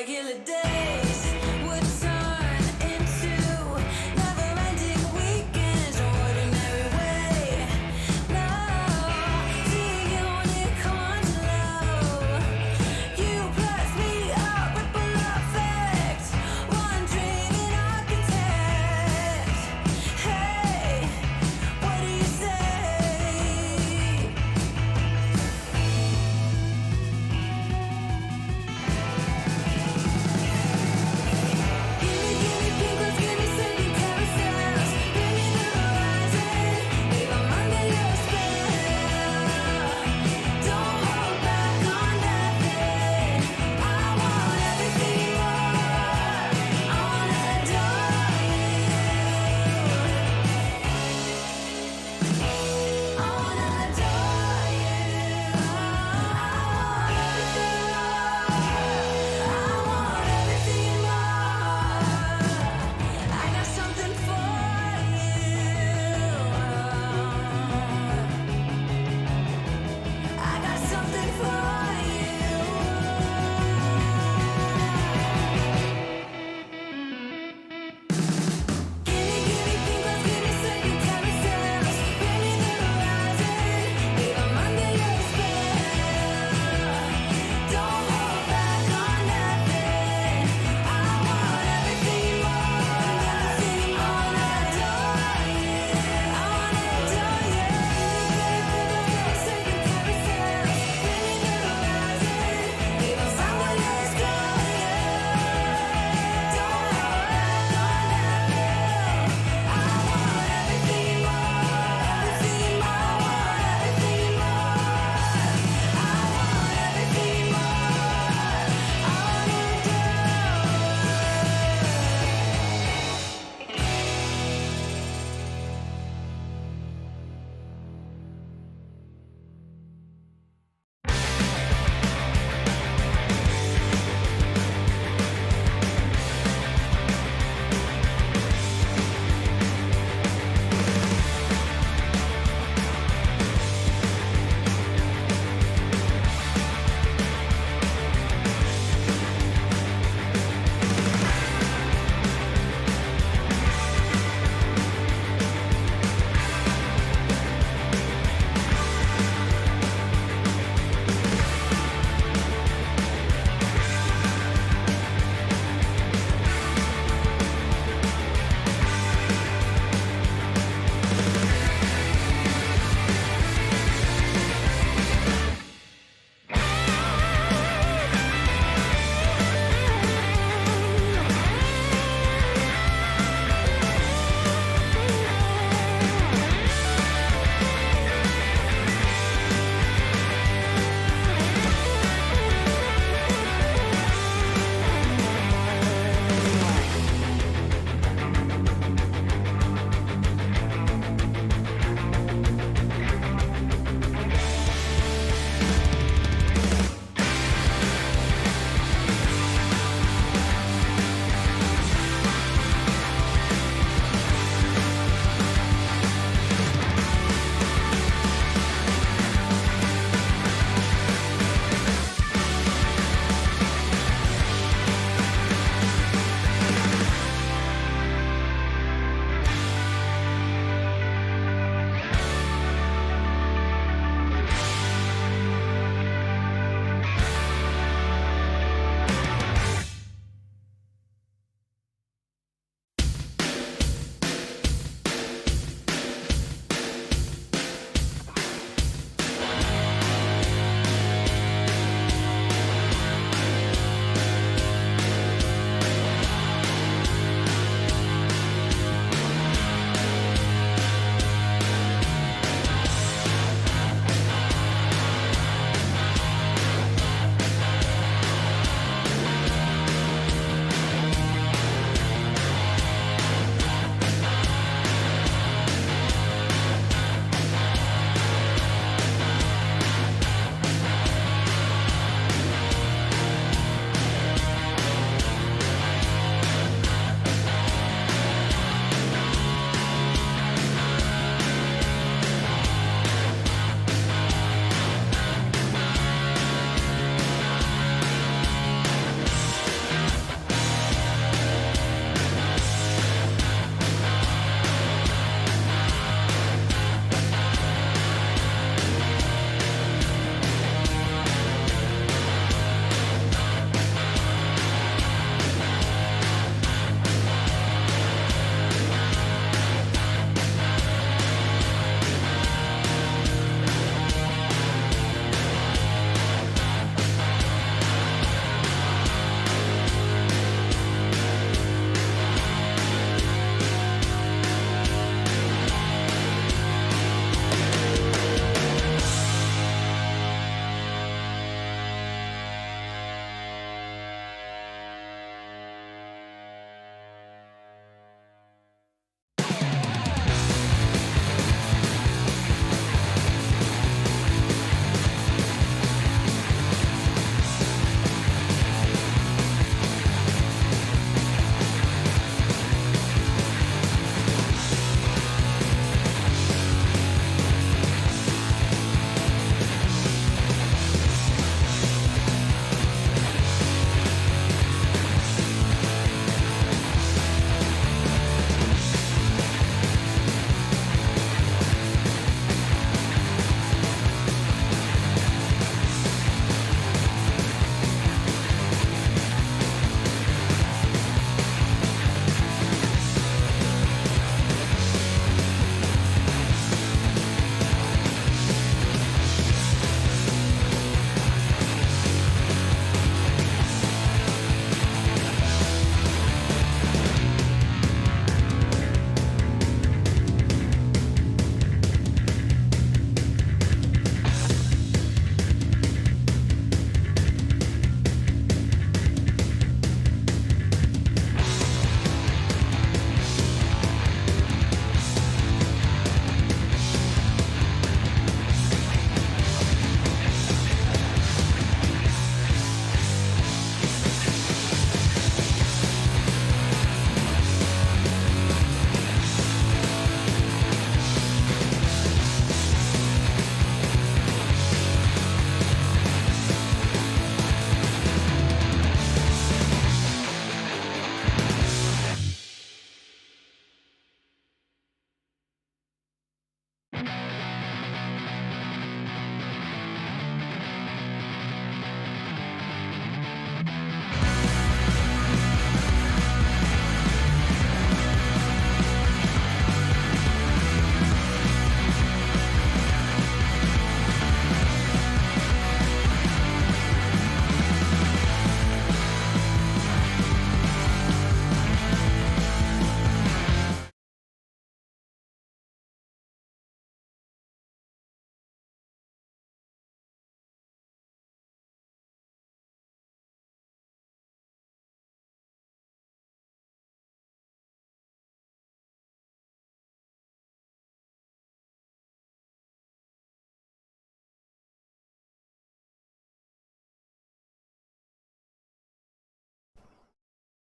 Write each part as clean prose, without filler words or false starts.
Regular days would turn into never-ending weekends, ordinary way. No, the unicorn's low. You plus me up, ripple effect. One dreaming architect. Hey, what do you say?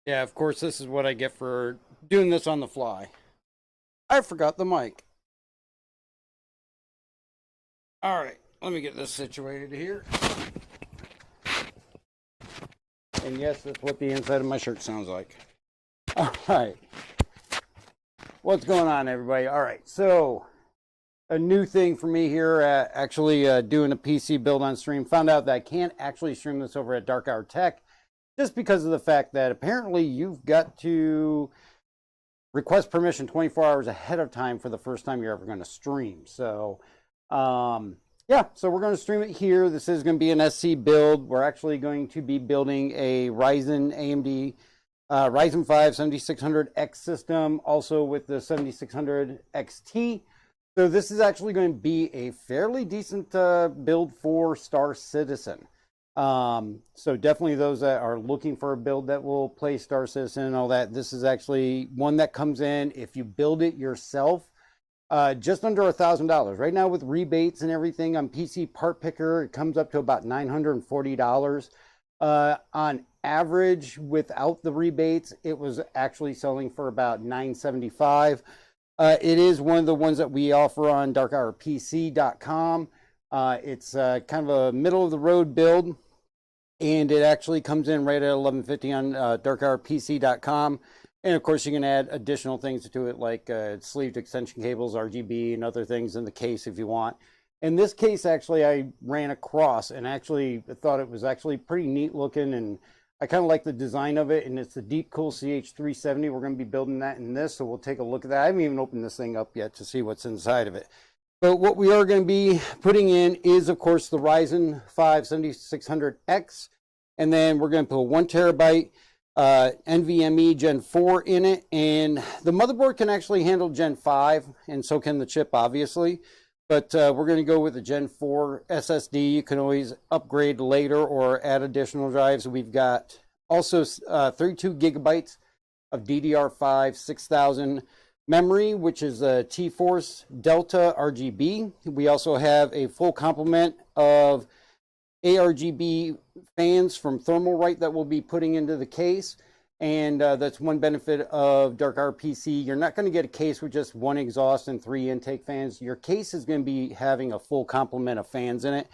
Yeah, of course, this is what I get for doing this on the fly. I forgot the mic. All right, let me get this situated here. And yes, that's what the inside of my shirt sounds like. All right. What's going on, everybody? All right, so a new thing for me here, actually doing a PC build on stream. Found out that I can't actually stream this over at Dark Hour Tech just because of the fact that apparently you've got to request permission 24 hours ahead of time for the first time you're ever going to stream. So, yeah, so we're going to stream it here. This is going to be an SC build. We're actually going to be building a Ryzen AMD Ryzen 5 7600X system, also with the 7600 XT. So this is actually going to be a fairly decent build for Star Citizen. So definitely those that are looking for a build that will play Star Citizen and all that, this is actually one that comes in, if you build it yourself, just under $1,000. Right now with rebates and everything on PC Part Picker, it comes up to about $940. On average, without the rebates, it was actually selling for about $975. It is one of the ones that we offer on darkhourpc.com. It's kind of a middle of the road build, and it actually comes in right at $1150 on darkhourpc.com. And of course, you can add additional things to it, like sleeved extension cables, RGB, and other things in the case if you want. In this case, actually, I ran across and actually thought it was actually pretty neat looking, and I kind of like the design of it, and it's the Deep Cool CH370. We're going to be building that in this, so we'll take a look at that. I haven't even opened this thing up yet to see what's inside of it. But what we are going to be putting in is, of course, the Ryzen 5 7600X, and then we're going to put a 1 terabyte NVMe Gen 4 in it, and the motherboard can actually handle Gen 5, and so can the chip, obviously. But we're going to go with the Gen 4 SSD. You can always upgrade later or add additional drives. We've got also 32 gigabytes of DDR5 6000 memory, which is a T-Force Delta RGB. We also have a full complement of ARGB fans from Thermalright that we'll be putting into the case. And that's one benefit of Dark Hour PC. You're not going to get a case with just one exhaust and 3 intake fans. Your case is going to be having a full complement of fans in it.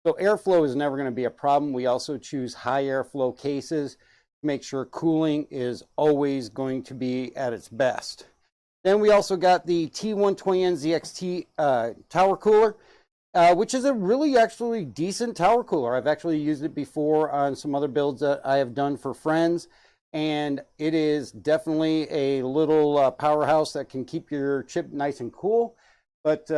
So airflow is never going to be a problem. We also choose high airflow cases to make sure cooling is always going to be at its best. Then we also got the T120N ZXT tower cooler, which is a really actually decent tower cooler. I've actually used it before on some other builds that I have done for friends. And it is definitely a little powerhouse that can keep your chip nice and cool. But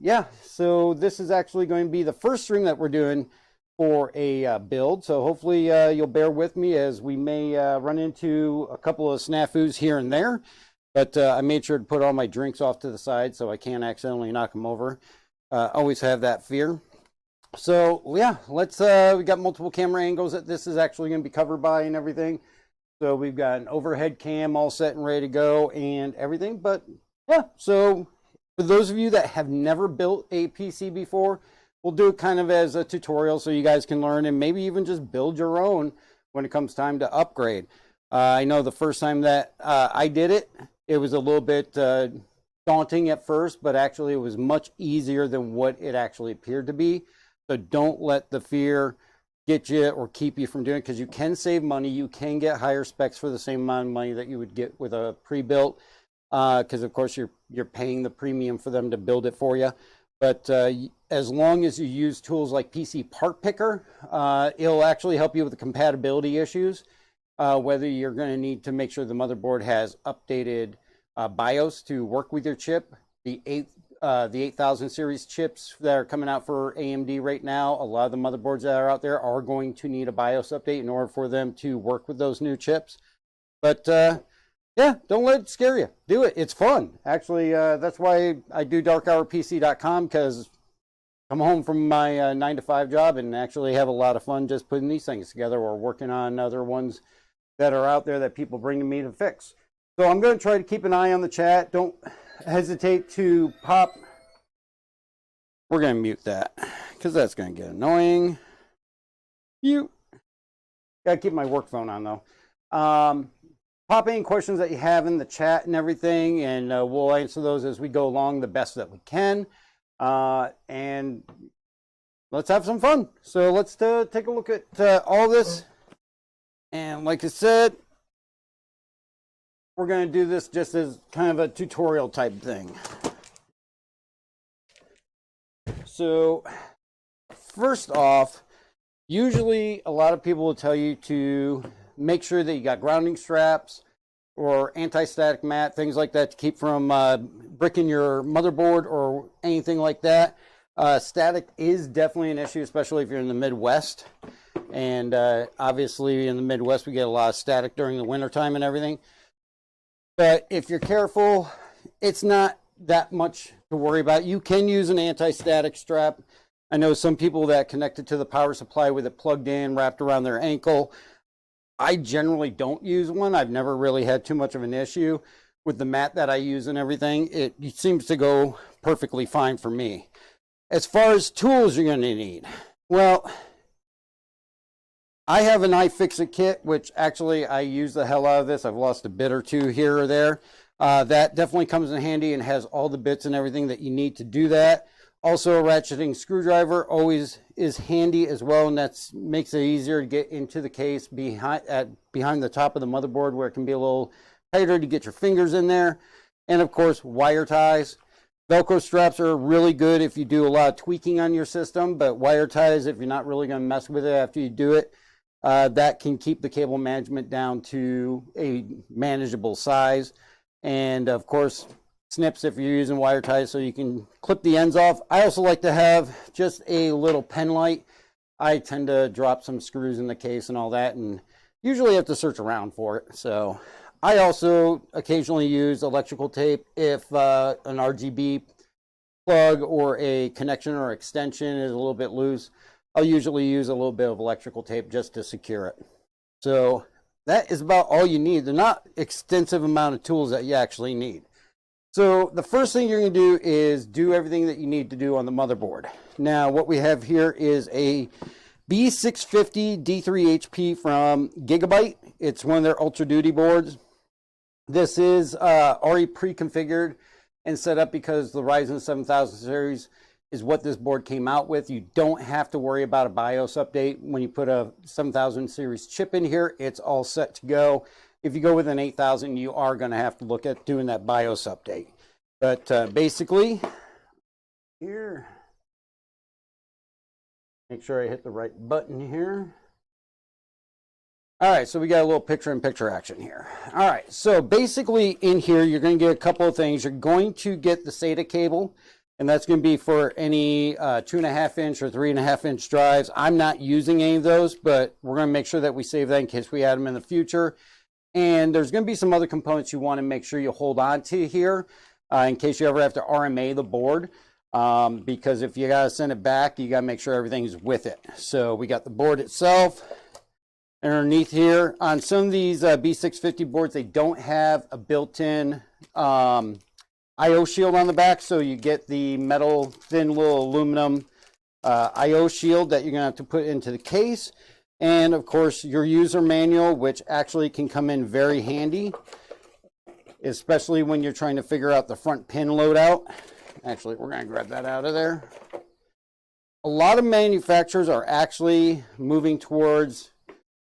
yeah, so this is actually going to be the first stream that we're doing for a build. So hopefully you'll bear with me, as we may run into a couple of snafus here and there. But I made sure to put all my drinks off to the side so I can't accidentally knock them over. Always have that fear. So yeah, let's, we got multiple camera angles that this is actually going to be covered by and everything. So we've got an overhead cam all set and ready to go and everything. But yeah, so for those of you that have never built a PC before, we'll do it kind of as a tutorial so you guys can learn and maybe even just build your own when it comes time to upgrade. I know the first time that I did it, it was a little bit daunting at first, but actually it was much easier than what it actually appeared to be. So don't let the fear get you or keep you from doing it, because you can save money. You can get higher specs for the same amount of money that you would get with a pre-built, because of course you're paying the premium for them to build it for you. But as long as you use tools like PC Part Picker, it'll actually help you with the compatibility issues, whether you're going to need to make sure the motherboard has updated BIOS to work with your chip. The 8000 series chips that are coming out for AMD right now, a lot of the motherboards that are out there are going to need a BIOS update in order for them to work with those new chips. But yeah, don't let it scare you. Do it. It's fun. Actually, that's why I do darkhourpc.com, because I'm home from my 9-to-5 job and actually have a lot of fun just putting these things together or working on other ones that are out there that people bring to me to fix. So I'm going to try to keep an eye on the chat. Don't hesitate to pop. We're going to mute that because that's going to get annoying. You got to keep my work phone on though. pop any questions that you have in the chat and everything, and we'll answer those as we go along the best that we can. And let's have some fun. So let's take a look at all this. And like I said, we're going to do this just as kind of a tutorial type thing. So first off, usually a lot of people will tell you to make sure that you got grounding straps or anti-static mat, things like that, to keep from bricking your motherboard or anything like that. Static is definitely an issue, especially if you're in the Midwest. And obviously in the Midwest, we get a lot of static during the wintertime and everything. But if you're careful, it's not that much to worry about. You can use an anti-static strap. I know some people that connect it to the power supply with it plugged in, wrapped around their ankle. I generally don't use one. I've never really had too much of an issue with the mat that I use and everything. It seems to go perfectly fine for me. As far as tools you're going to need, well, I have an iFixit kit, which actually I use the hell out of this. I've lost a bit or two here or there. That definitely comes in handy and has all the bits and everything that you need to do that. Also, a ratcheting screwdriver always is handy as well, and that makes it easier to get into the case behind the top of the motherboard, where it can be a little tighter to get your fingers in there. And of course, wire ties. Velcro straps are really good if you do a lot of tweaking on your system, but wire ties, if you're not really going to mess with it after you do it, that can keep the cable management down to a manageable size. And of course, snips if you're using wire ties, so you can clip the ends off. I also like to have just a little pen light. I tend to drop some screws in the case and all that, and usually have to search around for it. So I also occasionally use electrical tape if an RGB plug or a connection or extension is a little bit loose. I'll usually use a little bit of electrical tape just to secure it. So that is about all you need. They're not extensive amount of tools that you actually need. So the first thing you're going to do is do everything that you need to do on the motherboard. Now what we have here is a B650 D3HP from Gigabyte. It's one of their Ultra Duty boards. This is already pre-configured and set up because the Ryzen 7000 series is what this board came out with. You don't have to worry about a BIOS update. When you put a 7000 series chip in here, it's all set to go. If you go with an 8000, you are going to have to look at doing that BIOS update. But basically, here, make sure I hit the right button here. All right, so we got a little picture-in-picture action here. All right, so basically in here, you're going to get a couple of things. You're going to get the SATA cable, and that's going to be for any 2.5-inch or 3.5-inch drives. I'm not using any of those, but we're going to make sure that we save that in case we add them in the future. And there's going to be some other components you want to make sure you hold on to here in case you ever have to RMA the board. Because if you got to send it back, you got to make sure everything's with it. So we got the board itself. Underneath here, on some of these B650 boards, they don't have a built-in I/O shield on the back, so you get the metal, thin little aluminum I/O shield that you're going to have to put into the case. And of course, your user manual, which actually can come in very handy, especially when you're trying to figure out the front pin loadout. Actually, we're going to grab that out of there. A lot of manufacturers are actually moving towards,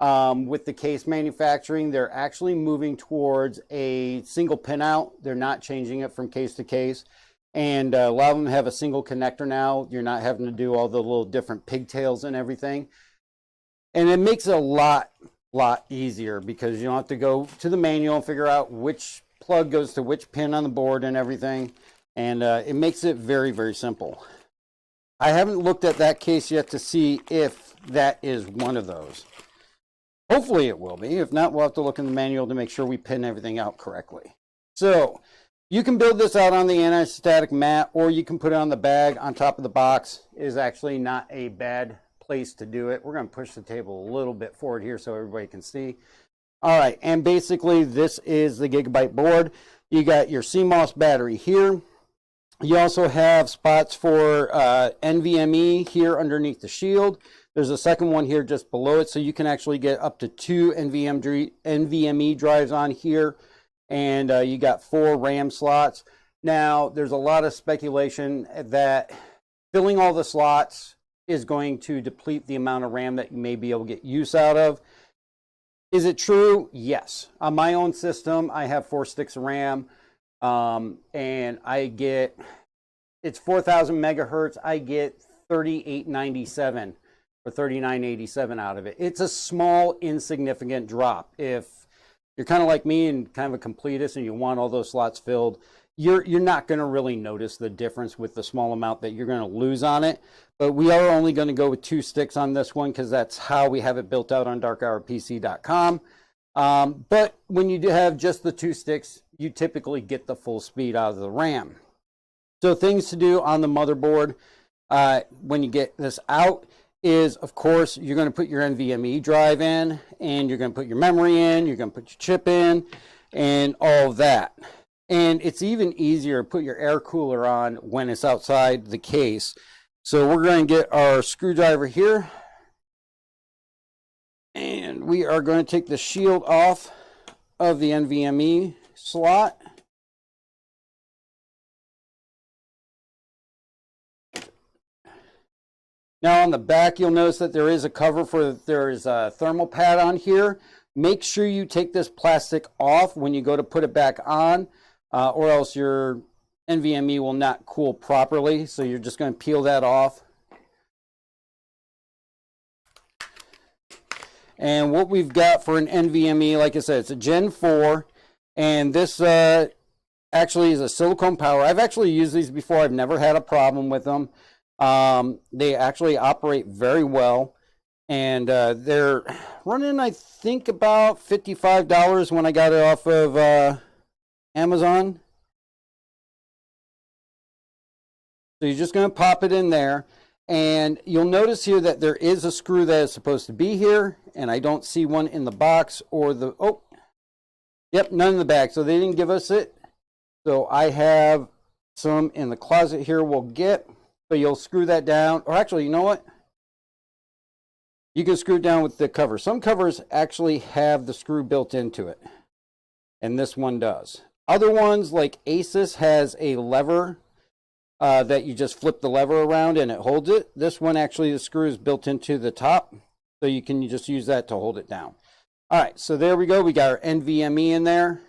with the case manufacturing, they're actually moving towards a single pin out. They're not changing it from case to case. And a lot of them have a single connector now. You're not having to do all the little different pigtails and everything. And it makes it a lot easier because you don't have to go to the manual and figure out which plug goes to which pin on the board and everything. And it makes it very, very simple. I haven't looked at that case yet to see if that is one of those. Hopefully it will be. If not, we'll have to look in the manual to make sure we pin everything out correctly. So you can build this out on the anti-static mat, or you can put it on the bag on top of the box. It is actually not a bad place to do it. We're going to push the table a little bit forward here so everybody can see. All right, and basically this is the Gigabyte board. You got your CMOS battery here. You also have spots for NVMe here underneath the shield. There's a second one here just below it, so you can actually get up to 2 NVMe drives on here, and you got 4 RAM slots. Now, there's a lot of speculation that filling all the slots is going to deplete the amount of RAM that you may be able to get use out of. Is it true? Yes. On my own system, I have 4 sticks of RAM, and I get, it's 4,000 megahertz. I get 3897 or 3987 out of it. It's a small, insignificant drop. If you're kind of like me and kind of a completist and you want all those slots filled, you're not going to really notice the difference with the small amount that you're going to lose on it. But we are only going to go with 2 sticks on this one because that's how we have it built out on darkhourpc.com. But when you do have just the 2 sticks, you typically get the full speed out of the RAM. So things to do on the motherboard when you get this out is, of course, you're going to put your NVMe drive in, and you're going to put your memory in, you're going to put your chip in, and all of that. And it's even easier to put your air cooler on when it's outside the case. So we're going to get our screwdriver here, and we are going to take the shield off of the NVMe slot. Now on the back, you'll notice that there is a cover for, there's a thermal pad on here. Make sure you take this plastic off when you go to put it back on, or else your NVMe will not cool properly. So you're just going to peel that off. And what we've got for an NVMe, like I said, it's a Gen 4, and this actually is a silicone power. I've actually used these before. I've never had a problem with them. They actually operate very well, and they're running, I think, about $55 when I got it off of Amazon. So you're just going to pop it in there, and you'll notice here that there is a screw that is supposed to be here, and I don't see one in the box or the, oh, yep, none in the bag, so they didn't give us it. So I have some in the closet here we'll get. So you'll screw that down, or actually, you know what? You can screw it down with the cover. Some covers actually have the screw built into it, and this one does. Other ones, like Asus, has a lever that you just flip the lever around and it holds it. This one, actually, the screw is built into the top, so you can just use that to hold it down. All right, so there we go. We got our NVMe in there,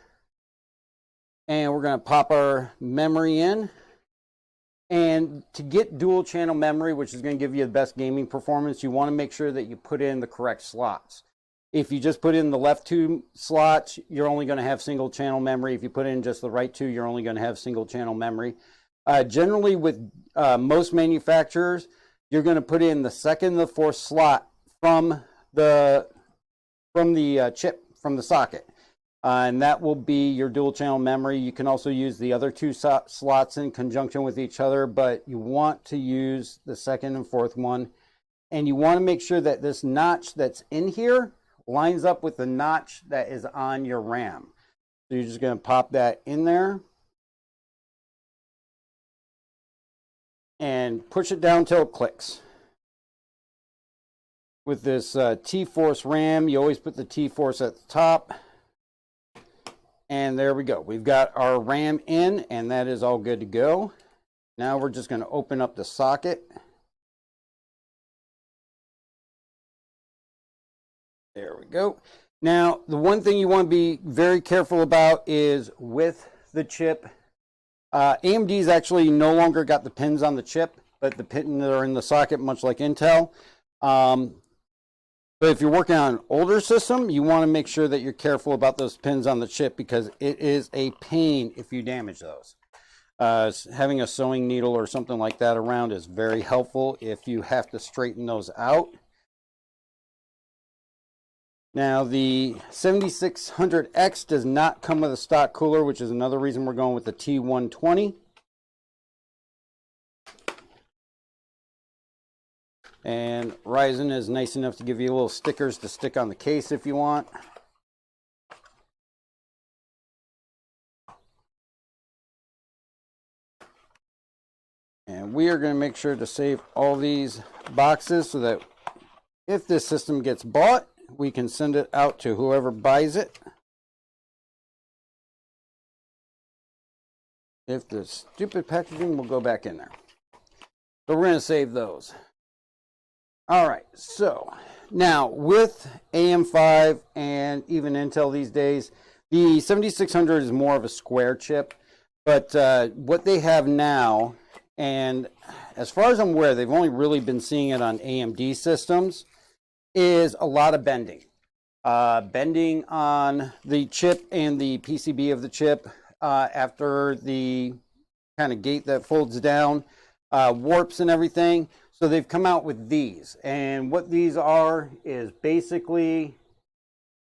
and we're going to pop our memory in. And to get dual channel memory, which is going to give you the best gaming performance, you want to make sure that you put in the correct slots. If you just put in the left 2 slots, you're only going to have single channel memory. If you put in just the right 2, you're only going to have single channel memory. Generally with most manufacturers, you're going to put in the 2nd and the 4th slot from the chip, from the socket. And that will be your dual channel memory. You can also use the other 2 slots in conjunction with each other, but you want to use the 2nd and 4th one. And you want to make sure that this notch that's in here lines up with the notch that is on your RAM. So you're just going to pop that in there and push it down till it clicks. With this T-Force RAM, you always put the T-Force at the top. And there we go. We've got our RAM in, and that is all good to go. Now we're just going to open up the socket. There we go. Now, the one thing you want to be very careful about is with the chip. AMD's actually no longer got the pins on the chip, but the pins that are in the socket, much like Intel. But if you're working on an older system, you want to make sure that you're careful about those pins on the chip, because it is a pain if you damage those. Having a sewing needle or something like that around is very helpful if you have to straighten those out. Now, the 7600X does not come with a stock cooler, which is another reason we're going with the T120. And Ryzen is nice enough to give you little stickers to stick on the case if you want. And we are going to make sure to save all these boxes so that if this system gets bought, we can send it out to whoever buys it. If the stupid packaging will go back in there. So we're going to save those. All right, so now with AM5 and even Intel these days, the 7600 is more of a square chip. But what they have now, and as far as I'm aware, they've only really been seeing it on AMD systems, is a lot of bending. Bending on the chip and the PCB of the chip after the kind of gate that folds down, warps and everything. So they've come out with these. And what these are is basically,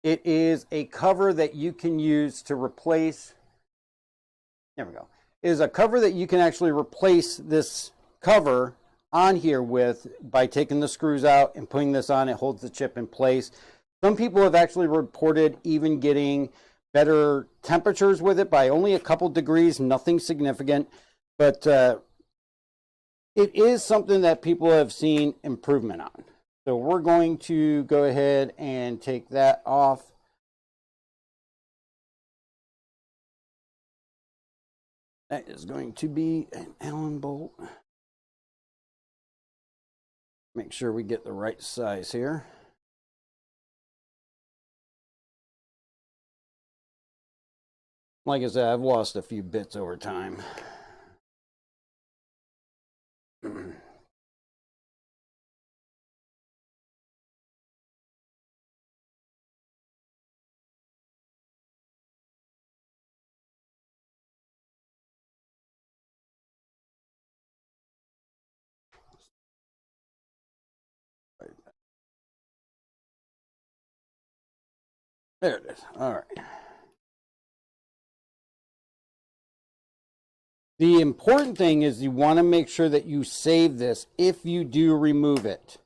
it is a cover that you can use to replace, there we go, it is a cover that you can actually replace this cover on here with by taking the screws out and putting this on. It holds the chip in place. Some people have actually reported even getting better temperatures with it by only a couple degrees, nothing significant, but it is something that people have seen improvement on. So we're going to go ahead and take that off. That is going to be an Allen bolt. Make sure we get the right size here. Like I said, I've lost a few bits over time. There it is. All right. The important thing is you want to make sure that you save this if you do remove it.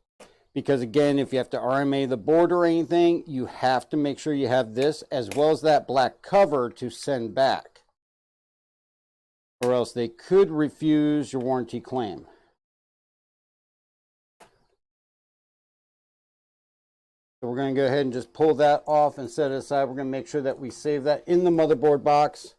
Because again, if you have to RMA the board or anything, you have to make sure you have this as well as that black cover to send back. Or else they could refuse your warranty claim. So we're going to go ahead and just pull that off and set it aside. We're going to make sure that we save that in the motherboard box.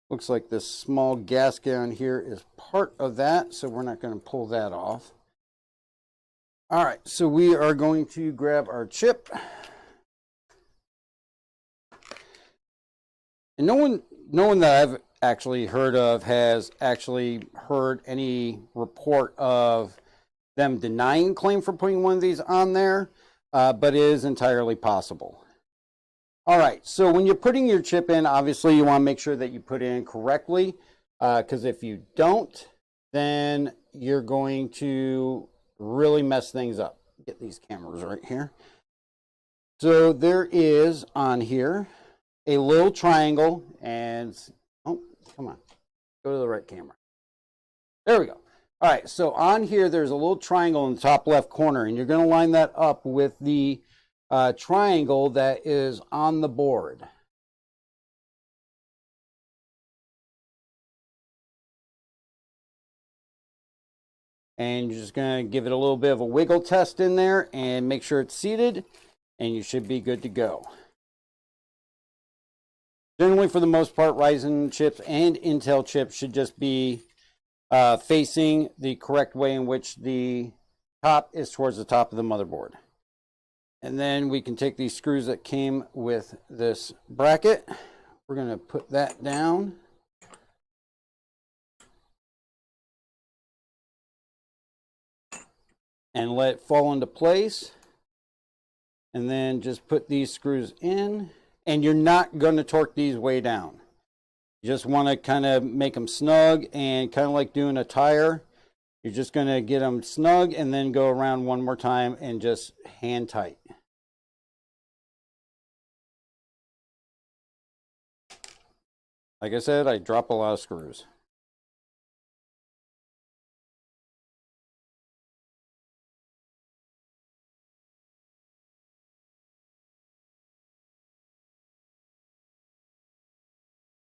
Looks like this small gasket on here is part of that, so we're not going to pull that off. All right, so we are going to grab our chip. And no one that I've actually heard of has actually heard any report of them denying claim for putting one of these on there, but it is entirely possible. All right, so when you're putting your chip in, obviously you want to make sure that you put it in correctly, because if you don't, then you're going to really mess things up. Get these cameras right here. So there is on here a little triangle, and oh, come on, go to the right camera. There we go. All right, so on here there's a little triangle in the top left corner, and you're going to line that up with the triangle that is on the board. And you're just going to give it a little bit of a wiggle test in there and make sure it's seated, and you should be good to go. Generally, for the most part, Ryzen chips and Intel chips should just be facing the correct way in which the top is towards the top of the motherboard. And then we can take these screws that came with this bracket. We're going to put that down. And let it fall into place. And then just put these screws in. And you're not going to torque these way down. You just want to kind of make them snug, and kind of like doing a tire. You're just going to get them snug and then go around one more time and just hand tight. Like I said, I drop a lot of screws.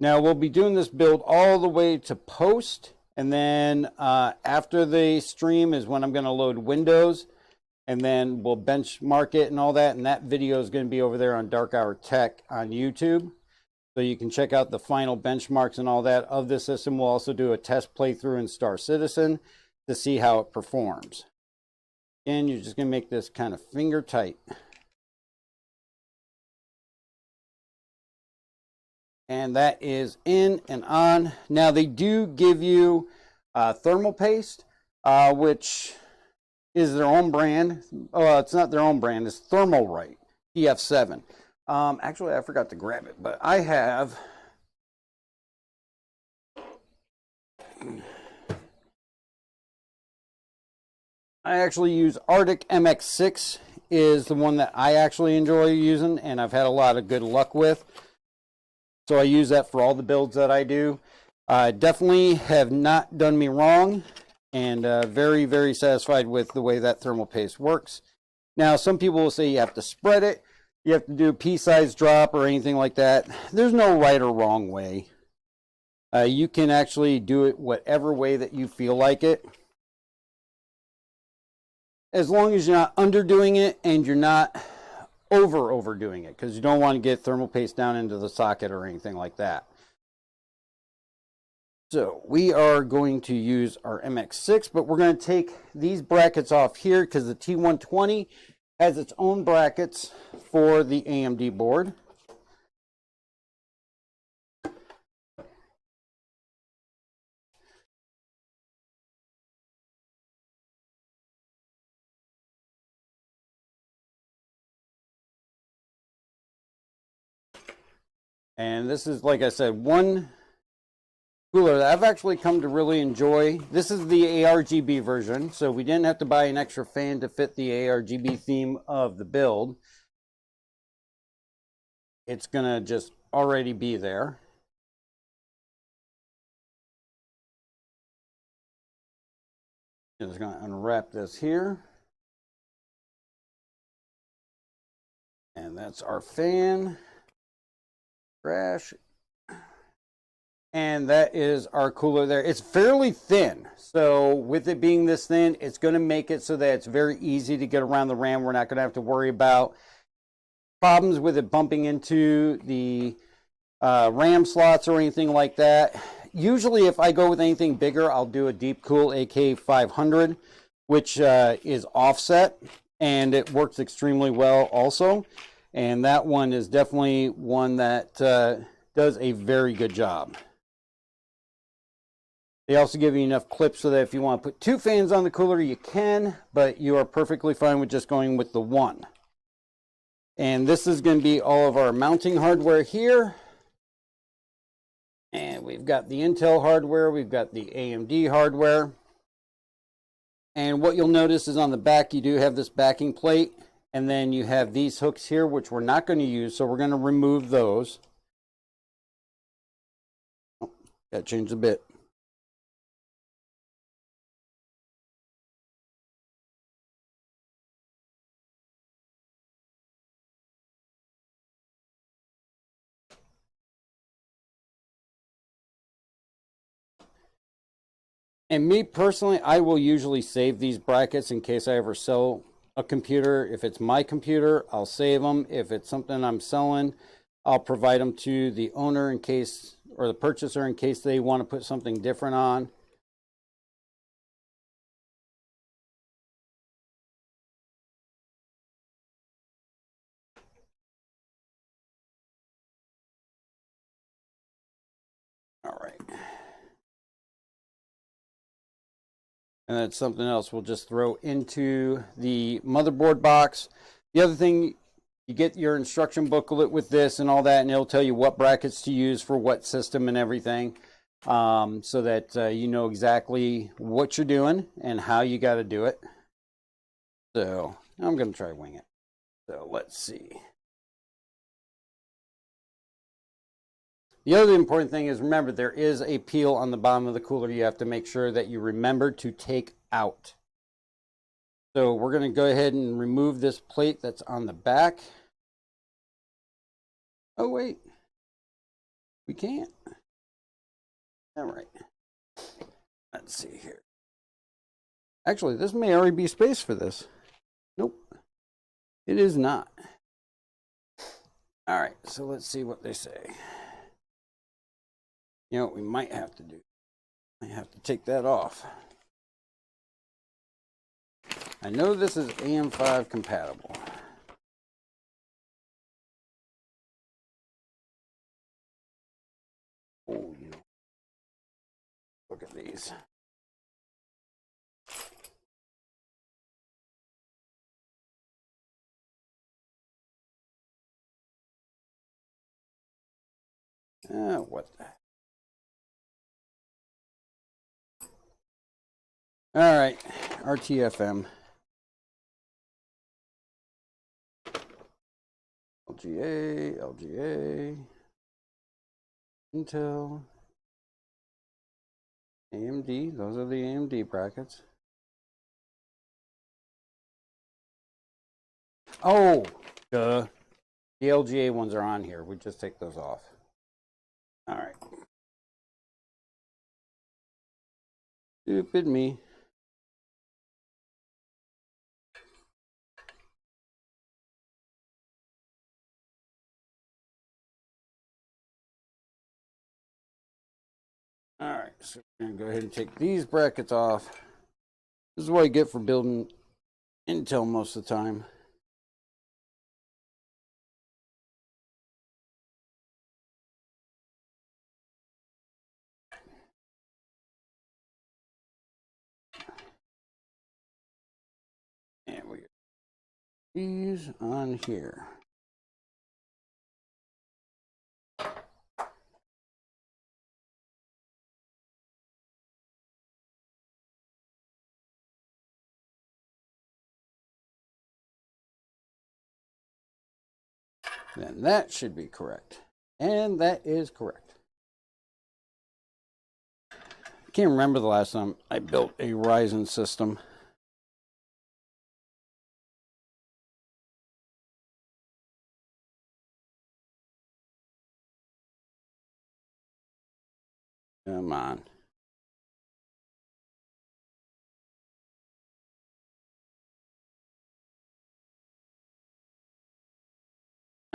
Now we'll be doing this build all the way to post, and then after the stream is when I'm going to load Windows, and then we'll benchmark it and all that, and that video is going to be over there on Dark Hour Tech on YouTube. So you can check out the final benchmarks and all that of this system. We'll also do a test playthrough in Star Citizen to see how it performs. And you're just going to make this kind of finger tight. And that is in and on. Now they do give you thermal paste, which is their own brand. Oh, it's not their own brand. It's Thermalright TF7. Actually, I forgot to grab it, but I have. I actually use Arctic MX6 is the one that I actually enjoy using, and I've had a lot of good luck with. So I use that for all the builds that I do. Definitely have not done me wrong, and very, very satisfied with the way that thermal paste works. Now, some people will say you have to spread it, you have to do a pea-size drop or anything like that. There's no right or wrong way. You can actually do it whatever way that you feel like it. As long as you're not underdoing it and you're not overdoing it, because you don't want to get thermal paste down into the socket or anything like that. So we are going to use our MX6, but we're going to take these brackets off here because the T120 has its own brackets for the AMD board. And this is, like I said, one cooler that I've actually come to really enjoy. This is the ARGB version, so we didn't have to buy an extra fan to fit the ARGB theme of the build. It's gonna just already be there. I'm just gonna unwrap this here. And that's our fan. Crash. And that is our cooler there. It's fairly thin, so with it being this thin, it's going to make it so that it's very easy to get around the RAM. We're not going to have to worry about problems with it bumping into the RAM slots or anything like that. Usually if I go with anything bigger, I'll do a Deep Cool AK500, which is offset, and it works extremely well also. And that one is definitely one that does a very good job. They also give you enough clips so that if you want to put 2 fans on the cooler, you can, but you are perfectly fine with just going with the 1. And this is going to be all of our mounting hardware here. And we've got the Intel hardware, we've got the AMD hardware. And what you'll notice is on the back, you do have this backing plate. And then you have these hooks here, which we're not going to use, so we're going to remove those. Oh, got to change the bit. And me personally, I will usually save these brackets in case I ever sell a computer. If it's my computer, I'll save them. If it's something I'm selling, I'll provide them to the owner in case, or the purchaser in case they want to put something different on. All right. And that's something else we'll just throw into the motherboard box. The other thing, you get your instruction booklet with this and all that, and it'll tell you what brackets to use for what system and everything, so that you know exactly what you're doing and how you got to do it. So I'm going to try wing it. So let's see. The other important thing is, remember, there is a peel on the bottom of the cooler you have to make sure that you remember to take out. So we're going to go ahead and remove this plate that's on the back. Oh, wait. We can't. All right. Let's see here. Actually, this may already be space for this. Nope. It is not. All right, so let's see what they say. You know what we might have to do? I have to take that off. I know this is AM5 compatible. Oh, you know. Look at these. What the? All right, RTFM. LGA, LGA, Intel, AMD. Those are the AMD brackets. Oh, duh. The LGA ones are on here. We just take those off. All right. Stupid me. All right, so we're gonna go ahead and take these brackets off. This is what I get for building Intel most of the time. And we get these on here. Then that should be correct. And that is correct. I can't remember the last time I built a Ryzen system. Come on.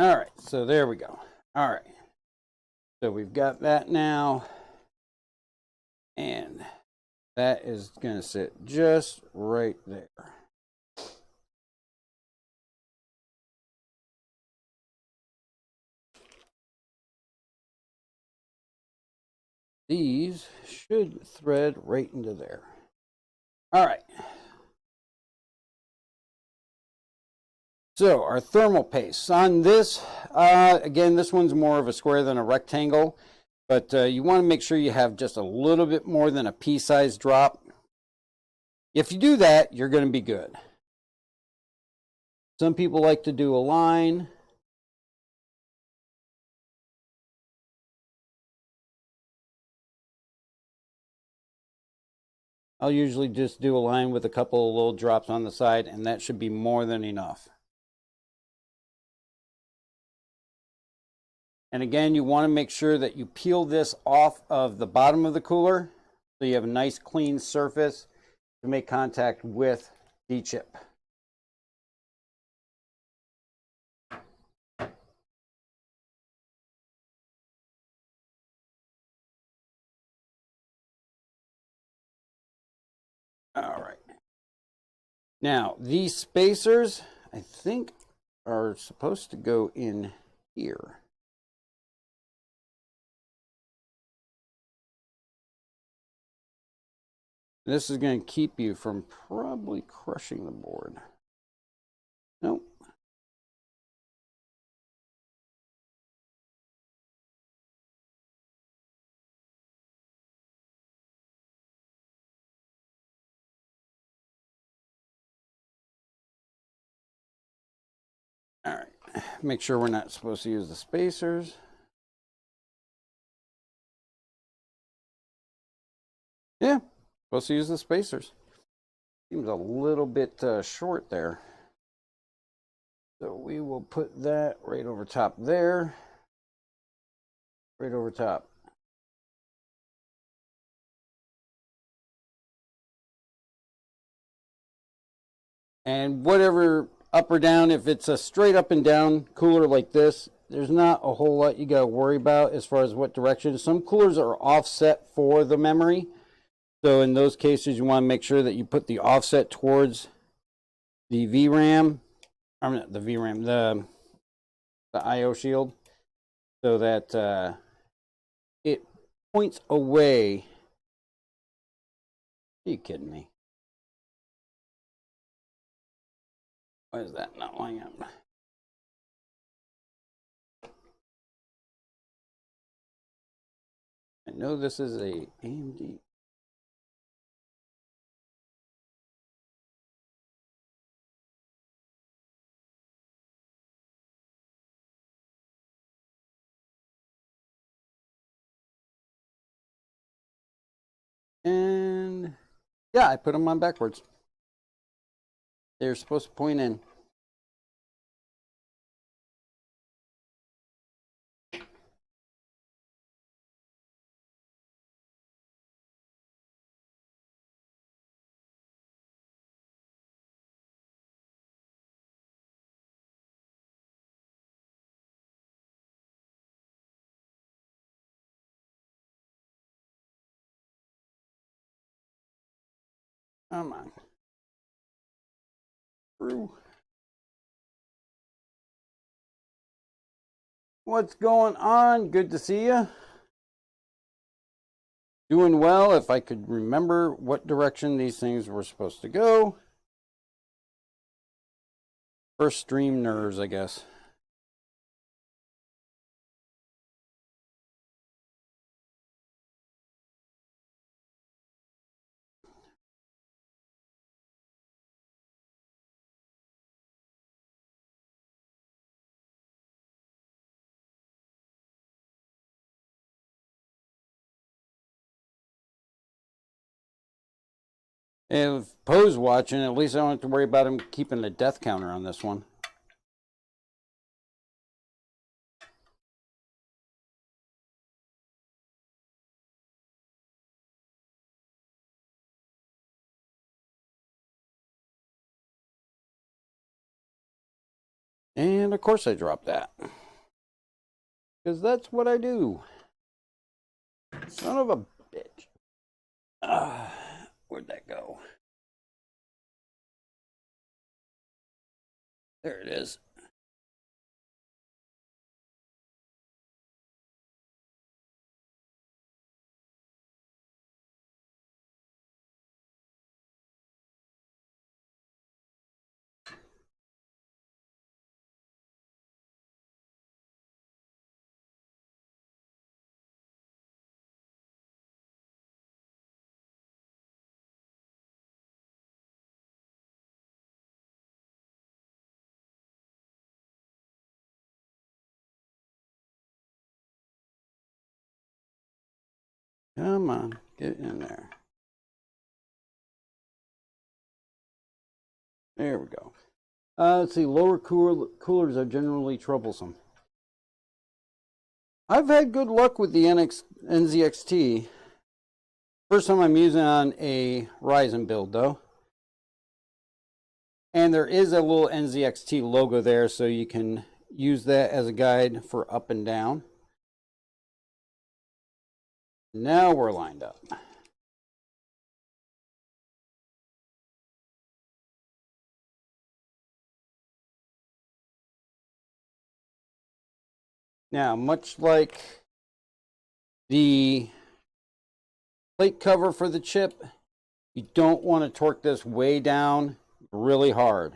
All right, so there we go. All right. So we've got that now. And that is going to sit just right there. These should thread right into there. All right. So our thermal paste on this, again, this one's more of a square than a rectangle, but you want to make sure you have just a little bit more than a pea-sized drop. If you do that, you're going to be good. Some people like to do a line. I'll usually just do a line with a couple of little drops on the side, and that should be more than enough. And again, you want to make sure that you peel this off of the bottom of the cooler so you have a nice clean surface to make contact with the chip. All right. Now, these spacers, I think, are supposed to go in here. This is going to keep you from probably crushing the board. Nope. All right. Make sure we're not supposed to use the spacers. Yeah, supposed to use the spacers. Seems a little bit short there. So we will put that right over top there. right over top. And whatever up or down, if it's a straight up and down cooler like this, there's not a whole lot you got to worry about as far as what direction. Some coolers are offset for the memory. So in those cases, you want to make sure that you put the offset towards the VRAM, I mean, the VRAM, the IO shield, so that it points away. Are you kidding me? Why is that not lining up? I know this is a AMD. And yeah, I put them on backwards. They're supposed to point in. Come on. Through. What's going on? Good to see you. Doing well. If I could remember what direction these things were supposed to go. First stream nerves, I guess. If Poe's watching, at least I don't have to worry about him keeping the death counter on this one. And of course I dropped that. Because that's what I do. Son of a bitch. Where'd that go? There it is. Come on, get in there. There we go. Let's see, lower coolers are generally troublesome. I've had good luck with the NZXT. First time I'm using on a Ryzen build though. And there is a little NZXT logo there, so you can use that as a guide for up and down. Now we're lined up. Now, much like the plate cover for the chip, you don't want to torque this way down really hard.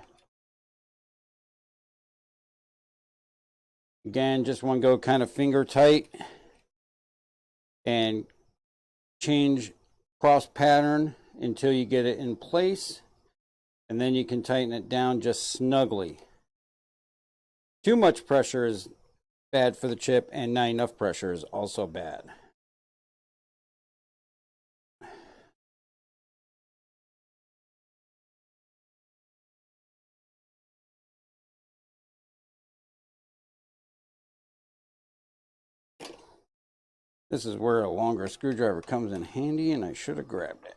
Again, just want to go kind of finger tight and change cross pattern until you get it in place, and then you can tighten it down just snugly. Too much pressure is bad for the chip, and not enough pressure is also bad. This is where a longer screwdriver comes in handy, and I should have grabbed it.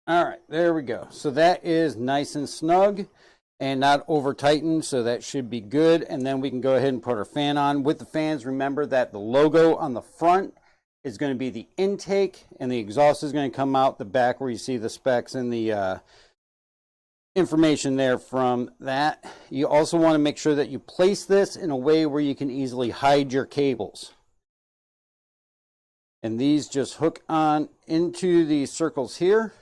All right, there we go. So that is nice and snug and not over tightened, so that should be good. And then we can go ahead and put our fan on. With the fans, remember that the logo on the front is going to be the intake, and the exhaust is going to come out the back where you see the specs and the information there from that. You also want to make sure that you place this in a way where you can easily hide your cables. And these just hook on into these circles here.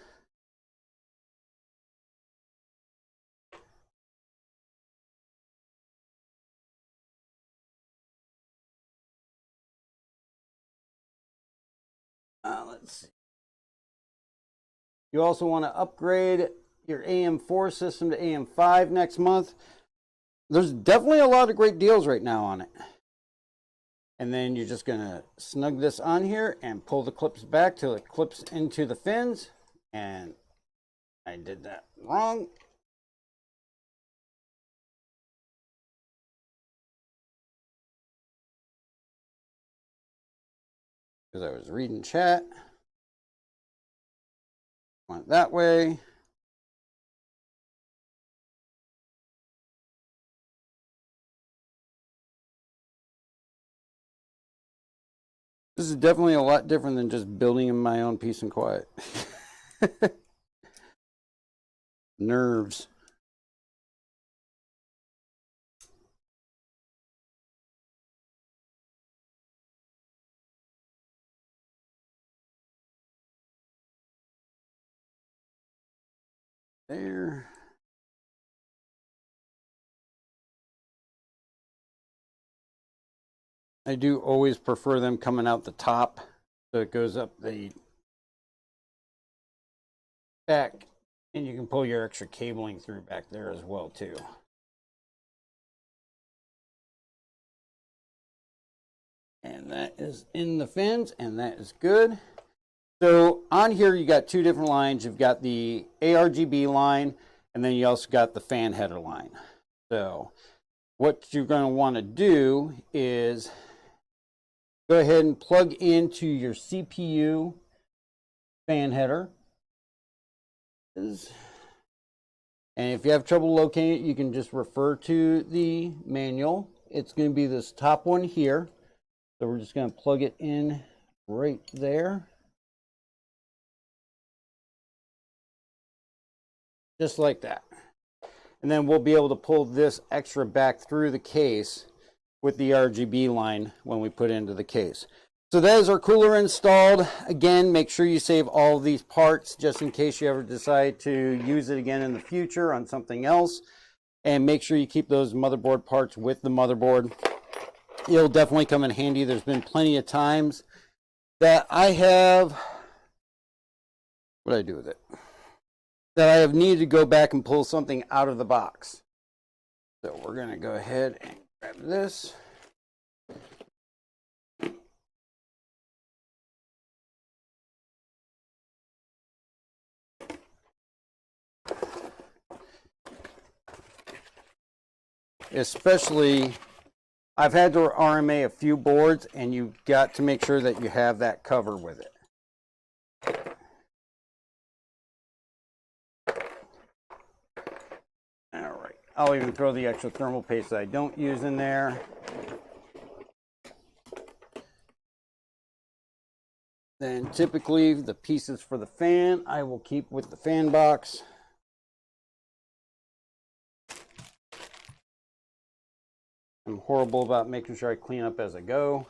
Let's see. You also want to upgrade your AM4 system to AM5 next month. There's definitely a lot of great deals right now on it. And then you're just going to snug this on here and pull the clips back till it clips into the fins. And I did that wrong. Because I was reading chat. Went that way. This is definitely a lot different than just building in my own peace and quiet. Nerves. There. I do always prefer them coming out the top, so it goes up the back, and you can pull your extra cabling through back there as well too. And that is in the fins, and that is good. So on here you got two different lines. You've got the ARGB line, and then you also got the fan header line. So what you're going to want to do is go ahead and plug into your CPU fan header. And if you have trouble locating it, you can just refer to the manual. It's going to be this top one here. So we're just going to plug it in right there. Just like that. And then we'll be able to pull this extra back through the case with the RGB line when we put it into the case. So that is our cooler installed. Again, make sure you save all of these parts just in case you ever decide to use it again in the future on something else. And make sure you keep those motherboard parts with the motherboard. It'll definitely come in handy. There's been plenty of times that I have, what did I do with it? That I have needed to go back and pull something out of the box. So we're going to go ahead and grab this. Especially, I've had to RMA a few boards, and you've got to make sure that you have that cover with it. All right, I'll even throw the extra thermal paste that I don't use in there. Then typically the pieces for the fan I will keep with the fan box. I'm horrible about making sure I clean up as I go.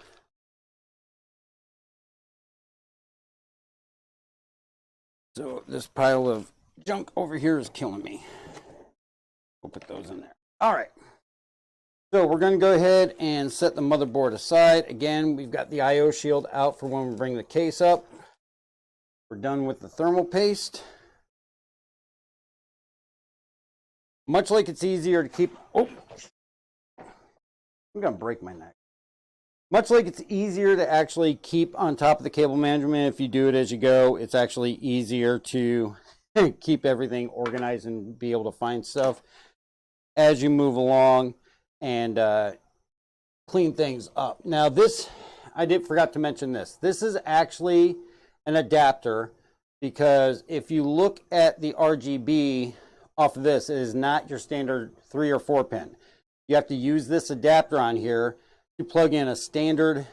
So this pile of junk over here is killing me. We'll put those in there. All right. So we're going to go ahead and set the motherboard aside. Again, we've got the IO shield out for when we bring the case up. We're done with the thermal paste. much like it's easier to keep, oh, I'm gonna break my neck. Much like it's easier to actually keep on top of the cable management if you do it as you go, it's actually easier to keep everything organized and be able to find stuff as you move along and clean things up. Now this, I forgot to mention this. This is actually an adapter, because if you look at the RGB off of this, it is not your standard 3 or 4 pin. You have to use this adapter on here to plug in a standard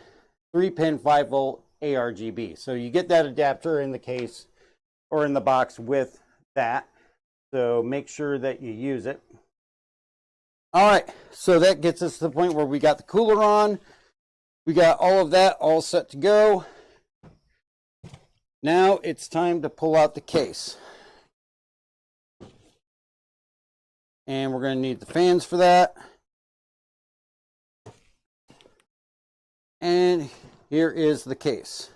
3-pin 5-volt ARGB. So you get that adapter in the case or in the box with that. So make sure that you use it. All right, so that gets us to the point where we got the cooler on. We got all of that all set to go. Now it's time to pull out the case. And we're going to need the fans for that. And here is the case.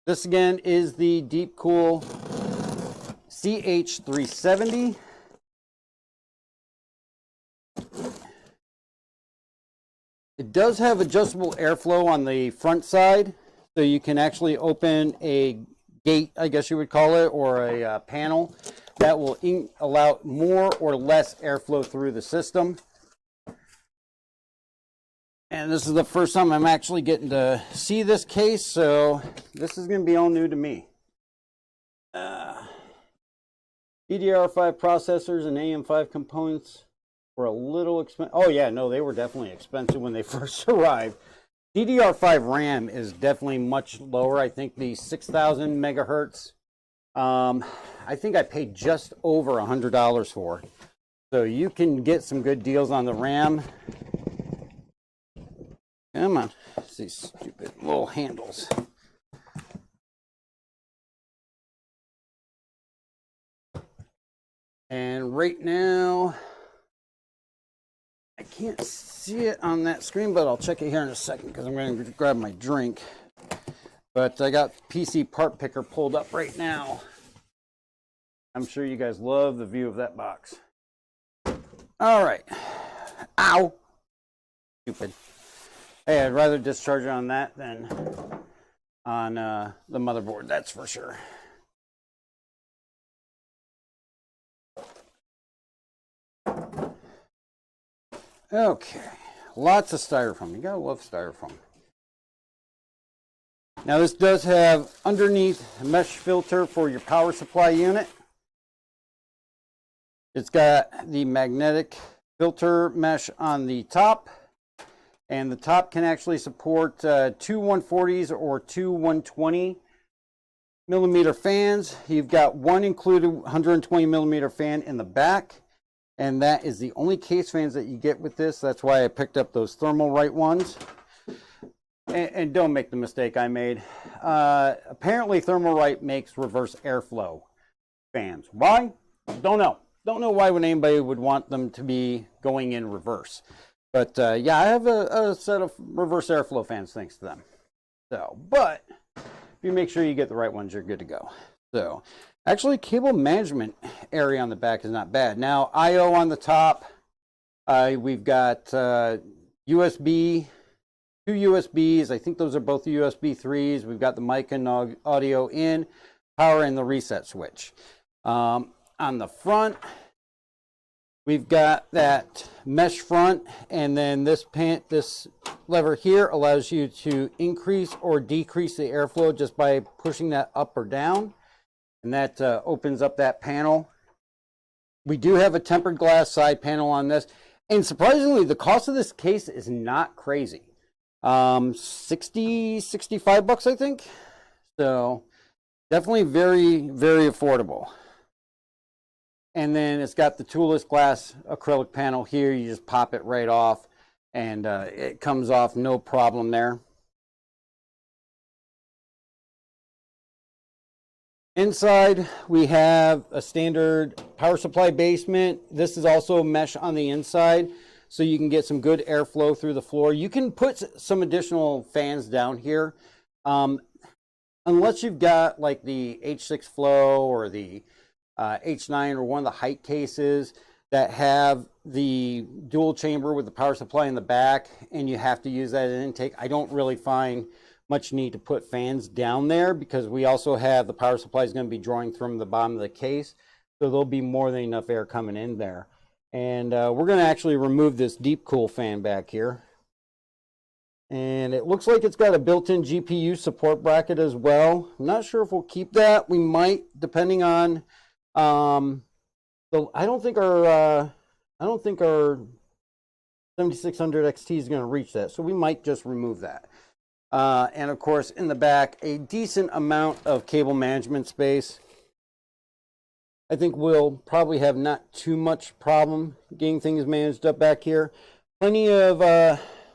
This again is the Deep Cool CH370. It does have adjustable airflow on the front side, so you can actually open a gate, I guess you would call it, or a panel that will allow more or less airflow through the system. And this is the first time I'm actually getting to see this case, so this is going to be all new to me. DDR5 processors and AM5 components were a little expensive. Oh yeah, no, they were definitely expensive when they first arrived. DDR5 RAM is definitely much lower. I think the 6,000 megahertz, I think I paid just over $100 for. So you can get some good deals on the RAM. Come on, it's these stupid little handles. And right now, I can't see it on that screen, but I'll check it here in a second because I'm going to grab my drink. But I got PC part picker pulled up right now. I'm sure you guys love the view of that box. All right. Ow. Stupid. Hey, I'd rather discharge it on that than on the motherboard, that's for sure. Okay, lots of styrofoam. You gotta love styrofoam. Now this does have underneath a mesh filter for your power supply unit. It's got the magnetic filter mesh on the top, and the top can actually support two 140s or two 120 millimeter fans. You've got one included 120 millimeter fan in the back, and that is the only case fans that you get with this. That's why I picked up those Thermalright ones. And don't make the mistake I made. Apparently Thermalright makes reverse airflow fans. Why? Don't know. Don't know why anybody would want them to be going in reverse. But yeah, I have a set of reverse airflow fans thanks to them. So, but if you make sure you get the right ones, you're good to go. So, actually, cable management area on the back is not bad. Now, I/O on the top. We've got USB, two USBs. I think those are both USB 3s. We've got the mic and audio in, power, and the reset switch. On the front, we've got that mesh front, and then this lever here allows you to increase or decrease the airflow just by pushing that up or down, and that opens up that panel. We do have a tempered glass side panel on this, and surprisingly, the cost of this case is not crazy. 65 bucks, I think. So definitely very, very affordable. And then it's got the toolless glass acrylic panel here. You just pop it right off, and it comes off no problem there. Inside, we have a standard power supply basement. This is also mesh on the inside, so you can get some good airflow through the floor. You can put some additional fans down here. Unless you've got like the H6 Flow or the H9 or one of the height cases that have the dual chamber with the power supply in the back, and you have to use that as intake, I don't really find much need to put fans down there, because we also have the power supply is going to be drawing from the bottom of the case, so there'll be more than enough air coming in there. And we're going to actually remove this deep cool fan back here. And it looks like it's got a built-in GPU support bracket as well. I'm not sure if we'll keep that. We might, depending on I don't think our 7600 XT is going to reach that, so we might just remove that. And of course, in the back, a decent amount of cable management space. I think we'll probably have not too much problem getting things managed up back here. Plenty of,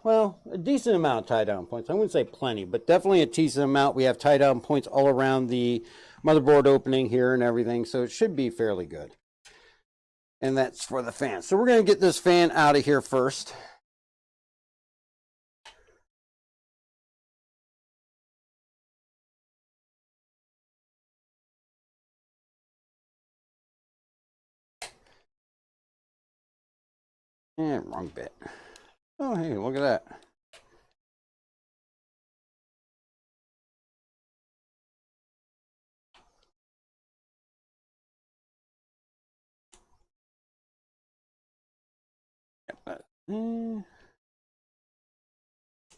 well, a decent amount of tie-down points. I wouldn't say plenty, but definitely a decent amount. We have tie-down points all around the motherboard opening here and everything, so it should be fairly good. And that's for the fan. So we're going to get this fan out of here first. And wrong bit. Oh, hey, look at that.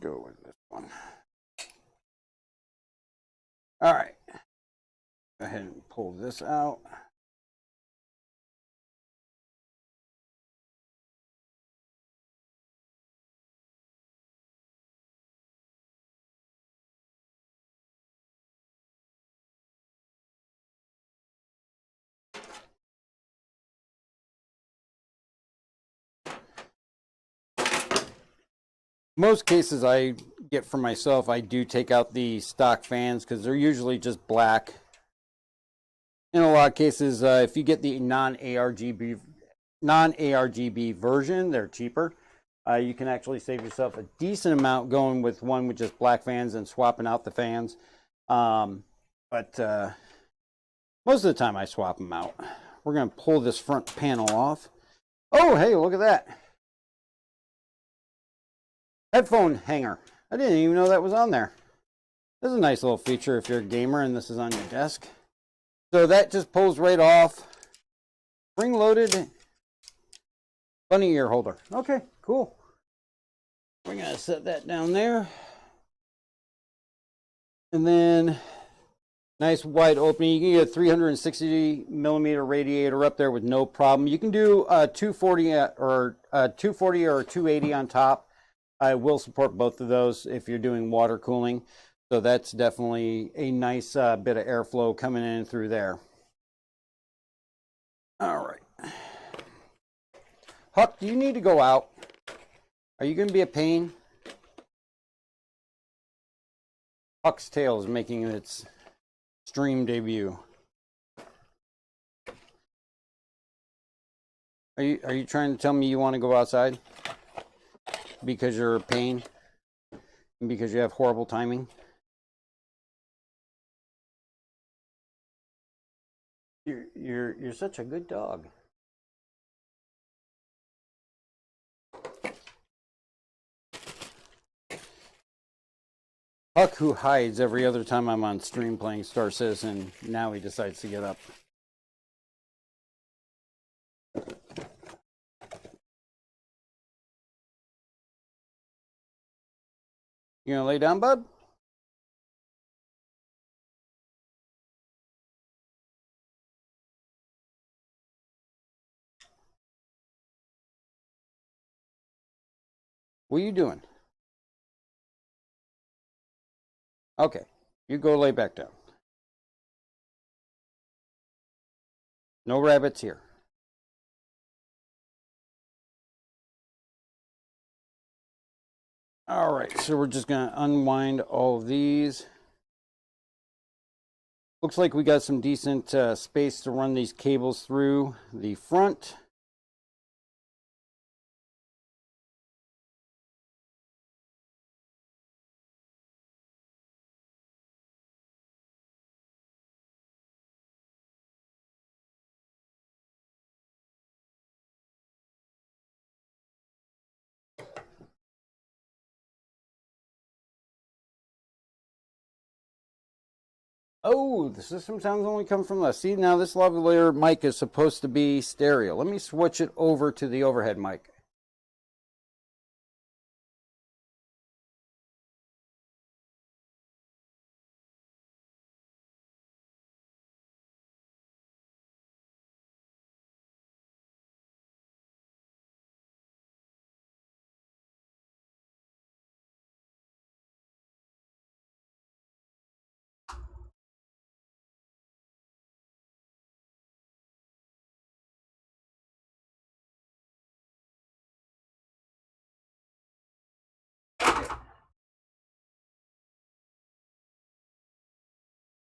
Go with this one. All right. Go ahead and pull this out. Most cases I get for myself, I do take out the stock fans because they're usually just black. In a lot of cases, if you get the non-ARGB version, they're cheaper. You can actually save yourself a decent amount going with one with just black fans and swapping out the fans. But most of the time I swap them out. We're going to pull this front panel off. Oh, hey, look at that. Headphone hanger. I didn't even know that was on there. This is a nice little feature if you're a gamer and this is on your desk. So that just pulls right off. Spring loaded bunny ear holder. Okay, cool. We're going to set that down there. And then nice wide opening. You can get a 360 millimeter radiator up there with no problem. You can do 240 or 280 on top. I will support both of those if you're doing water cooling. So that's definitely a nice bit of airflow coming in through there. All right. Huck, do you need to go out? Are you going to be a pain? Huck's tail is making its stream debut. Are you trying to tell me you want to go outside? Because you're a pain? And because you have horrible timing? You're such a good dog. Huck, who hides every other time I'm on stream playing Star Citizen, now he decides to get up. You gonna lay down, bud? What are you doing? Okay, you go lay back down. No rabbits here. All right, so we're just gonna unwind all of these. Looks like we got some decent space to run these cables through the front. Oh, the system sounds only come from left. See, now this lavalier mic is supposed to be stereo. Let me switch it over to the overhead mic.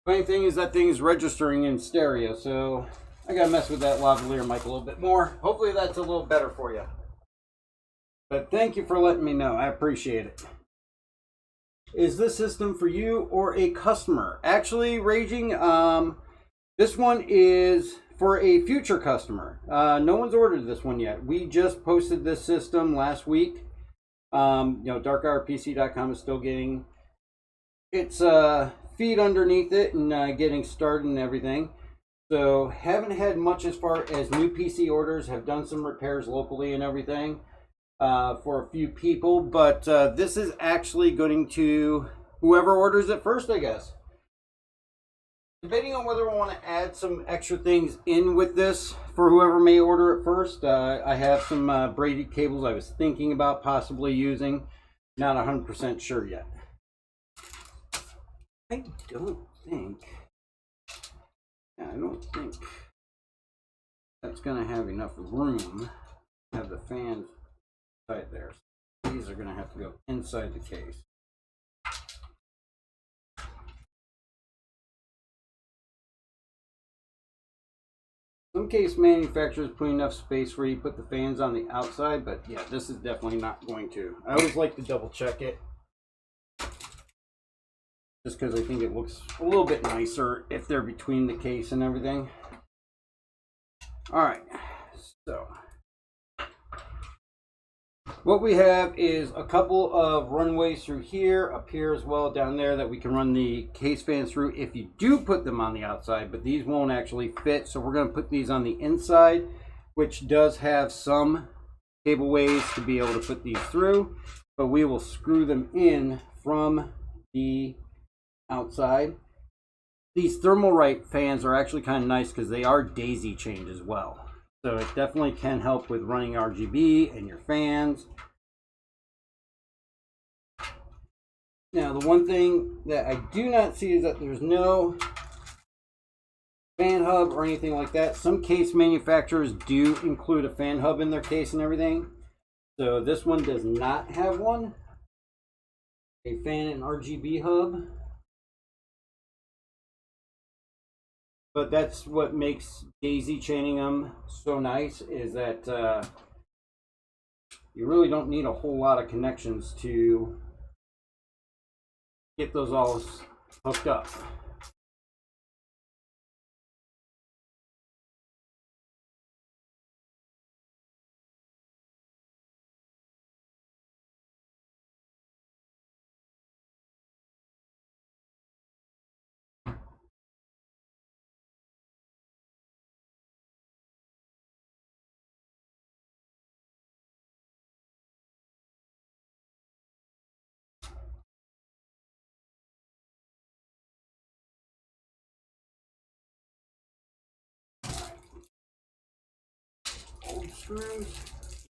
Funny thing is that thing's registering in stereo, so I gotta mess with that lavalier mic a little bit more. Hopefully that's a little better for you. But thank you for letting me know. I appreciate it. Is this system for you or a customer? Actually, Raging, this one is for a future customer. No one's ordered this one yet. We just posted this system last week. darkhourpc.com is still getting its feed underneath it and getting started and everything. So haven't had much as far as new PC orders. Have done some repairs locally and everything for a few people, but this is actually going to whoever orders it first, I guess. Debating on whether I want to add some extra things in with this for whoever may order it first. I have some braided cables I was thinking about possibly using. Not 100% sure yet. I don't think that's going to have enough room to have the fans right there. So these are going to have to go inside the case. Some case manufacturers put enough space where you put the fans on the outside, but yeah, this is definitely not going to. I always like to double check it, just because I think it looks a little bit nicer if they're between the case and everything. All right, so what we have is a couple of runways through here, up here as well, down there, that we can run the case fans through if you do put them on the outside, but these won't actually fit. So we're going to put these on the inside, which does have some cable ways to be able to put these through, but we will screw them in from the outside. These Thermalright fans are actually kind of nice because they are daisy chained as well. So it definitely can help with running RGB and your fans. Now, the one thing that I do not see is that there's no fan hub or anything like that. Some case manufacturers do include a fan hub in their case and everything. So this one does not have one. A fan and RGB hub. But that's what makes daisy chaining them so nice, is that you really don't need a whole lot of connections to get those all hooked up. Old screws,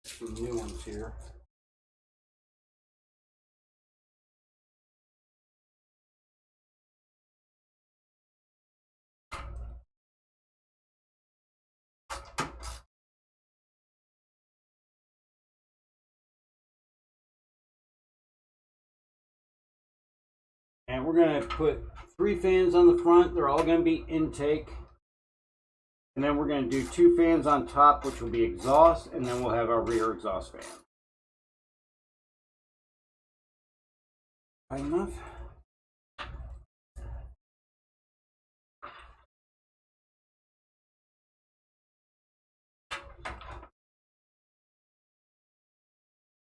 some new ones here. And we're going to put 3 fans on the front. They're all going to be intake. And then we're going to do 2 fans on top, which will be exhaust, and then we'll have our rear exhaust fan. High enough?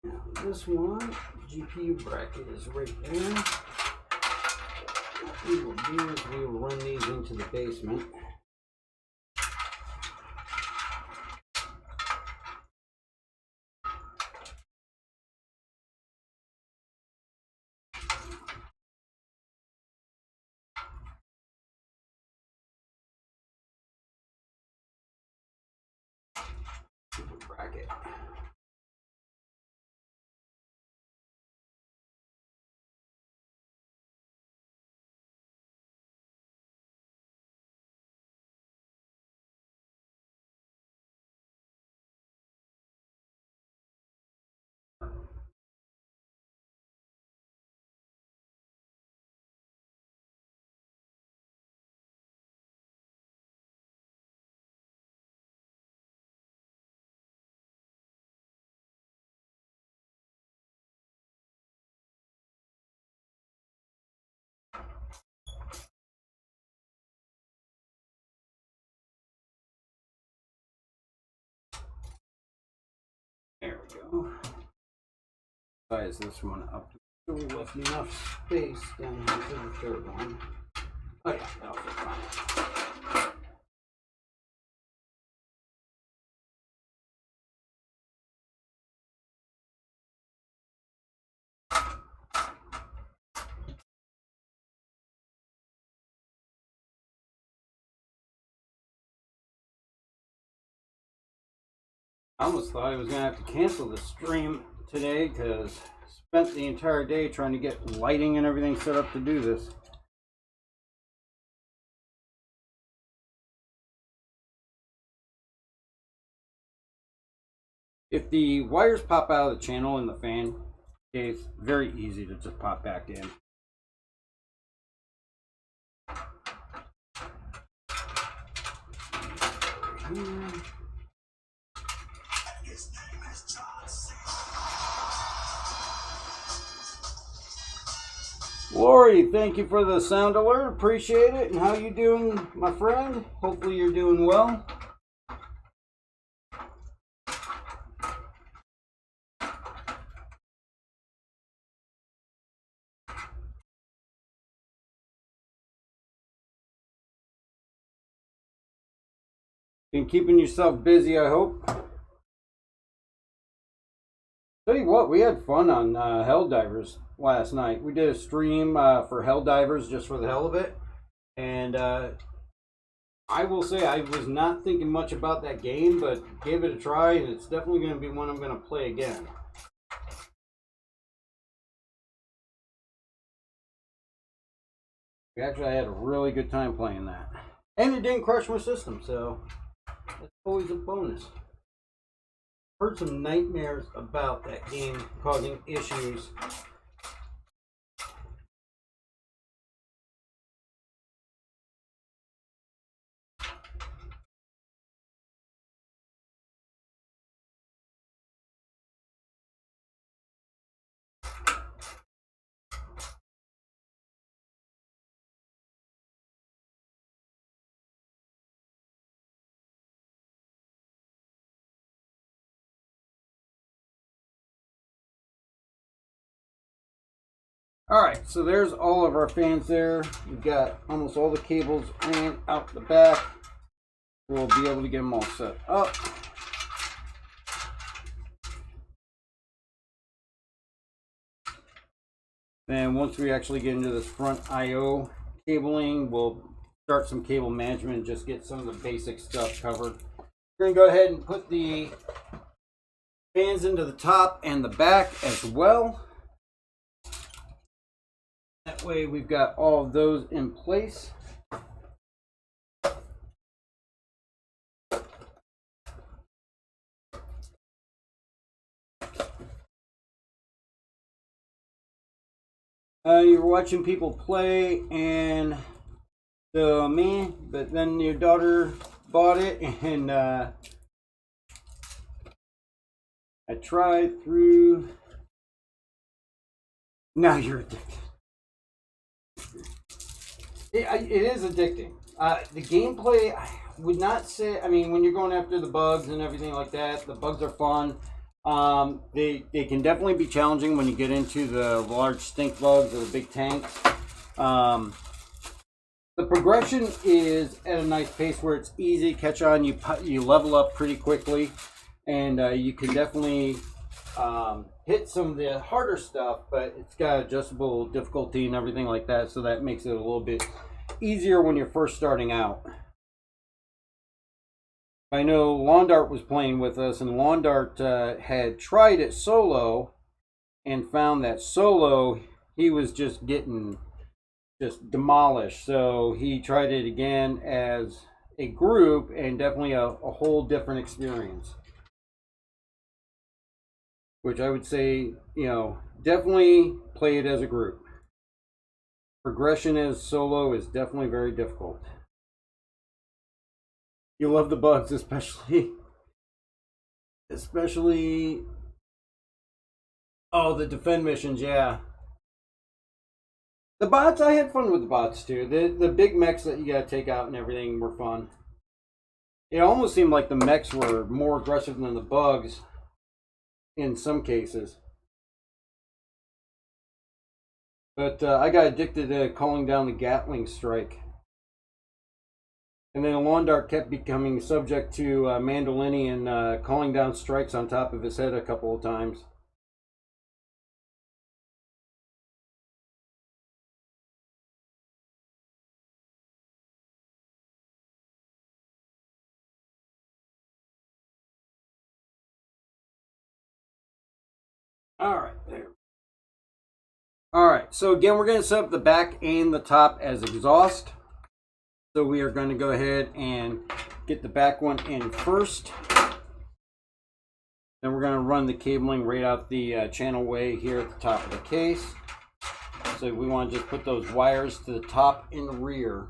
Now this one, GPU bracket is right there. we will do is we will run these into the basement. Bracket. There we go. Size this one up so we left enough space down here for the third one. Oh yeah, that'll fit fine. I almost thought I was going to have to cancel the stream today because I spent the entire day trying to get lighting and everything set up to do this. If the wires pop out of the channel in the fan case, very easy to just pop back in. Lori, thank you for the sound alert. Appreciate it. And how you doing, my friend? Hopefully you're doing well. Been keeping yourself busy, I hope. Tell you what, we had fun on Helldivers last night. We did a stream for Helldivers just for the hell of it. And I will say I was not thinking much about that game, but gave it a try, and it's definitely going to be one I'm going to play again. Actually, I had a really good time playing that. And it didn't crush my system, so that's always a bonus. Heard some nightmares about that game causing issues. Alright, so there's all of our fans there. We've got almost all the cables in out the back. We'll be able to get them all set up. Then once we actually get into this front I/O cabling, we'll start some cable management and just get some of the basic stuff covered. We're going to go ahead and put the fans into the top and the back as well. That way we've got all of those in place. You're watching people play and so me, but then your daughter bought it and I tried through. Now you're addicted. It is addicting. The gameplay, I would not say, I mean, when you're going after the bugs and everything like that, the bugs are fun. They can definitely be challenging when you get into the large stink bugs or the big tanks. The progression is at a nice pace where it's easy to catch on. You level up pretty quickly, and you can definitely hit some of the harder stuff, but it's got adjustable difficulty and everything like that, so that makes it a little bit easier when you're first starting out. I know Lawn Dart was playing with us, and Lawn Dart had tried it solo and found that solo he was just getting demolished. So he tried it again as a group, and definitely a whole different experience. Which I would say, definitely play it as a group. Progression as solo is definitely very difficult. You love the bugs, especially oh, the defend missions, yeah. The bots, I had fun with the bots too. The big mechs that you gotta take out and everything were fun. It almost seemed like the mechs were more aggressive than the bugs in some cases. But I got addicted to calling down the Gatling strike. And then Lawn Dart kept becoming subject to Mandolini and calling down strikes on top of his head a couple of times. Alright, there. Alright, so again, we're going to set up the back and the top as exhaust. So we are going to go ahead and get the back one in first. Then we're going to run the cabling right out the channel way here at the top of the case. So we want to just put those wires to the top and the rear.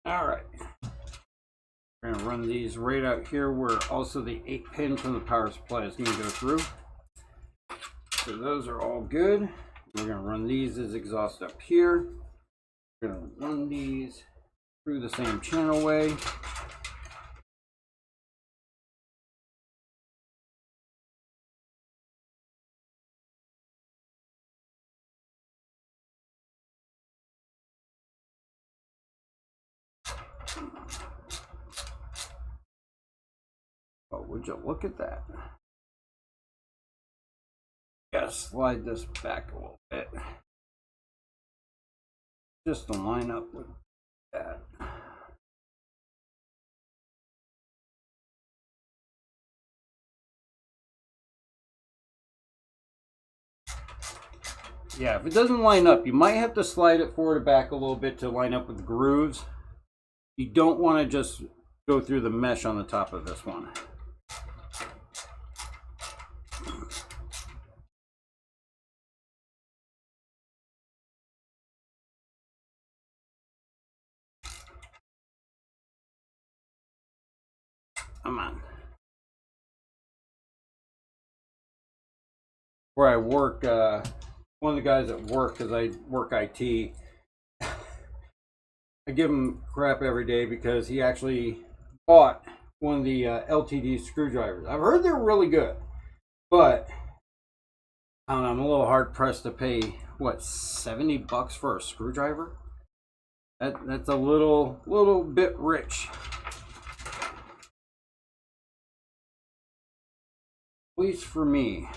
Alright, we're going to run these right out here where also the 8 pin from the power supply is going to go through. So those are all good. We're going to run these as exhaust up here. We're going to run these through the same channel way. Oh, would you look at that? Gotta slide this back a little bit just to line up with that. Yeah, if it doesn't line up, you might have to slide it forward or back a little bit to line up with the grooves. You don't want to just go through the mesh on the top of this one. Come on. Where I work, one of the guys at work, because I work IT, I give him crap every day because he actually bought one of the LTD screwdrivers. I've heard they're really good, but I don't know, I'm a little hard pressed to pay, what, $70 for a screwdriver? That's a little bit rich. At least for me.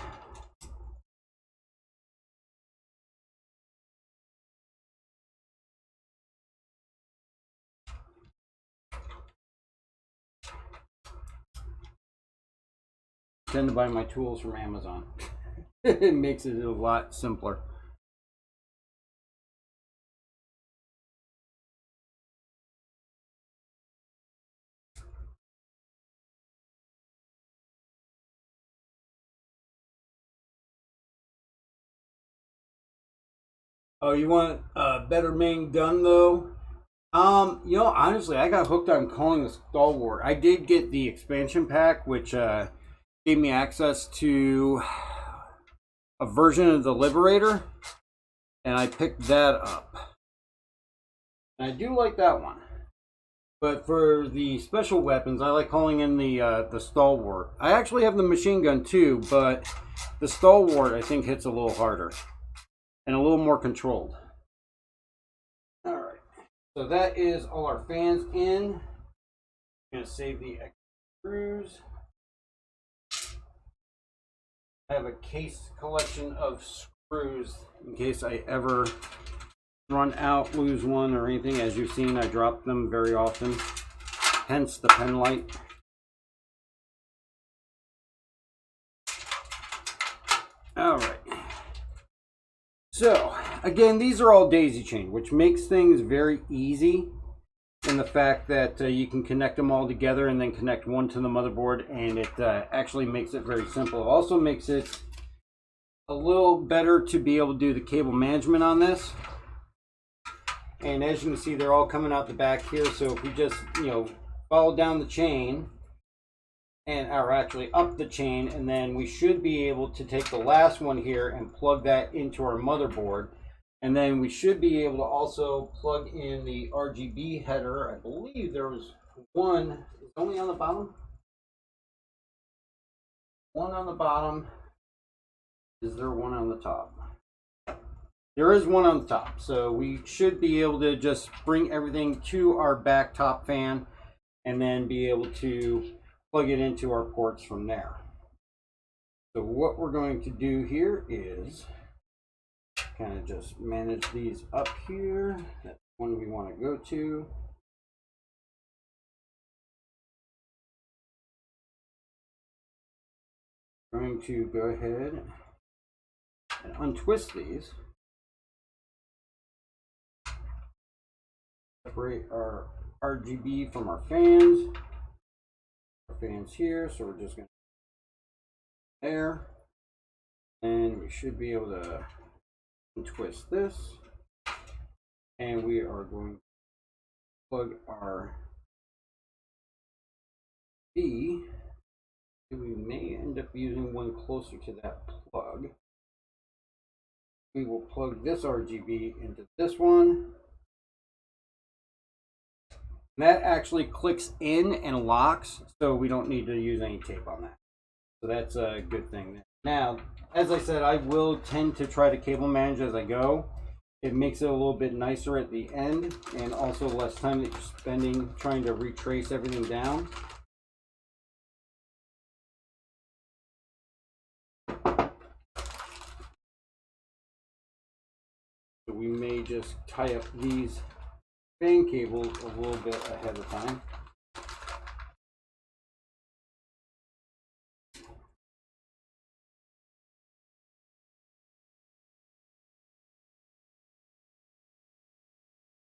I tend to buy my tools from Amazon. It makes it a lot simpler. Oh, you want a better main gun though? Honestly, I got hooked on calling the Stalwart. I did get the expansion pack, which gave me access to a version of the Liberator, and I picked that up. And I do like that one. But for the special weapons, I like calling in the Stalwart. I actually have the machine gun too, but the Stalwart I think hits a little harder and a little more controlled. All right, so that is all our fans in. I'm gonna save the extra screws. I have a case collection of screws in case I ever run out, lose one, or anything. As you've seen, I drop them very often, hence the pen light. All right. So, again, these are all daisy chained, which makes things very easy in the fact that you can connect them all together and then connect one to the motherboard, and it actually makes it very simple. It also makes it a little better to be able to do the cable management on this. And as you can see, they're all coming out the back here. So if we just, follow down the chain, or actually up the chain, and then we should be able to take the last one here and plug that into our motherboard. And then we should be able to also plug in the RGB header. I believe there was one, it's only on the bottom. One on the bottom. Is there one on the top? There is one on the top, so we should be able to just bring everything to our back top fan and then be able to plug it into our ports from there. So what we're going to do here is kind of just manage these up here. That's one we want to go to. I'm going to go ahead and untwist these. Separate our RGB from our fans. Our fans here, so we're just going to there, and we should be able to untwist this, and we are going to plug our B. We may end up using one closer to that plug. We will plug this RGB into this one. That actually clicks in and locks, so we don't need to use any tape on that. So that's a good thing. Now, as I said, I will tend to try to cable manage as I go. It makes it a little bit nicer at the end, and also less time that you're spending trying to retrace everything down. So we may just tie up these fan cables a little bit ahead of time.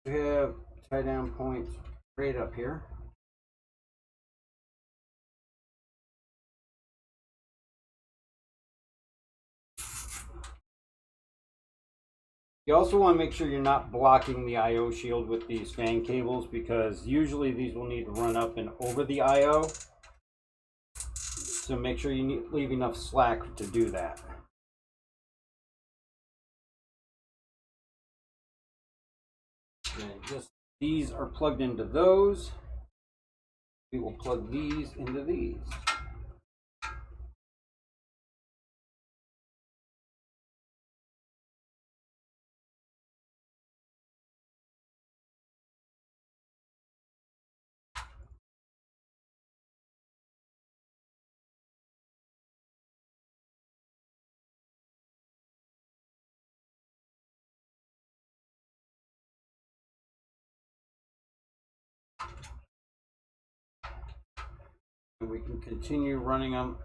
We have tie down points right up here. You also want to make sure you're not blocking the I/O shield with these fan cables, because usually these will need to run up and over the I/O. So make sure you leave enough slack to do that. And just these are plugged into those. We will plug these into these. And we can continue running them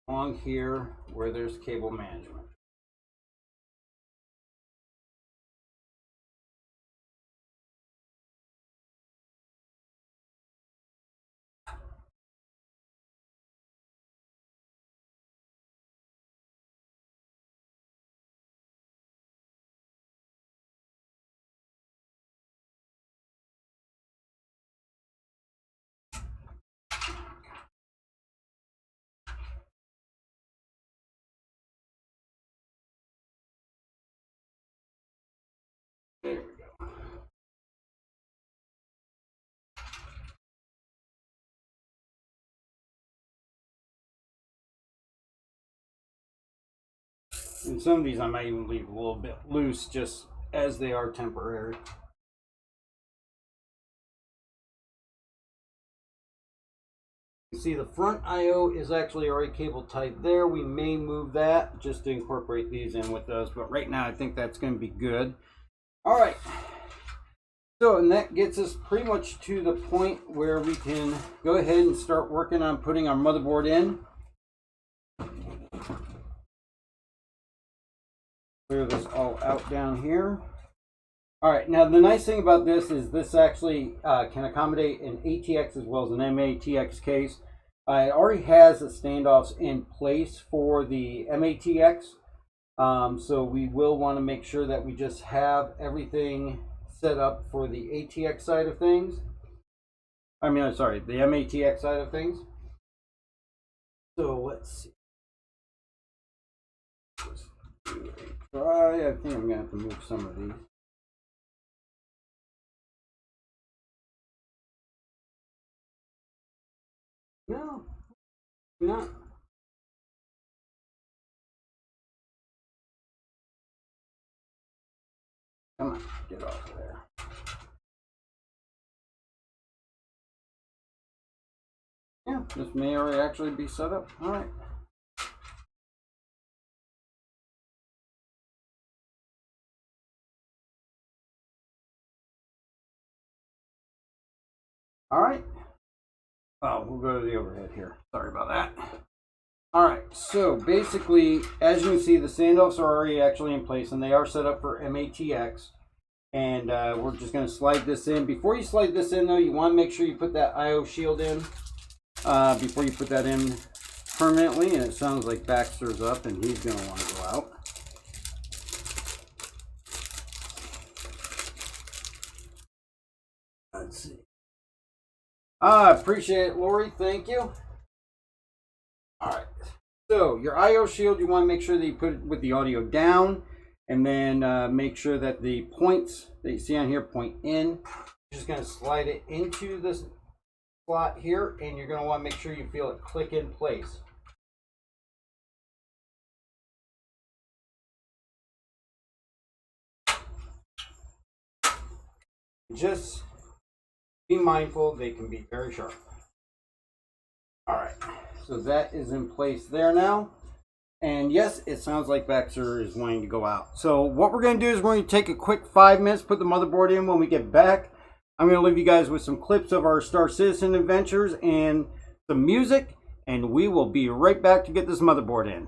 along here where there's cable management. And some of these I might even leave a little bit loose just as they are temporary. You see the front I/O is actually already cable tight there. We may move that just to incorporate these in with those, but right now I think that's going to be good. All right. So, and that gets us pretty much to the point where we can go ahead and start working on putting our motherboard in. Clear this all out down here. All right, now the nice thing about this is this actually can accommodate an ATX as well as an MATX case. It already has the standoffs in place for the MATX, so we will want to make sure that we just have everything set up for the ATX side of things. I mean, I'm sorry, the MATX side of things. So let's see. Let's do a try. I think I'm gonna have to move some of these. No, not. Come on, get off of there. Yeah, this may already actually be set up. All right. All right. Oh, we'll go to the overhead here. Sorry about that. All right, so basically, as you can see, the standoffs are already actually in place, and they are set up for MATX. And we're just going to slide this in. Before you slide this in, though, you want to make sure you put that I/O shield in before you put that in permanently. And it sounds like Baxter's up, and he's going to want to go out. Let's see. I appreciate it, Lori. Thank you. All right. So your I/O shield, you want to make sure that you put it with the audio down, and then make sure that the points that you see on here point in. You're just going to slide it into this slot here, and you're going to want to make sure you feel it click in place. Just be mindful, they can be very sharp. All right, so that is in place there now. And yes, it sounds like Baxter is wanting to go out. So what we're going to do is we're going to take a quick 5 minutes, put the motherboard in. When we get back, I'm going to leave you guys with some clips of our Star Citizen adventures and some music, and we will be right back to get this motherboard in.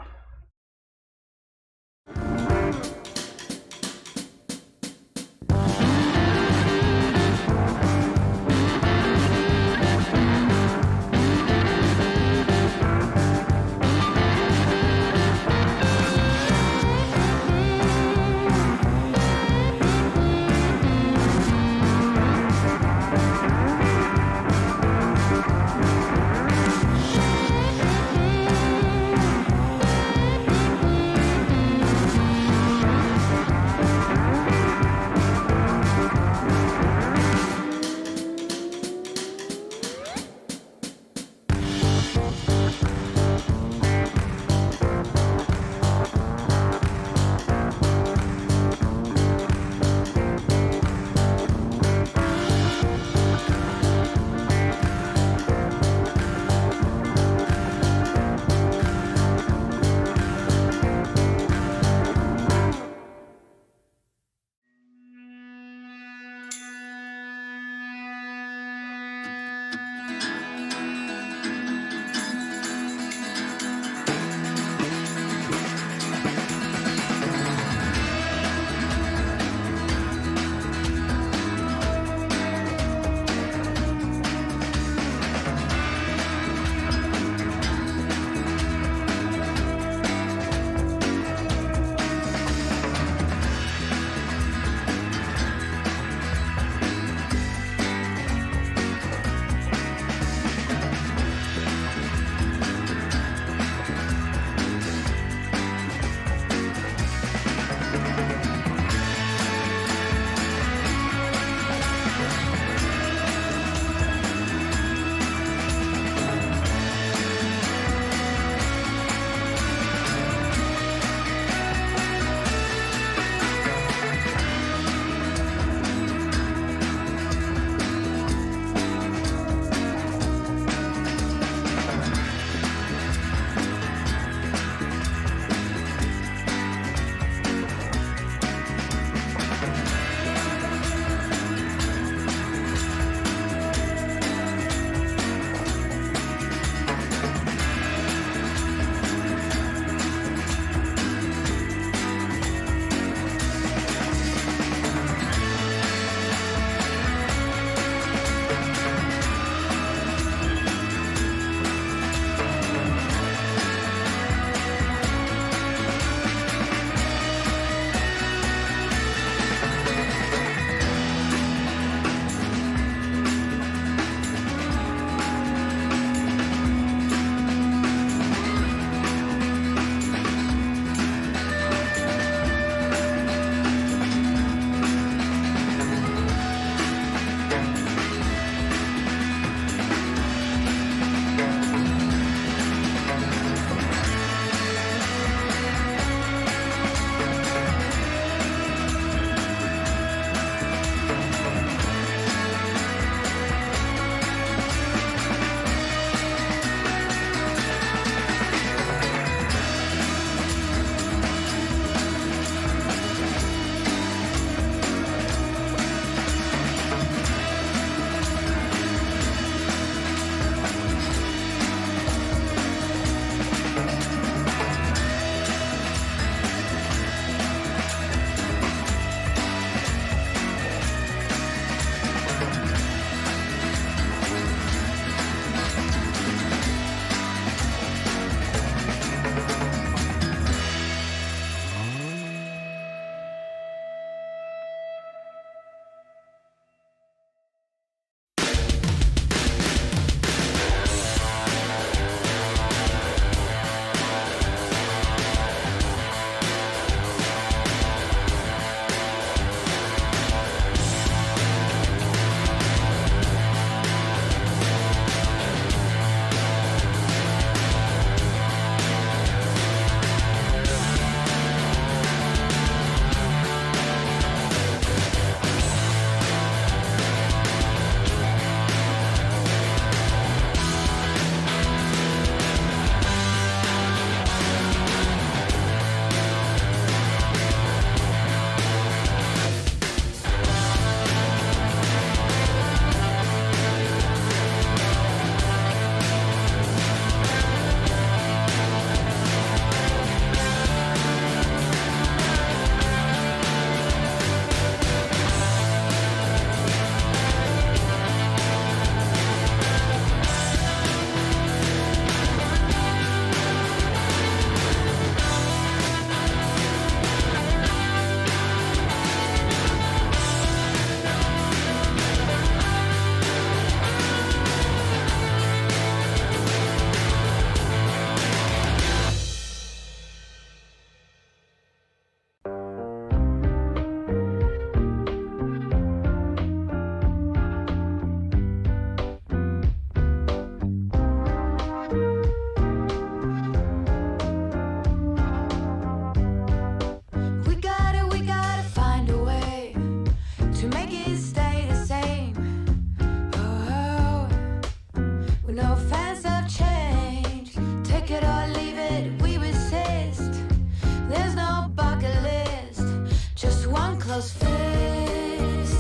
close fist.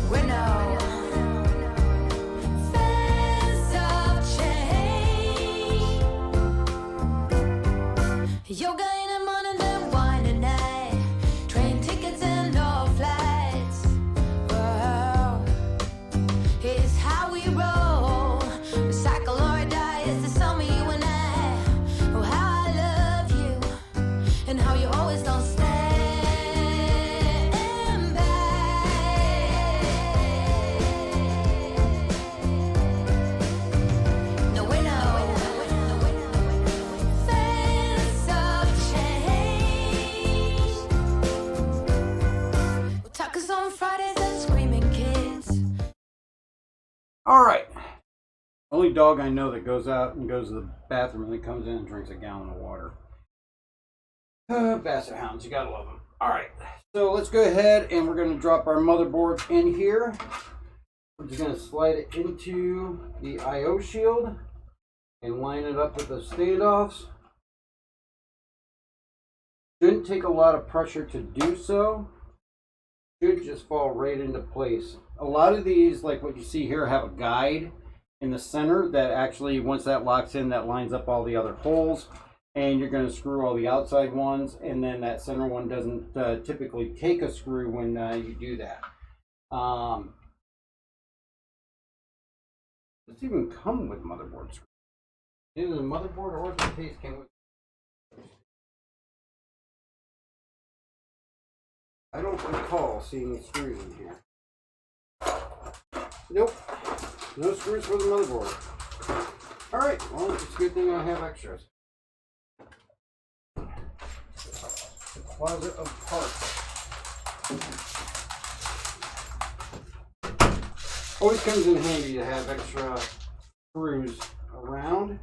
We're no fans of change. Yoga in the morning, then wine at night. Train tickets and all flights. Whoa, it's how we roll. Recycle or die is the sum of you and I. Oh, how I love you, and how you always don't stand by. No, we're no fans of change. We'll talk us on Fridays and screaming kids. All right. Only dog I know that goes out and goes to the bathroom and then comes in and drinks a gallon of water. Basset hounds, you gotta love them. All right, so let's go ahead and we're gonna drop our motherboard in here. We're just gonna slide it into the I/O shield and line it up with the standoffs. Shouldn't take a lot of pressure to do so. Should just fall right into place. A lot of these, like what you see here, have a guide in the center that actually, once that locks in, that lines up all the other holes, and you're going to screw all the outside ones, and then that center one doesn't typically take a screw when you do that. Does even come with motherboard screws? Either the motherboard or the case came with. I don't recall seeing the screws in here. Nope, no screws for the motherboard. All right, well, it's a good thing I have extras. The closet of parts. Always comes in handy to have extra screws around.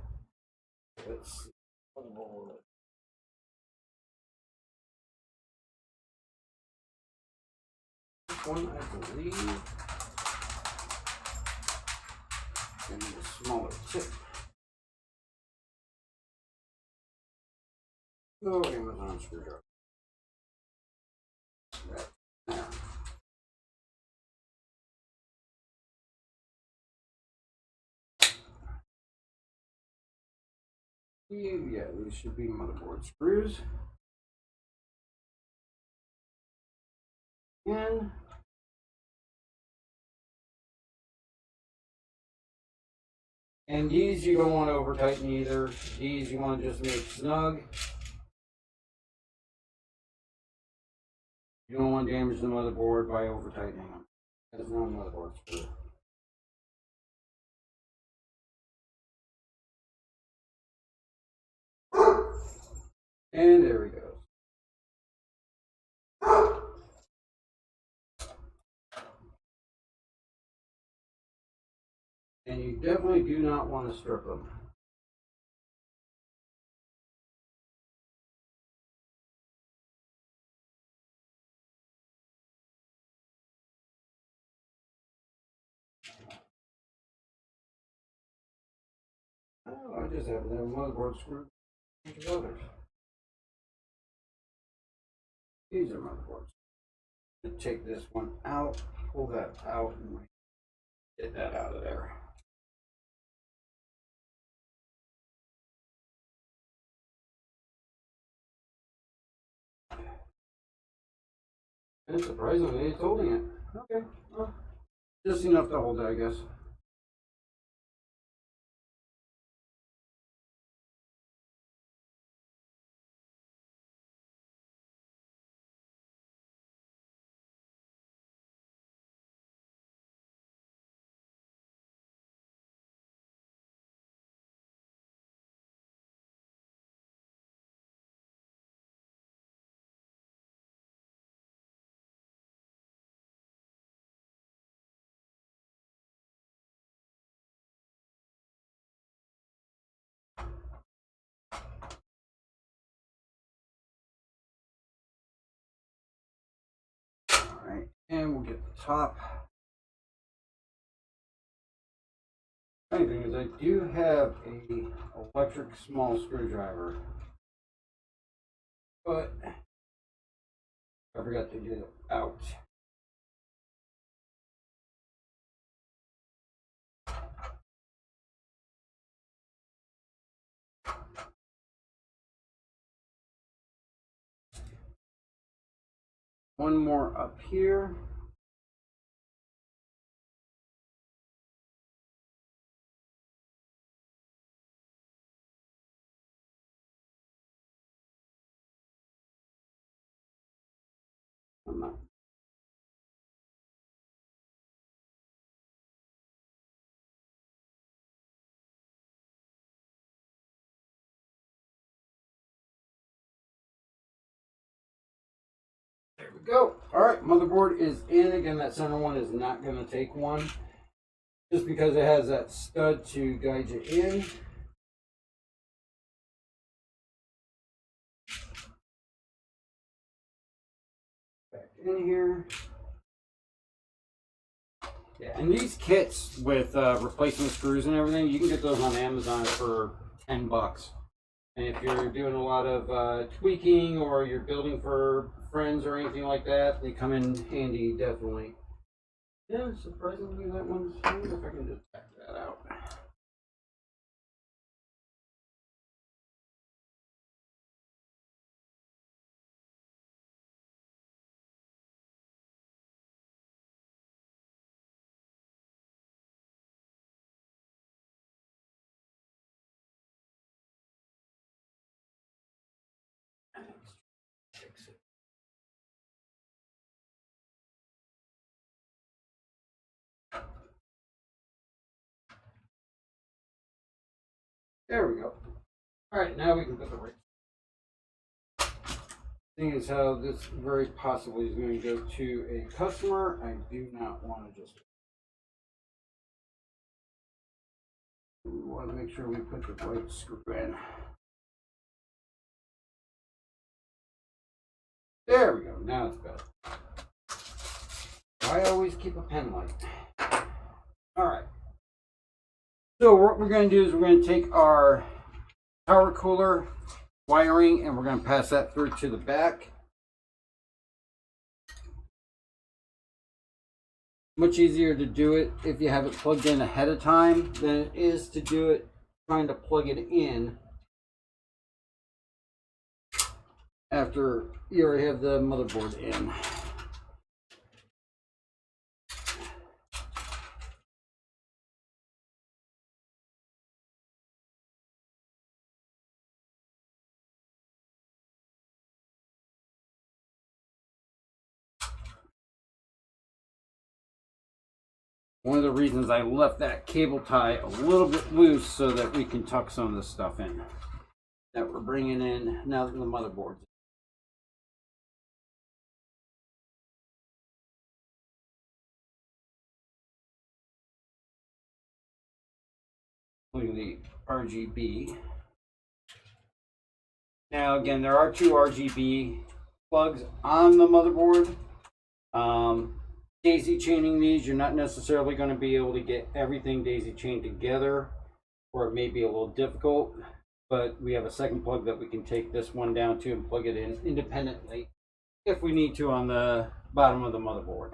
Let's see. This one, I believe. And a smaller tip. Oh, Amazon screwdriver. Right there. Yeah, these should be motherboard screws. And these you don't want to over tighten either. These you want to just make snug. You don't want to damage the motherboard by over tightening them. That's not a motherboard screw. And there we go. And you definitely do not want to strip them. Oh, I just happen to have a motherboard screw. Bunch of others. These are motherboards. Take this one out, pull that out, and get that out of there. And surprisingly, it's holding it. Okay, well, just enough to hold it, I guess. Alright, and we'll get the top. Funny thing is, I do have a electric small screwdriver, but I forgot to get it out. One more up here. There we go. All right, motherboard is in. Again, that center one is not going to take one, just because it has that stud to guide you in. Back in here. Yeah, and these kits with replacement screws and everything, you can get those on Amazon for $10. And if you're doing a lot of tweaking, or you're building for friends or anything like that, they come in handy, definitely. Yeah, surprisingly, that one's, I wonder if I can just back that out. Fix it. There we go. All right, now we can put the right. Thing is how this very possibly is going to go to a customer. I do not want to just. We want to make sure we put the right screw in. There we go. Now it's better. I always keep a pen light. All right. So what we're going to do is we're going to take our power cooler wiring and we're going to pass that through to the back. Much easier to do it if you have it plugged in ahead of time than it is to do it trying to plug it in after you already have the motherboard in. One of the reasons I left that cable tie a little bit loose so that we can tuck some of this stuff in that we're bringing in now that the motherboard's. Including the RGB. Now again, there are two RGB plugs on the motherboard. Daisy chaining these, you're not necessarily going to be able to get everything daisy chained together, or it may be a little difficult, but we have a second plug that we can take this one down to and plug it in independently if we need to on the bottom of the motherboard.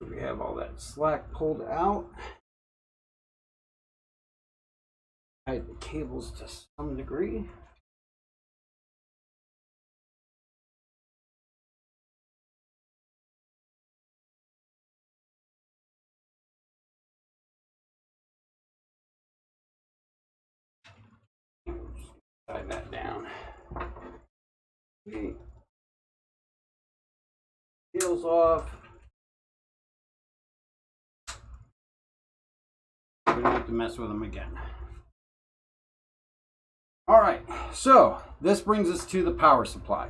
We have all that slack pulled out. Hide the cables to some degree. Slide that down. Okay. Seals off. We don't have to mess with them again. All right, so this brings us to the power supply.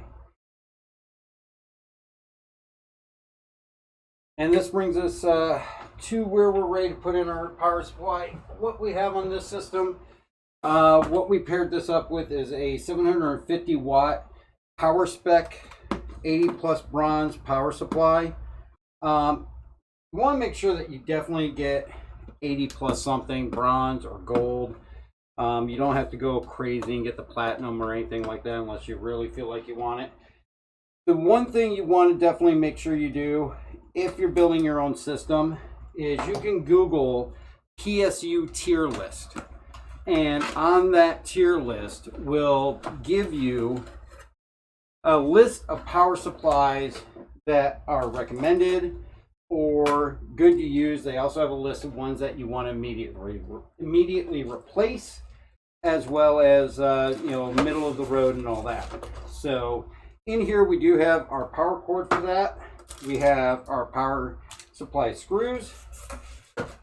And this brings us to where we're ready to put in our power supply. What we have on this system, what we paired this up with is a 750 watt power spec 80 plus bronze power supply. You want to make sure that you definitely get 80 plus something, bronze or gold. You don't have to go crazy and get the platinum or anything like that unless you really feel like you want it. The one thing you want to definitely make sure you do if you're building your own system is you can Google PSU tier list. And on that tier list will give you a list of power supplies that are recommended or good to use. They also have a list of ones that you want to immediately replace, as well as middle of the road and all that. So in here we do have our power cord for that. We have our power supply screws,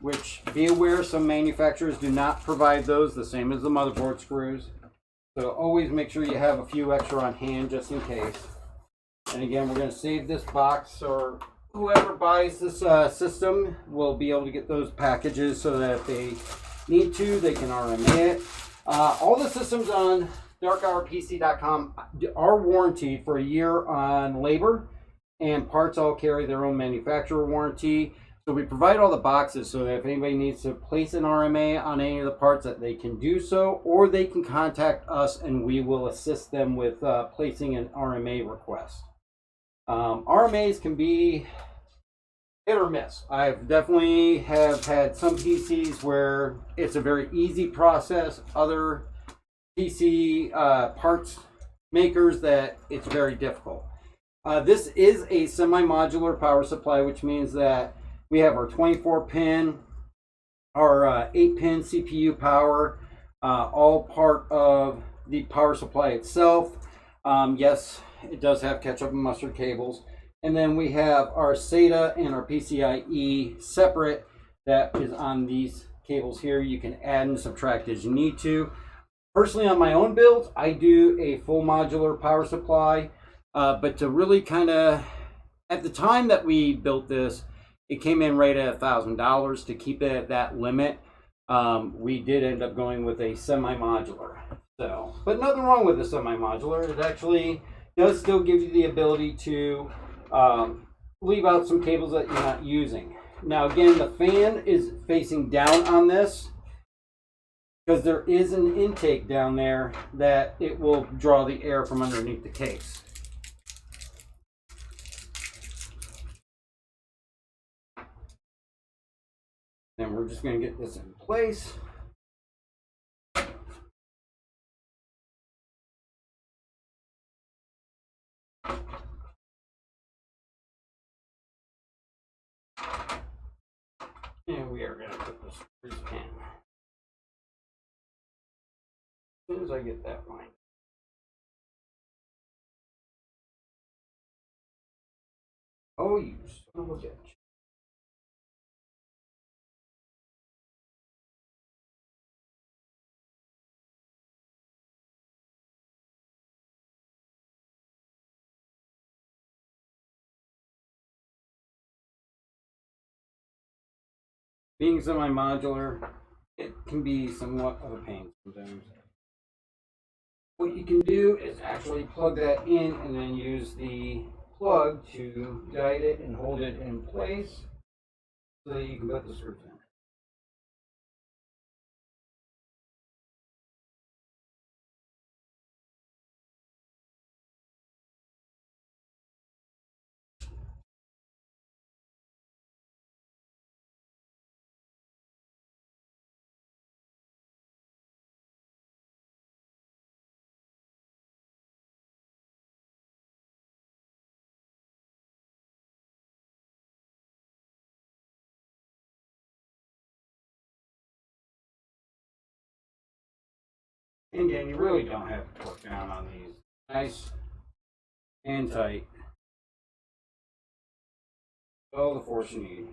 which, be aware, some manufacturers do not provide those, the same as the motherboard screws. So always make sure you have a few extra on hand just in case. And again, we're going to save this box, or whoever buys this system will be able to get those packages so that if they need to, they can RMA it. All the systems on darkhourpc.com are warranted for a year on labor, and parts all carry their own manufacturer warranty. So we provide all the boxes so that if anybody needs to place an RMA on any of the parts, that they can do so, or they can contact us and we will assist them with placing an RMA request. RMAs can be hit or miss. I've definitely have had some PCs where it's a very easy process. Other PC parts makers that it's very difficult. This is a semi-modular power supply, which means that we have our 24 pin, our 8 pin CPU power, all part of the power supply itself. Yes, it does have ketchup and mustard cables. And then we have our SATA and our PCIe separate. That is on these cables here. You can add and subtract as you need to. Personally, on my own builds, I do a full modular power supply. But to really kind of, at the time that we built this, it came in right at $1,000. To keep it at that limit, we did end up going with a semi-modular. So, but nothing wrong with a semi-modular. It actually does still give you the ability to leave out some cables that you're not using. Now again, the fan is facing down on this because there is an intake down there that it will draw the air from underneath the case. And we're just going to get this in place. And we are going to put this in. As soon as I get that line. Oh, you son of a bitch. Being semi-modular, it can be somewhat of a pain sometimes. What you can do is actually plug that in and then use the plug to guide it and hold it in place so that you can put the screws in. And again, you really don't have to torque down on these. Nice and tight. All the force you need.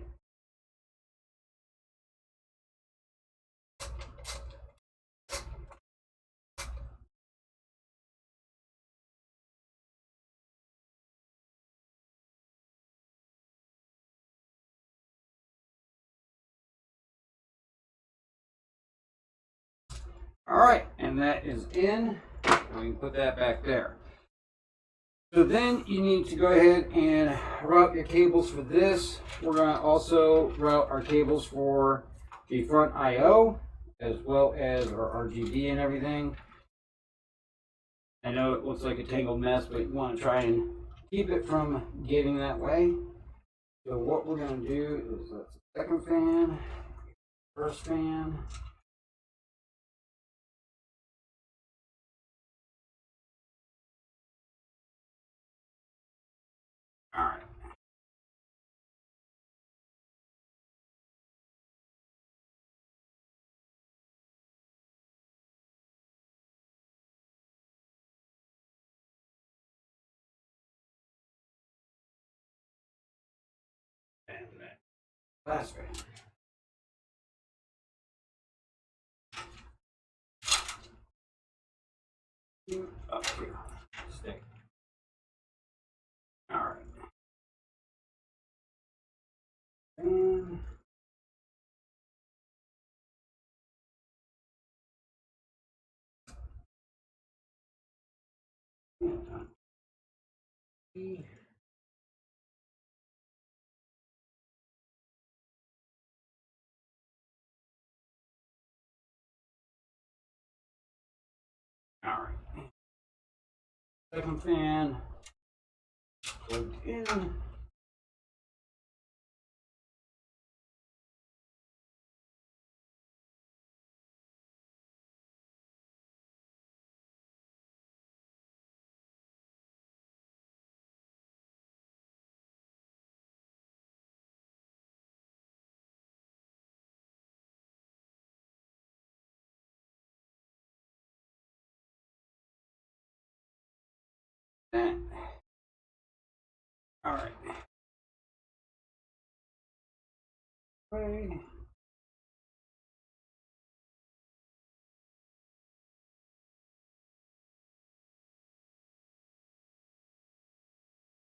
All right, and that is in. We can put that back there. So then you need to go ahead and route your cables for this. We're going to also route our cables for the front I/O as well as our RGB and everything. I know it looks like a tangled mess, but you want to try and keep it from getting that way. So what we're going to do is that's the second fan, first fan. All right. And then last fan. Up here. Stick. All right. And all right. Second fan plugged in. That. All right. Okay.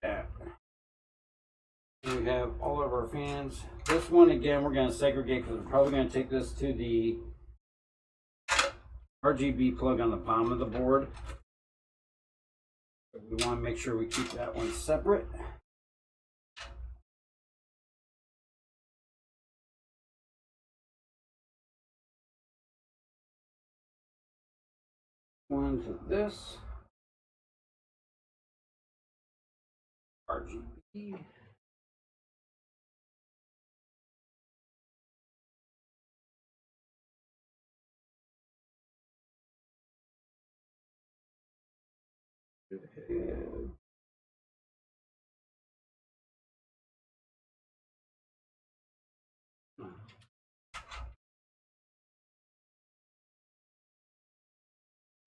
That. We have all of our fans. This one again, we're going to segregate because we're probably going to take this to the RGB plug on the bottom of the board. So we want to make sure we keep that one separate. One to this RGB.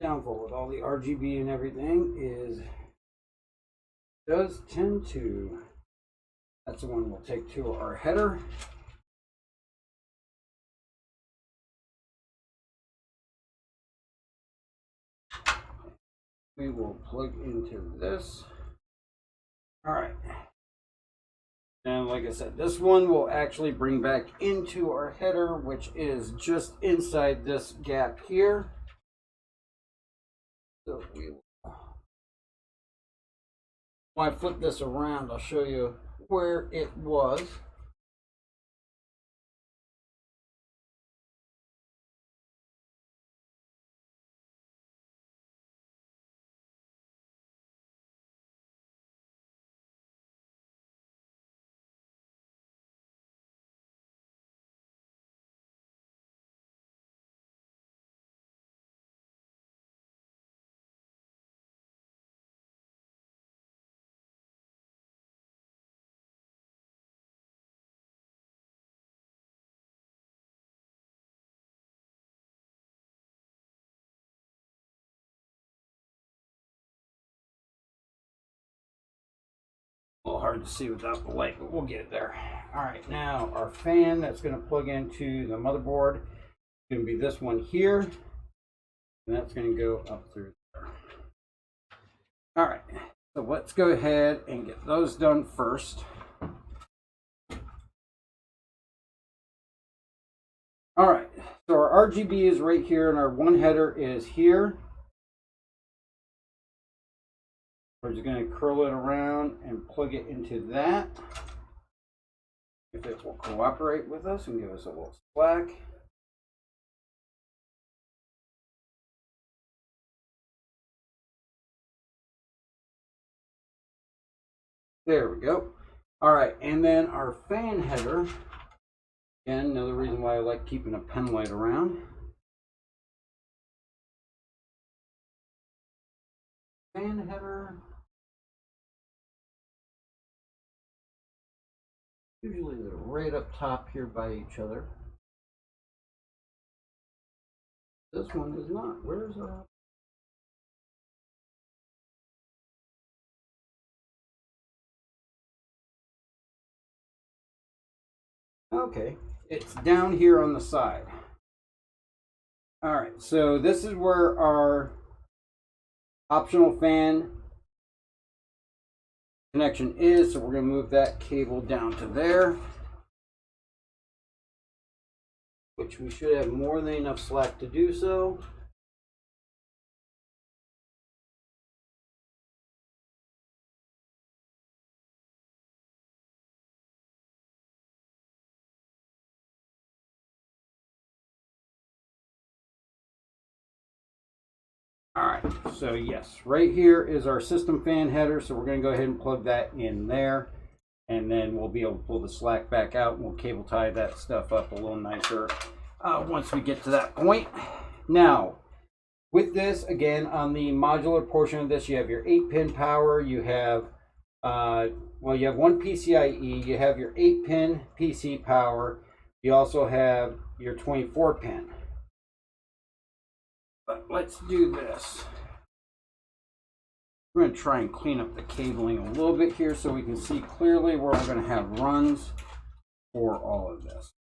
Downfall with all the RGB and everything is does tend to, that's the one we'll take to our header. We will plug into this. All right. And like I said, this one will actually bring back into our header, which is just inside this gap here. So we will, when I flip this around, I'll show you where it was. A little hard to see without the light, but we'll get it there. All right, now our fan that's going to plug into the motherboard is going to be this one here, and that's going to go up through there. All right, so let's go ahead and get those done first. All right, so our RGB is right here, and our one header is here. We're just going to curl it around and plug it into that. If it will cooperate with us and give us a little slack. There we go. All right, and then our fan header. Again, another reason why I like keeping a pen light around. Fan header. Usually they're right up top here by each other. This one is not. Where's our... Okay, it's down here on the side. All right, so this is where our optional fan connection is. So we're going to move that cable down to there, which we should have more than enough slack to do so. All right, so yes, right here is our system fan header. So we're going to go ahead and plug that in there, and then we'll be able to pull the slack back out, and we'll cable tie that stuff up a little nicer once we get to that point. Now, with this, again, on the modular portion of this, you have your 8-pin power, you have, well, you have one PCIe, you have your 8-pin PC power, you also have your 24-pin. But let's do this. We're going to try and clean up the cabling a little bit here so we can see clearly where we're going to have runs for all of this.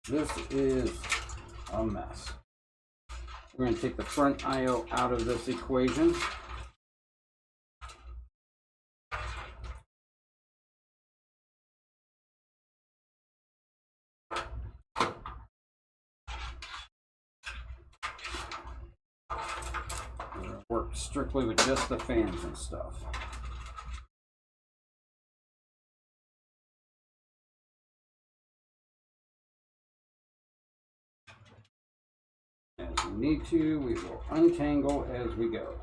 This is a mess. We're going to take the front I/O out of this equation. Work strictly with just the fans and stuff. As we need to, we will untangle as we go.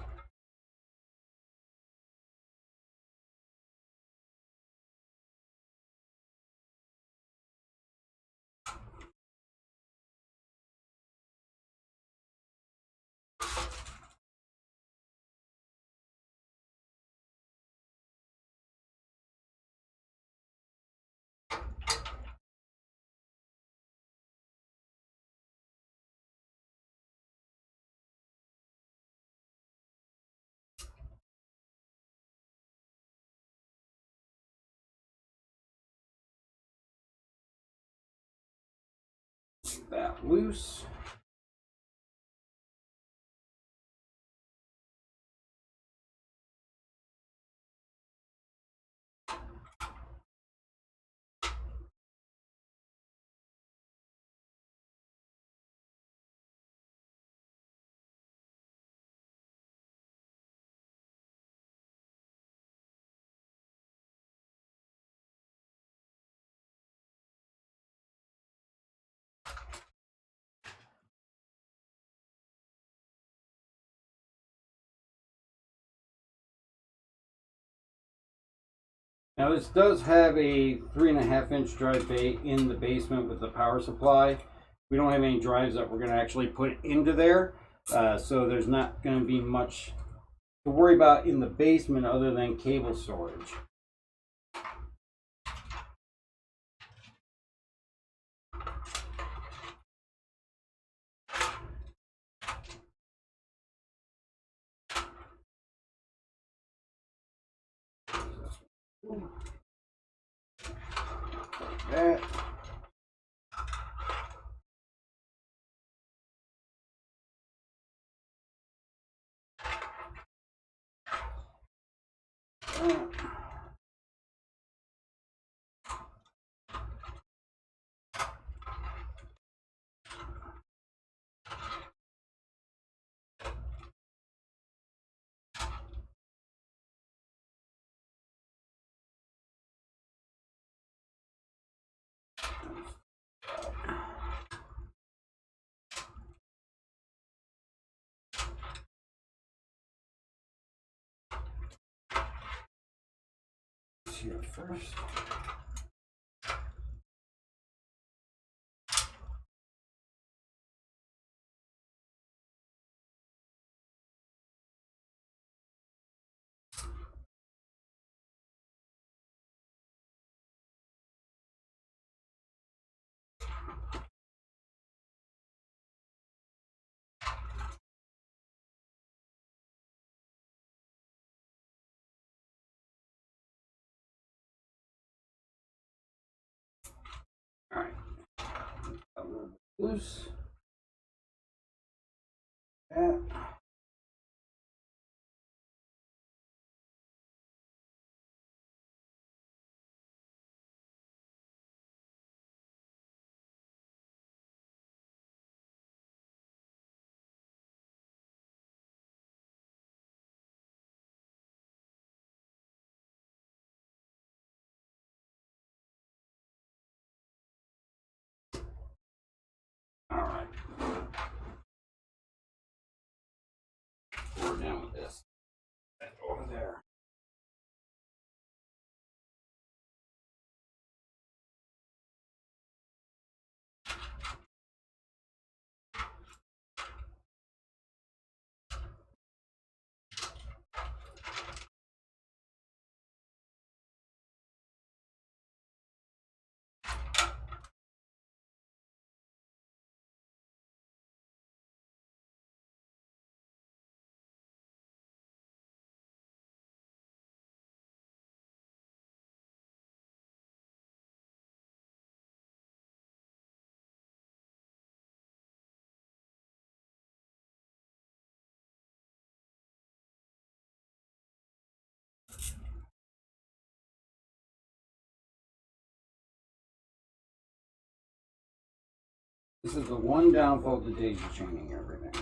That loose. Now this does have a 3.5-inch drive bay in the basement with the power supply. We don't have any drives that we're going to actually put into there, so there's not going to be much to worry about in the basement other than cable storage. That. here first. All right, a little bit loose. That. All right, we're done with this. Over there. This is the one downfall to daisy chaining everything.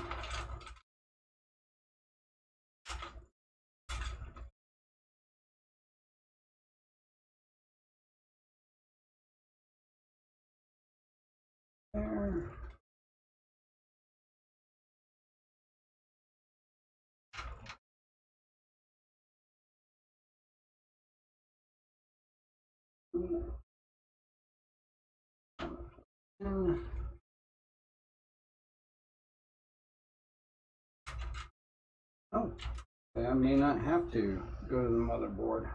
There. Oh, I may not have to go to the motherboard.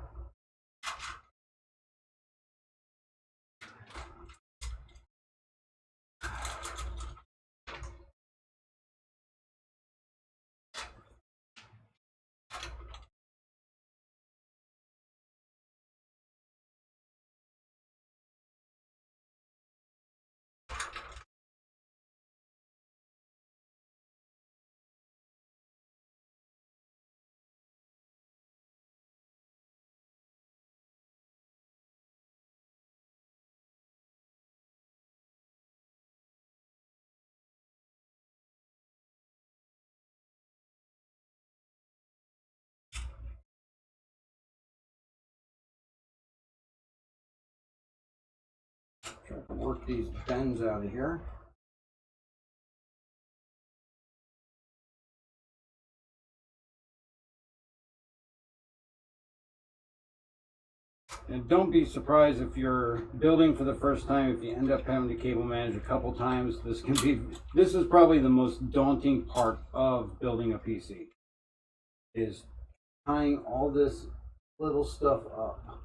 Try to work these bends out of here. And don't be surprised if you're building for the first time, if you end up having to cable manage a couple times. This is probably the most daunting part of building a PC, is tying all this little stuff up.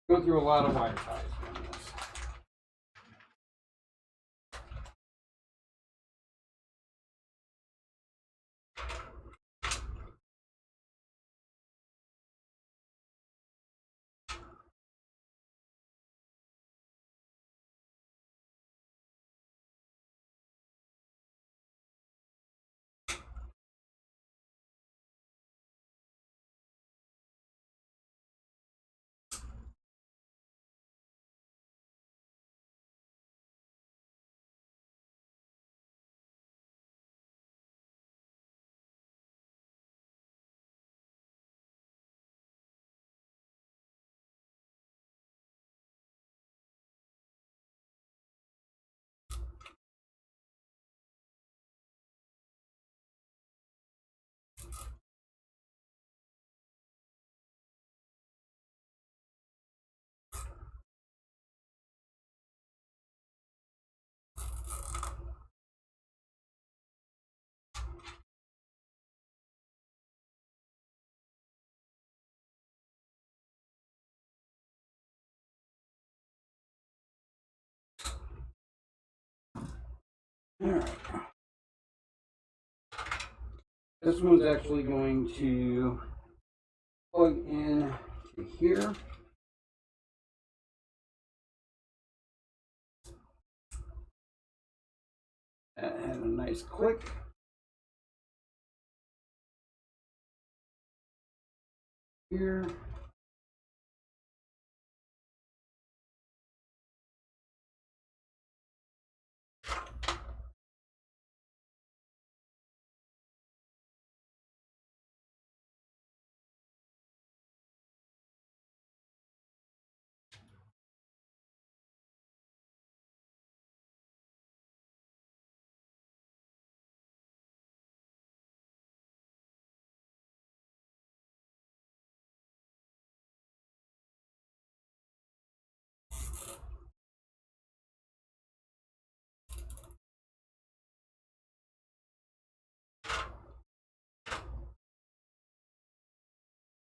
Go through a lot of wire ties on this. All right. This one's actually going to plug in to here. That had a nice click. Here.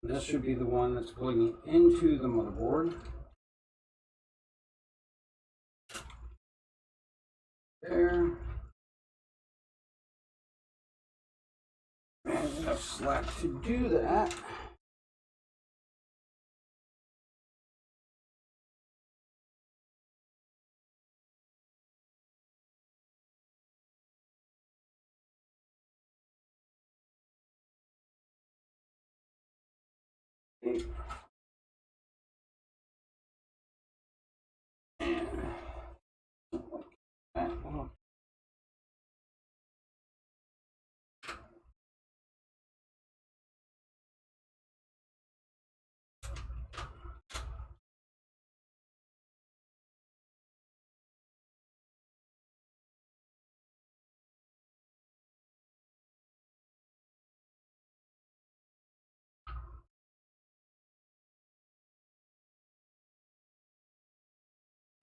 This should be the one that's plugging into the motherboard. There. And enough slack to do that.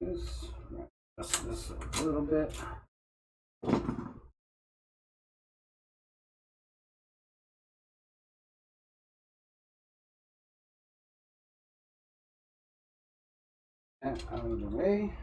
This a little bit. That out of the way.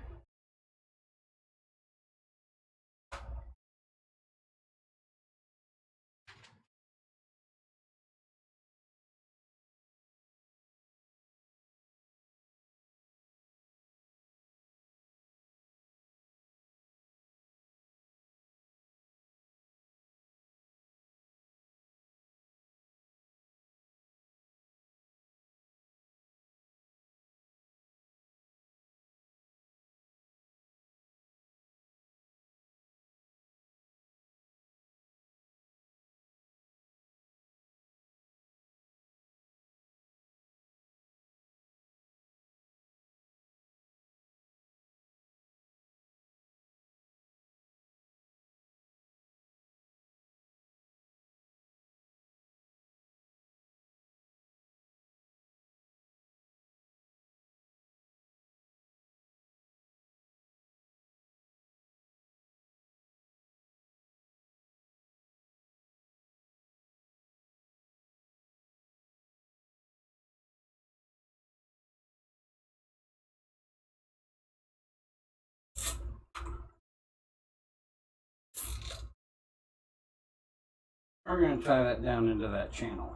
We're going to tie that down into that channel.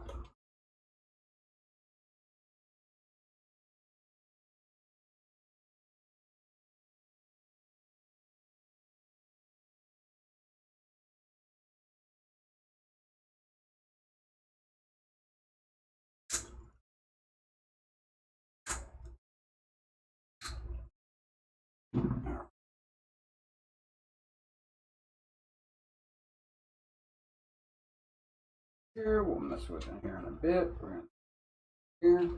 Here, we'll mess with it here in a bit. We're going to here.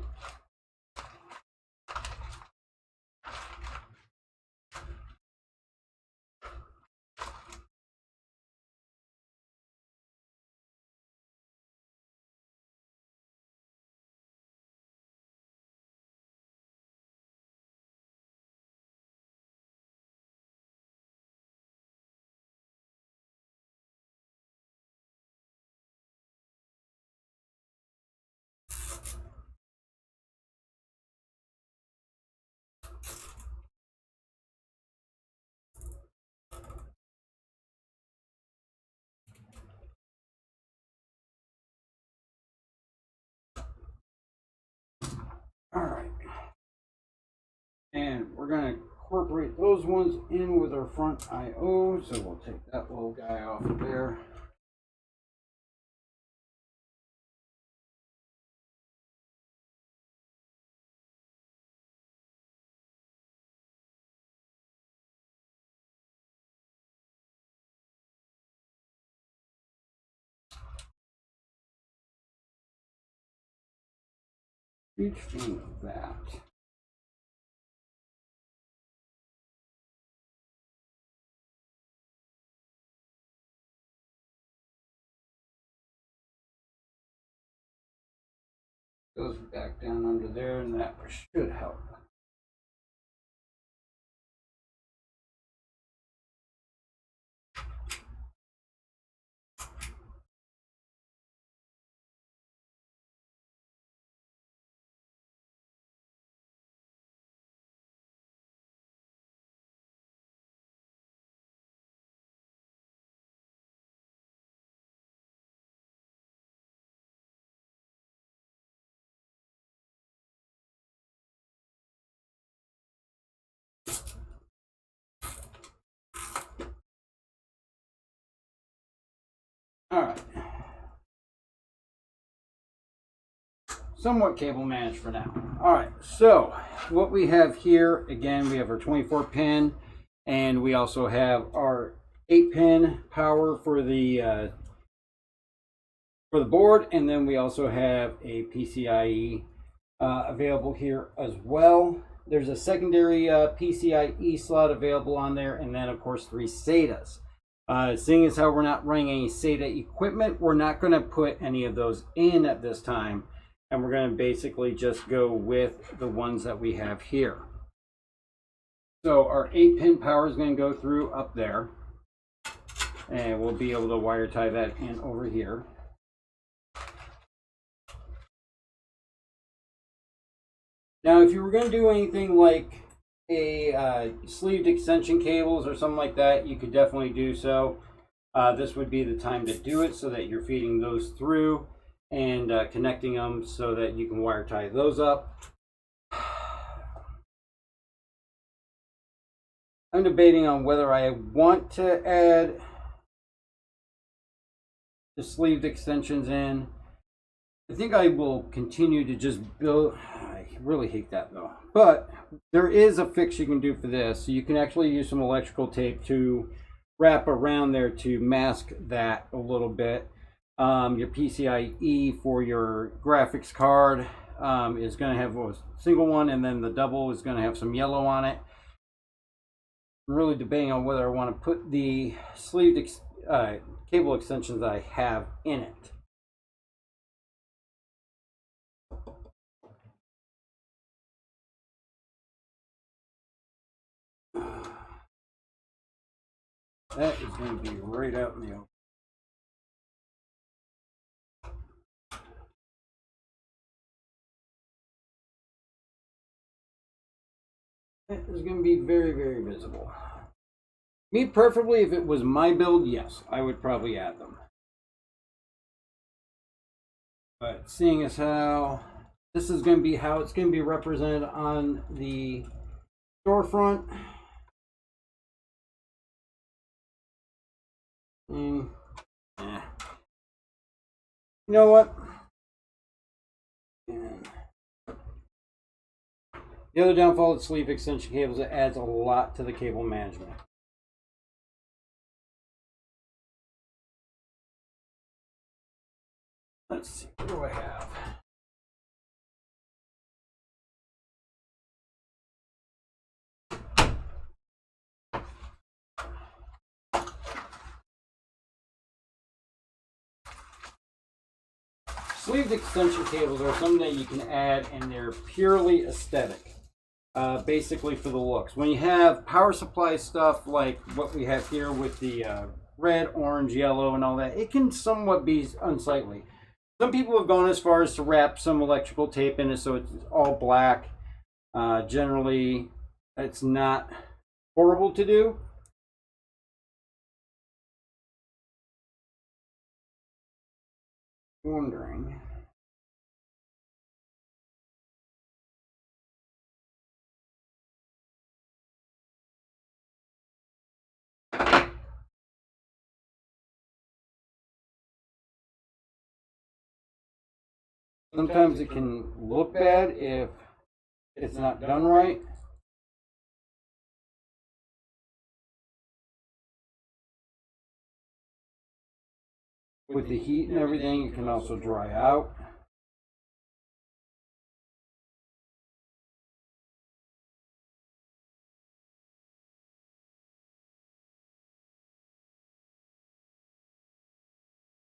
All right. And we're going to incorporate those ones in with our front I/O. So we'll take that little guy off of there. Each one of that. Goes back down under there, and that should help. All right. Somewhat cable managed for now. All right, so what we have here, again, we have our 24 pin, and we also have our 8-pin power for the board, and then we also have a PCIe available here as well. There's a secondary PCIe slot available on there, and then of course 3 SATAs. Seeing as how we're not running any SATA equipment, we're not going to put any of those in at this time, and we're going to basically just go with the ones that we have here. So our 8-pin power is going to go through up there, and we'll be able to wire tie that in over here. Now, if you were going to do anything like a sleeved extension cables or something like that, you could definitely do so. This would be the time to do it so that you're feeding those through and connecting them so that you can wire tie those up. I'm debating on whether I want to add the sleeved extensions in. I think I will continue to just build. I really hate that though. But there is a fix you can do for this. So you can actually use some electrical tape to wrap around there to mask that a little bit. Your PCIe for your graphics card is going to have a single one, and then the double is going to have some yellow on it. I'm really debating on whether I want to put the sleeved cable extensions that I have in it. That is going to be right out in the open. That is going to be very, very visible. Me, preferably, if it was my build, yes, I would probably add them. But seeing as how this is going to be how it's going to be represented on the storefront. You know what? The other downfall of sleeve extension cables, it adds a lot to the cable management. Let's see, what do I have? Sleeved extension cables are something that you can add, and they're purely aesthetic, basically for the looks. When you have power supply stuff like what we have here with the red, orange, yellow, and all that, it can somewhat be unsightly. Some people have gone as far as to wrap some electrical tape in it so it's all black. Generally, it's not horrible to do. Wondering. Sometimes it can look bad if it's not done right. With the heat and everything, it can also dry out.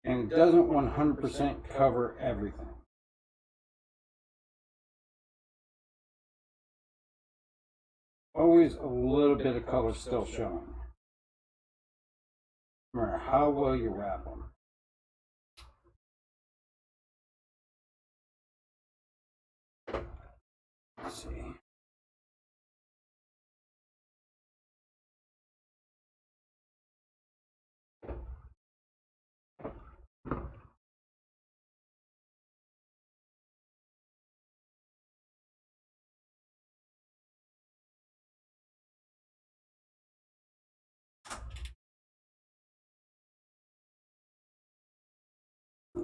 And it doesn't 100% cover everything. Always a little bit of color still showing, no matter how well you wrap them. Let's see.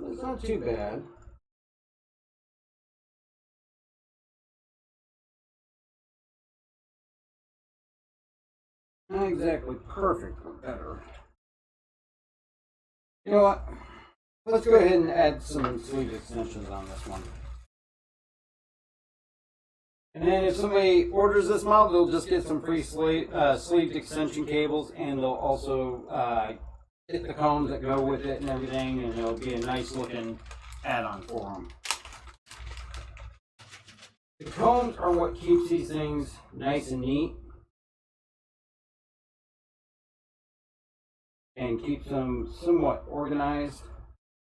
It's not too bad. Not exactly perfect, but better. You know what? Let's go ahead and add some sleeve extensions on this one. And then if somebody orders this model, they'll just get some free sleeved extension cables, and they'll also get the combs that go with it and everything, and it'll be a nice looking add-on for them. The combs are what keeps these things nice and neat and keeps them somewhat organized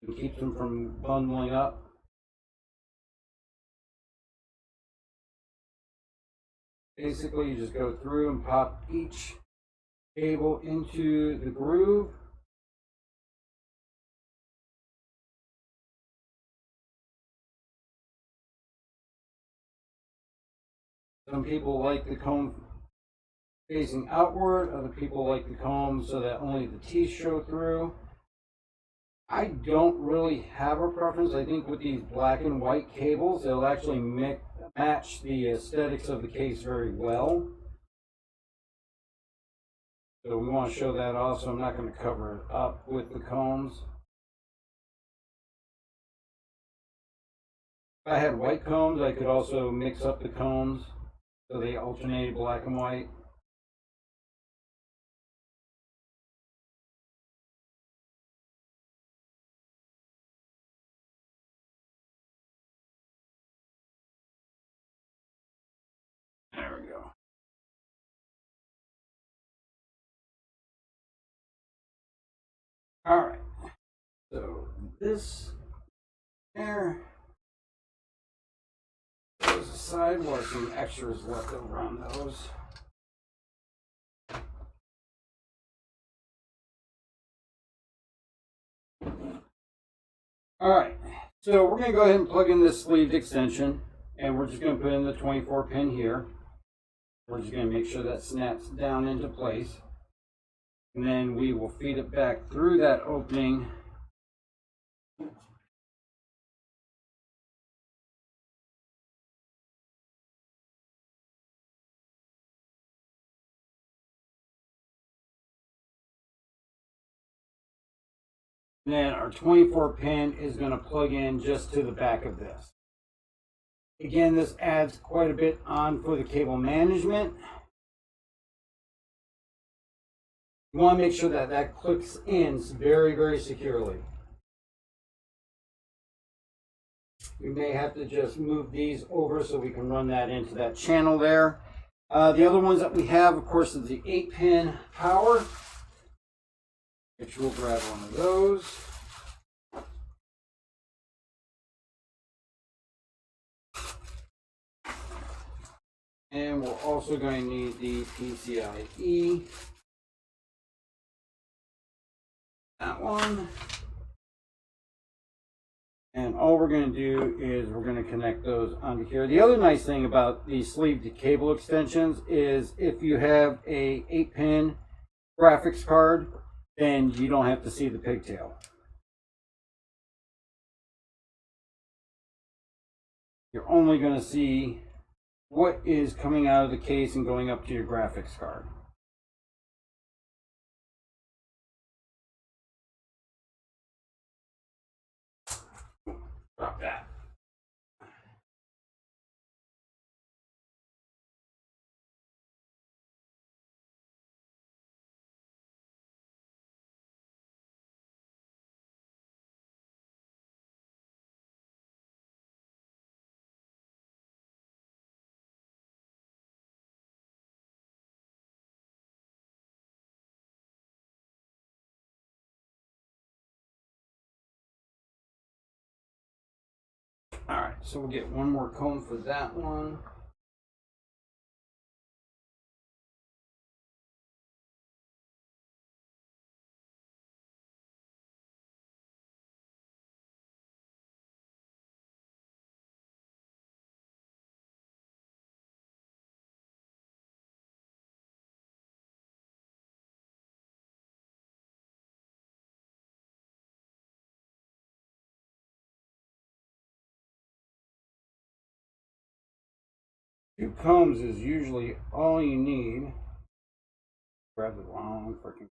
and keeps them from bundling up. Basically, you just go through and pop each cable into the groove. Some people like the comb facing outward, other people like the comb so that only the teeth show through. I don't really have a preference. I think with these black and white cables, they'll actually match the aesthetics of the case very well. So we want to show that off, so I'm not going to cover it up with the combs. If I had white combs, I could also mix up the combs so they alternated black and white. There we go. All right. So this there goes aside. We'll have some extras left over on those. All right. So we're going to go ahead and plug in this sleeved extension, and we're just going to put in the 24 pin here. We're just going to make sure that snaps down into place. And then we will feed it back through that opening. And then our 24 pin is going to plug in just to the back of this. Again, this adds quite a bit on for the cable management. You want to make sure that that clicks in very, very securely. We may have to just move these over so we can run that into that channel there. The other ones that we have, of course, is the 8-pin power, which we'll grab one of those. And we're also going to need the PCIe. That one. And all we're going to do is we're going to connect those onto here. The other nice thing about these sleeved cable extensions is if you have a 8-pin graphics card, then you don't have to see the pigtail. you're only going to see what is coming out of the case and going up to your graphics card. Drop that. All right, so we'll get one more cone for that one. Two combs is usually all you need. Grab the wrong freaking.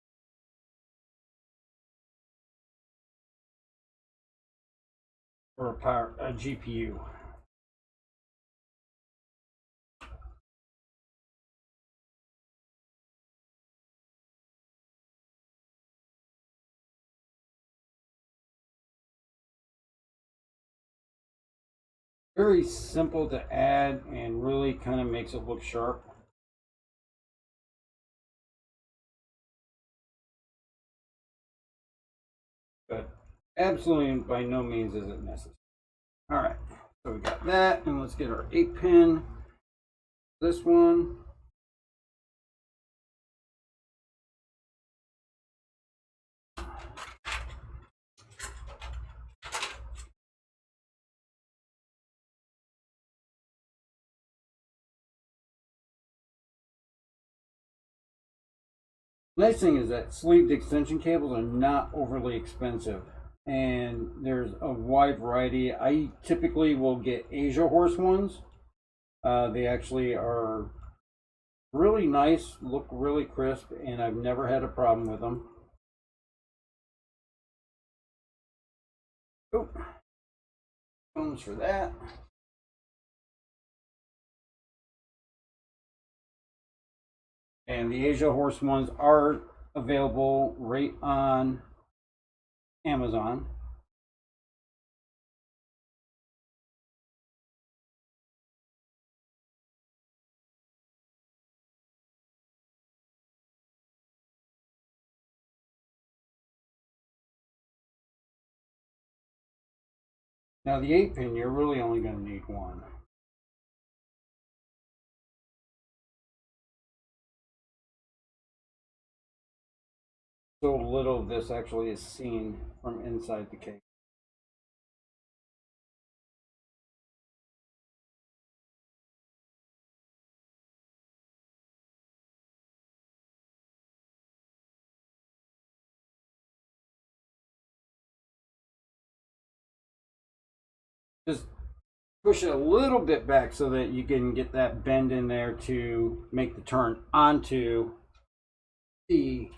For a GPU. Very simple to add and really kind of makes it look sharp. But absolutely by no means is it necessary. All right, so we got that, and let's get our 8-pin. This one. Nice thing is that sleeved extension cables are not overly expensive, and there's a wide variety. I typically will get Asia horse ones. They actually are really nice, look really crisp, and I've never had a problem with them. Oh, cones for that. And the Asia horse ones are available right on Amazon. Now the 8-pin, you're really only going to need one. So little of this actually is seen from inside the case. Just push it a little bit back so that you can get that bend in there to make the turn onto the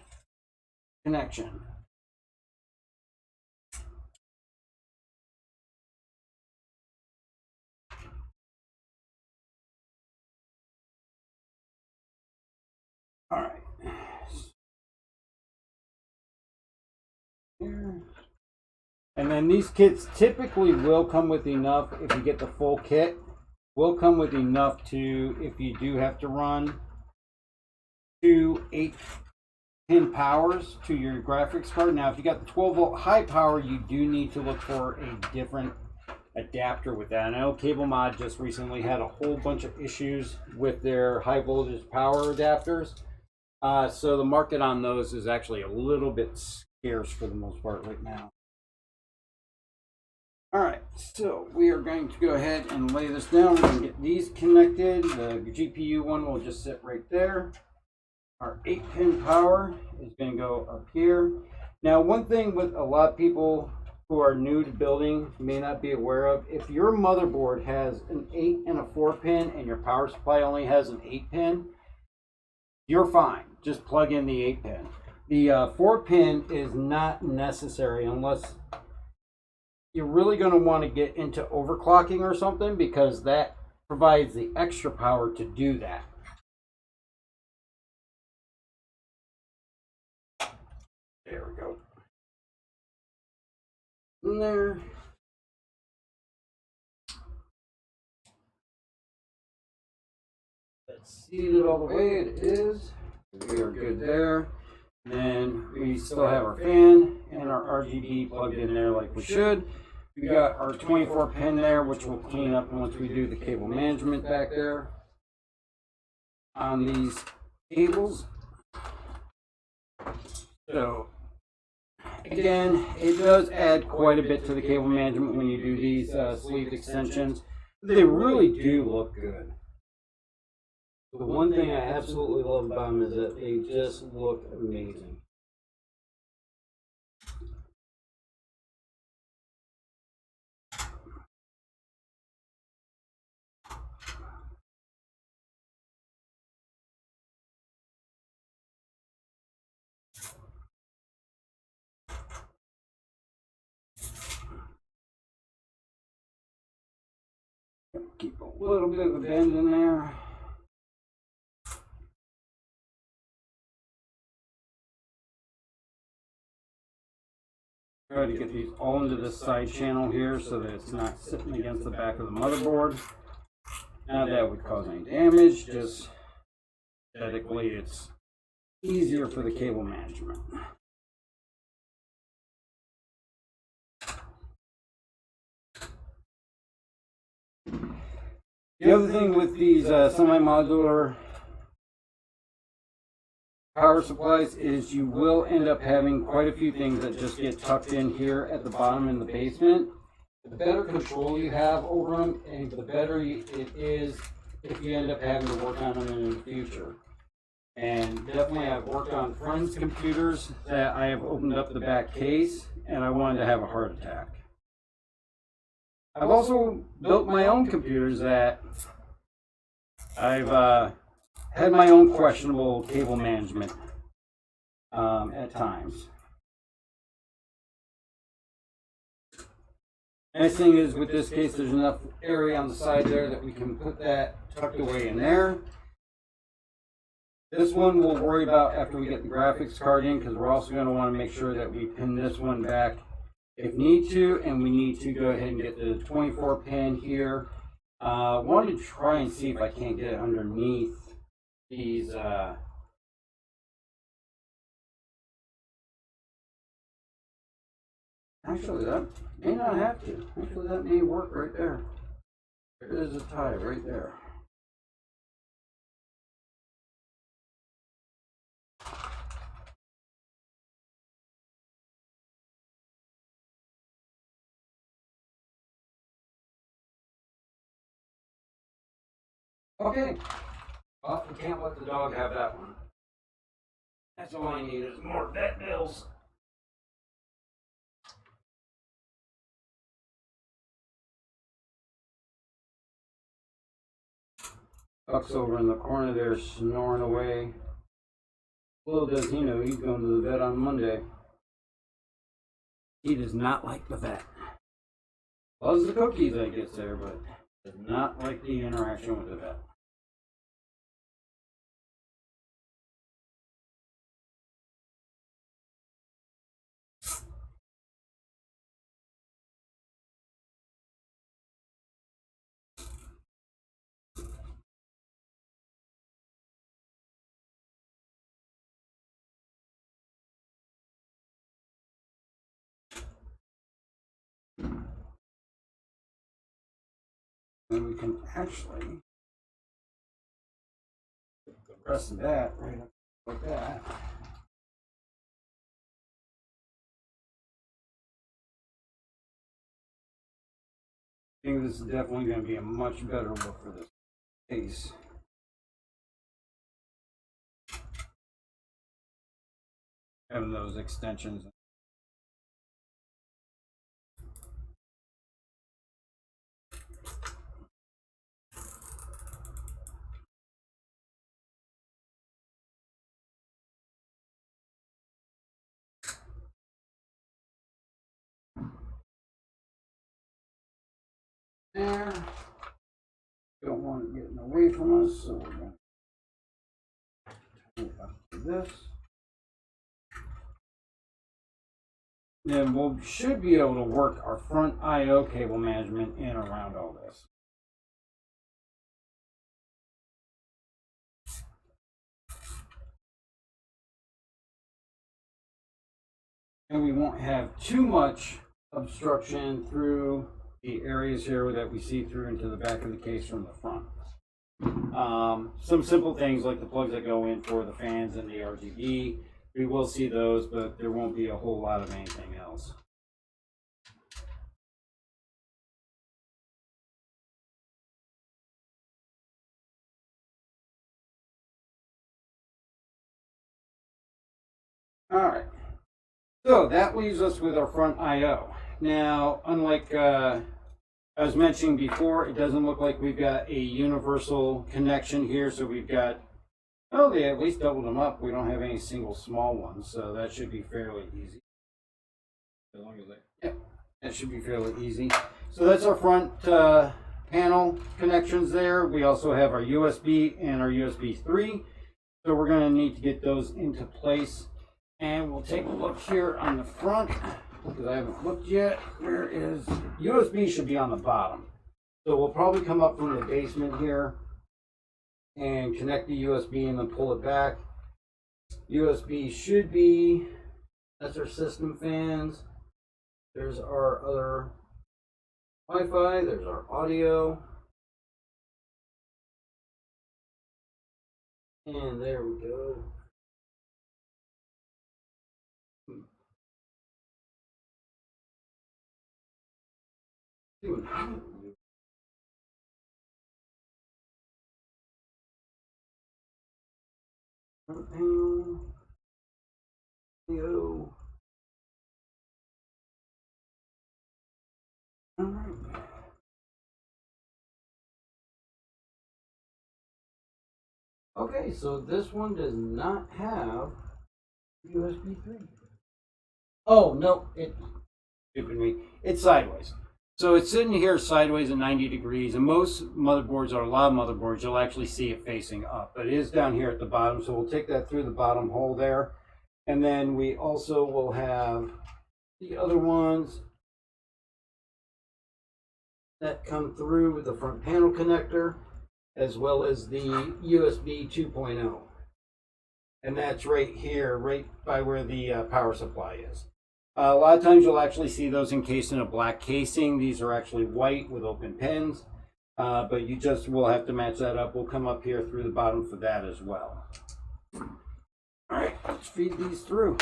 connection. All right. And then these kits typically will come with enough, if you get the full kit, will come with enough to, if you do have to run 2 8-pin powers to your graphics card. Now, if you got the 12-volt high power, you do need to look for a different adapter with that. I know Cable Mod just recently had a whole bunch of issues with their high voltage power adapters. So the market on those is actually a little bit scarce for the most part right now. All right, so we are going to go ahead and lay this down. We're going to get these connected. The GPU one will just sit right there. Our 8-pin power is going to go up here. Now, one thing with a lot of people who are new to building may not be aware of, if your motherboard has an 8 and a 4 pin and your power supply only has an 8 pin, you're fine. Just plug in the 8 pin. The 4 pin is not necessary unless you're really going to want to get into overclocking or something, because that provides the extra power to do that. There we go. In there. Let's seat it all the way it is. We are good there. And then we still have our fan and our RGB plugged in there like we should. We got our 24 pin there, which we'll clean up once we do the cable management back there on these cables. So again, it does add quite a bit to the cable management when you do these sleeve extensions. They really do look good. The one thing I absolutely love about them is that they just look amazing. Keep a little bit of a bend in there. Try to get these all into this side channel here so that it's not sitting against the back of the motherboard. Not that would cause any damage, just aesthetically it's easier for the cable management. The other thing with these semi-modular power supplies is you will end up having quite a few things that just get tucked in here at the bottom in the basement. The better control you have over them, and the better it is if you end up having to work on them in the future. And definitely I've worked on friends' computers that I have opened up the back case and I wanted to have a heart attack. I've also built my own computers that I've had my own questionable cable management at times. Nice thing is with this case, there's enough area on the side there that we can put that tucked away in there. This one we'll worry about after we get the graphics card in, because we're also going to want to make sure that we pin this one back if need to, and we need to go ahead and get the 24 pin here. I wanted to try and see if I can't get it underneath these actually that may not have to. Actually that may work right there. There is a tie right there. Okay. Well, we can't let the dog have that one. That's all I need is more vet bills. Buck's over in the corner there snoring away. Little does he know he's going to the vet on Monday. He does not like the vet. Loves the cookies I get there, but does not like the interaction with the vet. And we can actually put the rest of that right up like that. I think this is definitely going to be a much better look for this case. Having those extensions. There. Don't want it getting away from us, so we're going to turn it up to this. Then we should be able to work our front I/O cable management in around all this. And we won't have too much obstruction through the areas here that we see through into the back of the case from the front. Some simple things like the plugs that go in for the fans and the RGB, we will see those, but there won't be a whole lot of anything else. All right, so that leaves us with our front I/O. Now, unlike I was mentioning before, it doesn't look like we've got a universal connection here, so we've got, oh, they at least doubled them up. We don't have any single small ones, so that should be fairly easy. As long as yep, that should be fairly easy. So that's our front panel connections there. We also have our USB and our USB 3. So we're going to need to get those into place. And we'll take a look here on the front, because I haven't looked yet. Where is USB? Should be on the bottom. So we'll probably come up from the basement here and connect the USB and then pull it back. USB should be, that's our system fans. There's our other Wi-Fi, there's our audio. And there we go. Okay, so this one does not have USB 3. Oh, no, it's sideways. So it's sitting here sideways at 90 degrees, and most motherboards, or a lot of motherboards, you'll actually see it facing up, but it is down here at the bottom, so we'll take that through the bottom hole there. And then we also will have the other ones that come through with the front panel connector, as well as the USB 2.0. And that's right here, right by where the power supply is. A lot of times you'll actually see those encased in a black casing. These are actually white with open pins, but you just will have to match that up. We'll come up here through the bottom for that as well. All right, let's feed these through.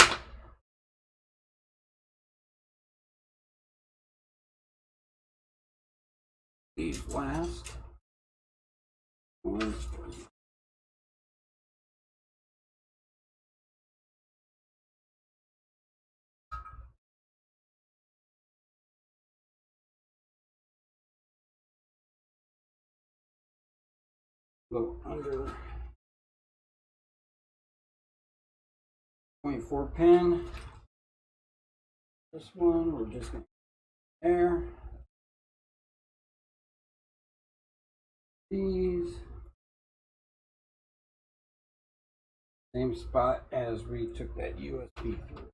These last. Go under 0.4 pin. This one we're just going to there. These same spot as we took that USB through.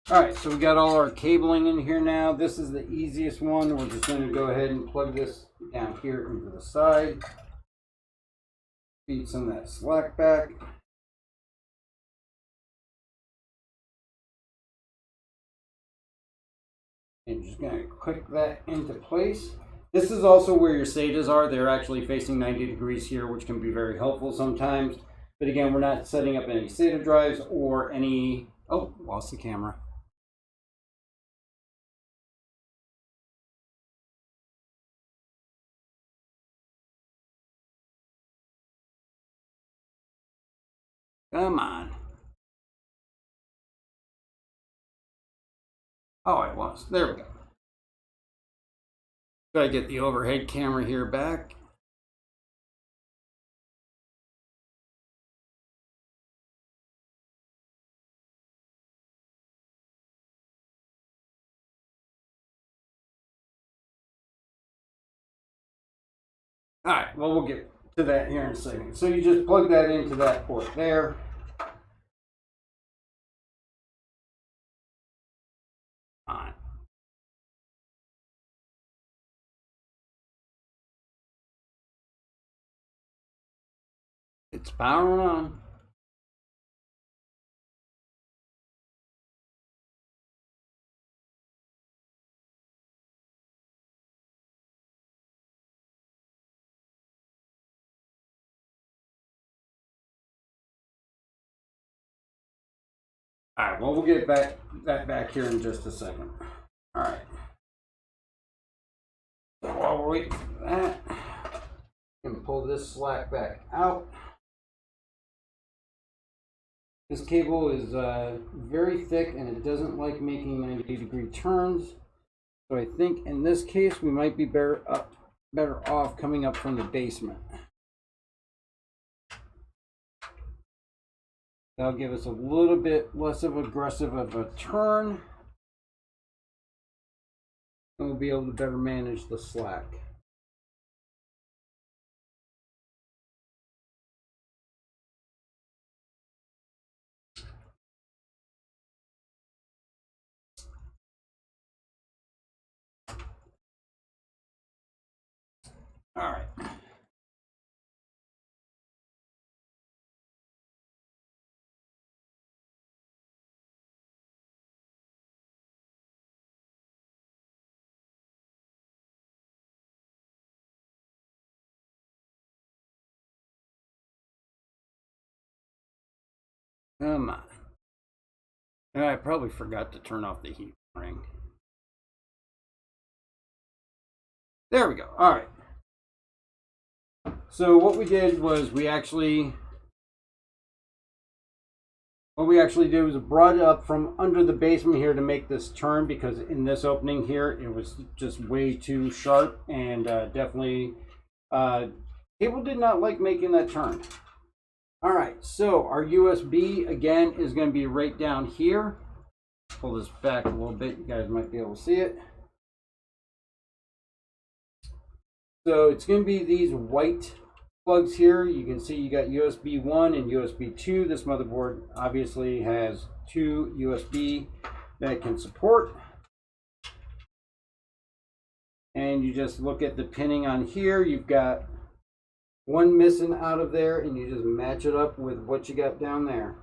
All right, so we got all our cabling in here now. This is the easiest one. We're just going to go ahead and plug this down here into the side. Feed some of that slack back. And just going to click that into place. This is also where your SATAs are. They're actually facing 90 degrees here, which can be very helpful sometimes. But again, we're not setting up any SATA drives or any... Oh, lost the camera. Come on. Oh, it was. There we go. Gotta get the overhead camera here back. All right, well, we'll get to that here in a second. So you just plug that into that port there. On. It's powering on. All right, well, we'll get that back here in just a second. All right. So while we're waiting for that, I'm going to pull this slack back out. This cable is very thick and it doesn't like making 90-degree turns. So I think in this case, we might be better off coming up from the basement. That'll give us a little bit less of aggressive of a turn. And we'll be able to better manage the slack. All right. Come on. I probably forgot to turn off the heat ring. There we go. All right. So what we did was we actually did was brought it up from under the basement here to make this turn, because in this opening here it was just way too sharp, and definitely cable did not like making that turn. All right, so our USB again is going to be right down here. Pull this back a little bit, you guys might be able to see it. So it's going to be these white plugs here. You can see you got USB 1 and USB 2. This motherboard obviously has 2 USB that it can support. And you just look at the pinning on here. You've got one missing out of there, and you just match it up with what you got down there.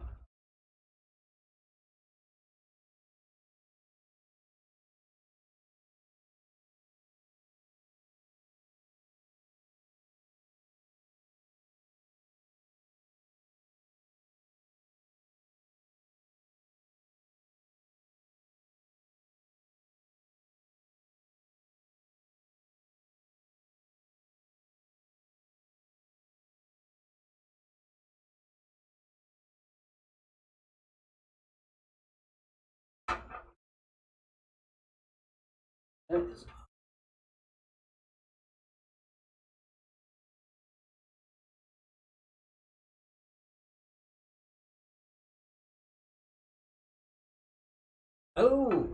Oh,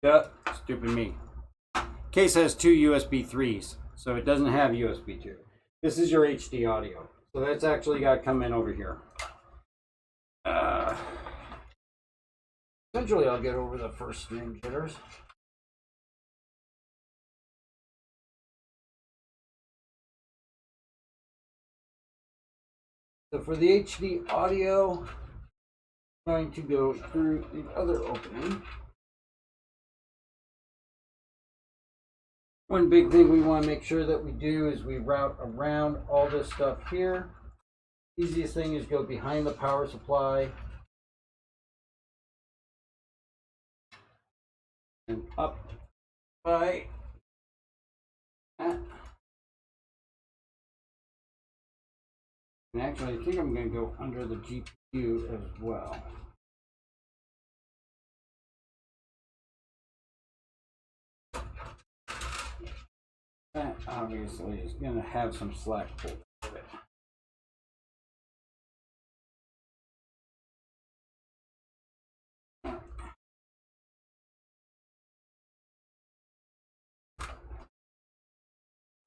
yeah, stupid me. Case has 2 USB 3s, so it doesn't have USB 2. This is your HD audio, so that's actually got to come in over here. Eventually I'll get over the first stream jitters. So for the HD audio, I'm going to go through the other opening. One big thing we want to make sure that we do is we route around all this stuff here. Easiest thing is go behind the power supply and up by that. And actually, I think I'm going to go under the GPU as well. That obviously is going to have some slack pulled out of it.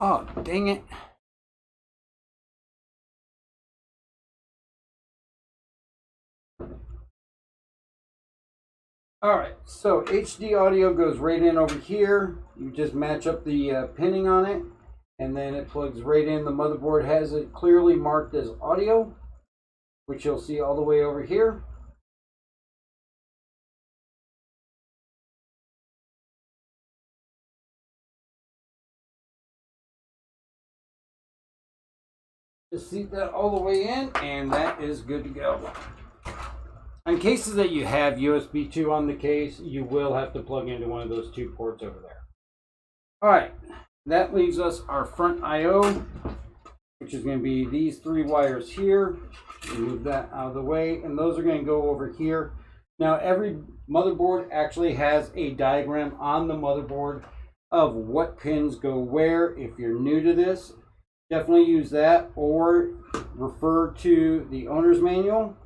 Oh, dang it. All right, so HD audio goes right in over here. You just match up the pinning on it, and then it plugs right in. The motherboard has it clearly marked as audio, which you'll see all the way over here. Just seat that all the way in, and that is good to go. In cases that you have USB 2 on the case, you will have to plug into one of those two ports over there. All right, that leaves us our front I/O, which is going to be these 3 wires here. Move that out of the way, and those are going to go over here. Now, every motherboard actually has a diagram on the motherboard of what pins go where. If you're new to this, definitely use that or refer to the owner's manual.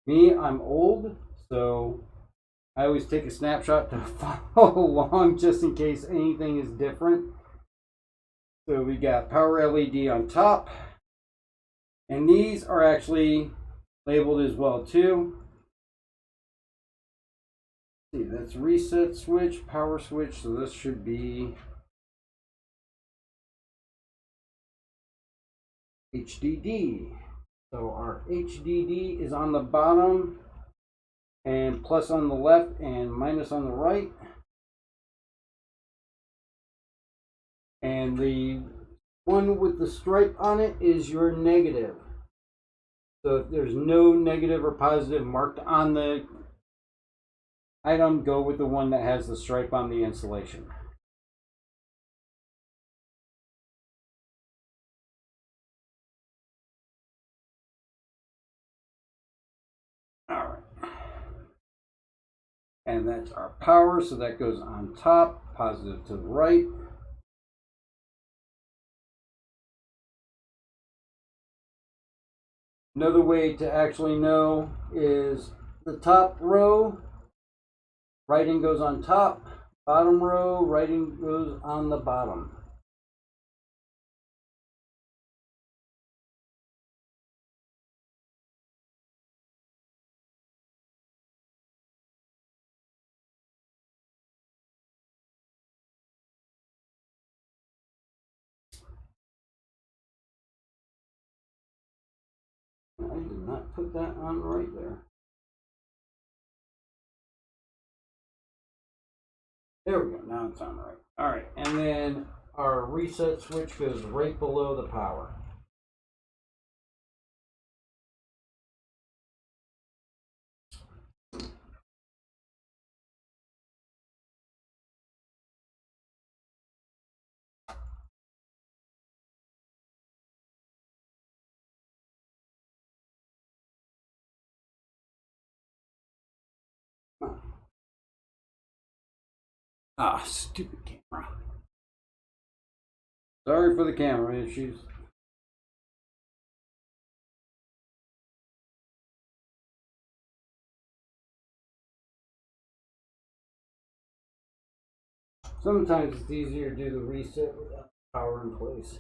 Me, I'm old, so I always take a snapshot to follow along just in case anything is different. So we got power LED on top, and these are actually labeled as well too. See, that's reset switch, power switch, so this should be HDD. So our HDD is on the bottom, and plus on the left and minus on the right. And the one with the stripe on it is your negative. So if there's no negative or positive marked on the item, go with the one that has the stripe on the insulation. All right. And that's our power, so that goes on top, positive to the right. Another way to actually know is the top row, writing goes on top, bottom row, writing goes on the bottom. I did not put that on right there. There we go, now it's on right. All right, and then our reset switch goes right below the power. Ah, stupid camera. Sorry for the camera issues. Sometimes it's easier to do the reset without power in place.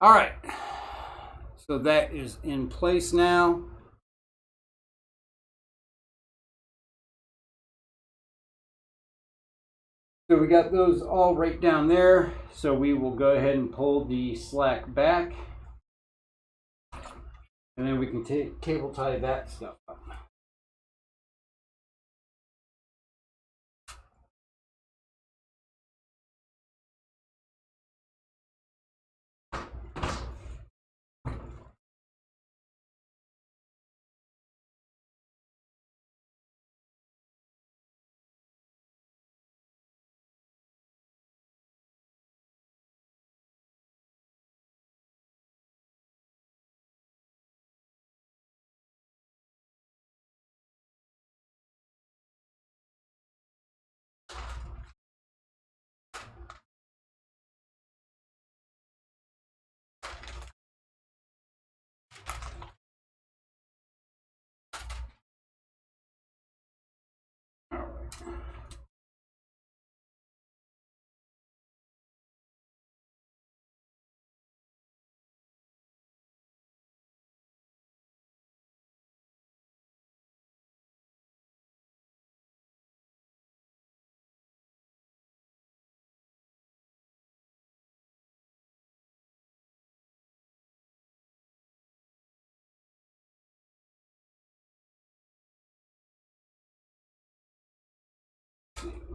All right, so that is in place now. So we got those all right down there. So we will go ahead and pull the slack back, and then we can cable tie that stuff up.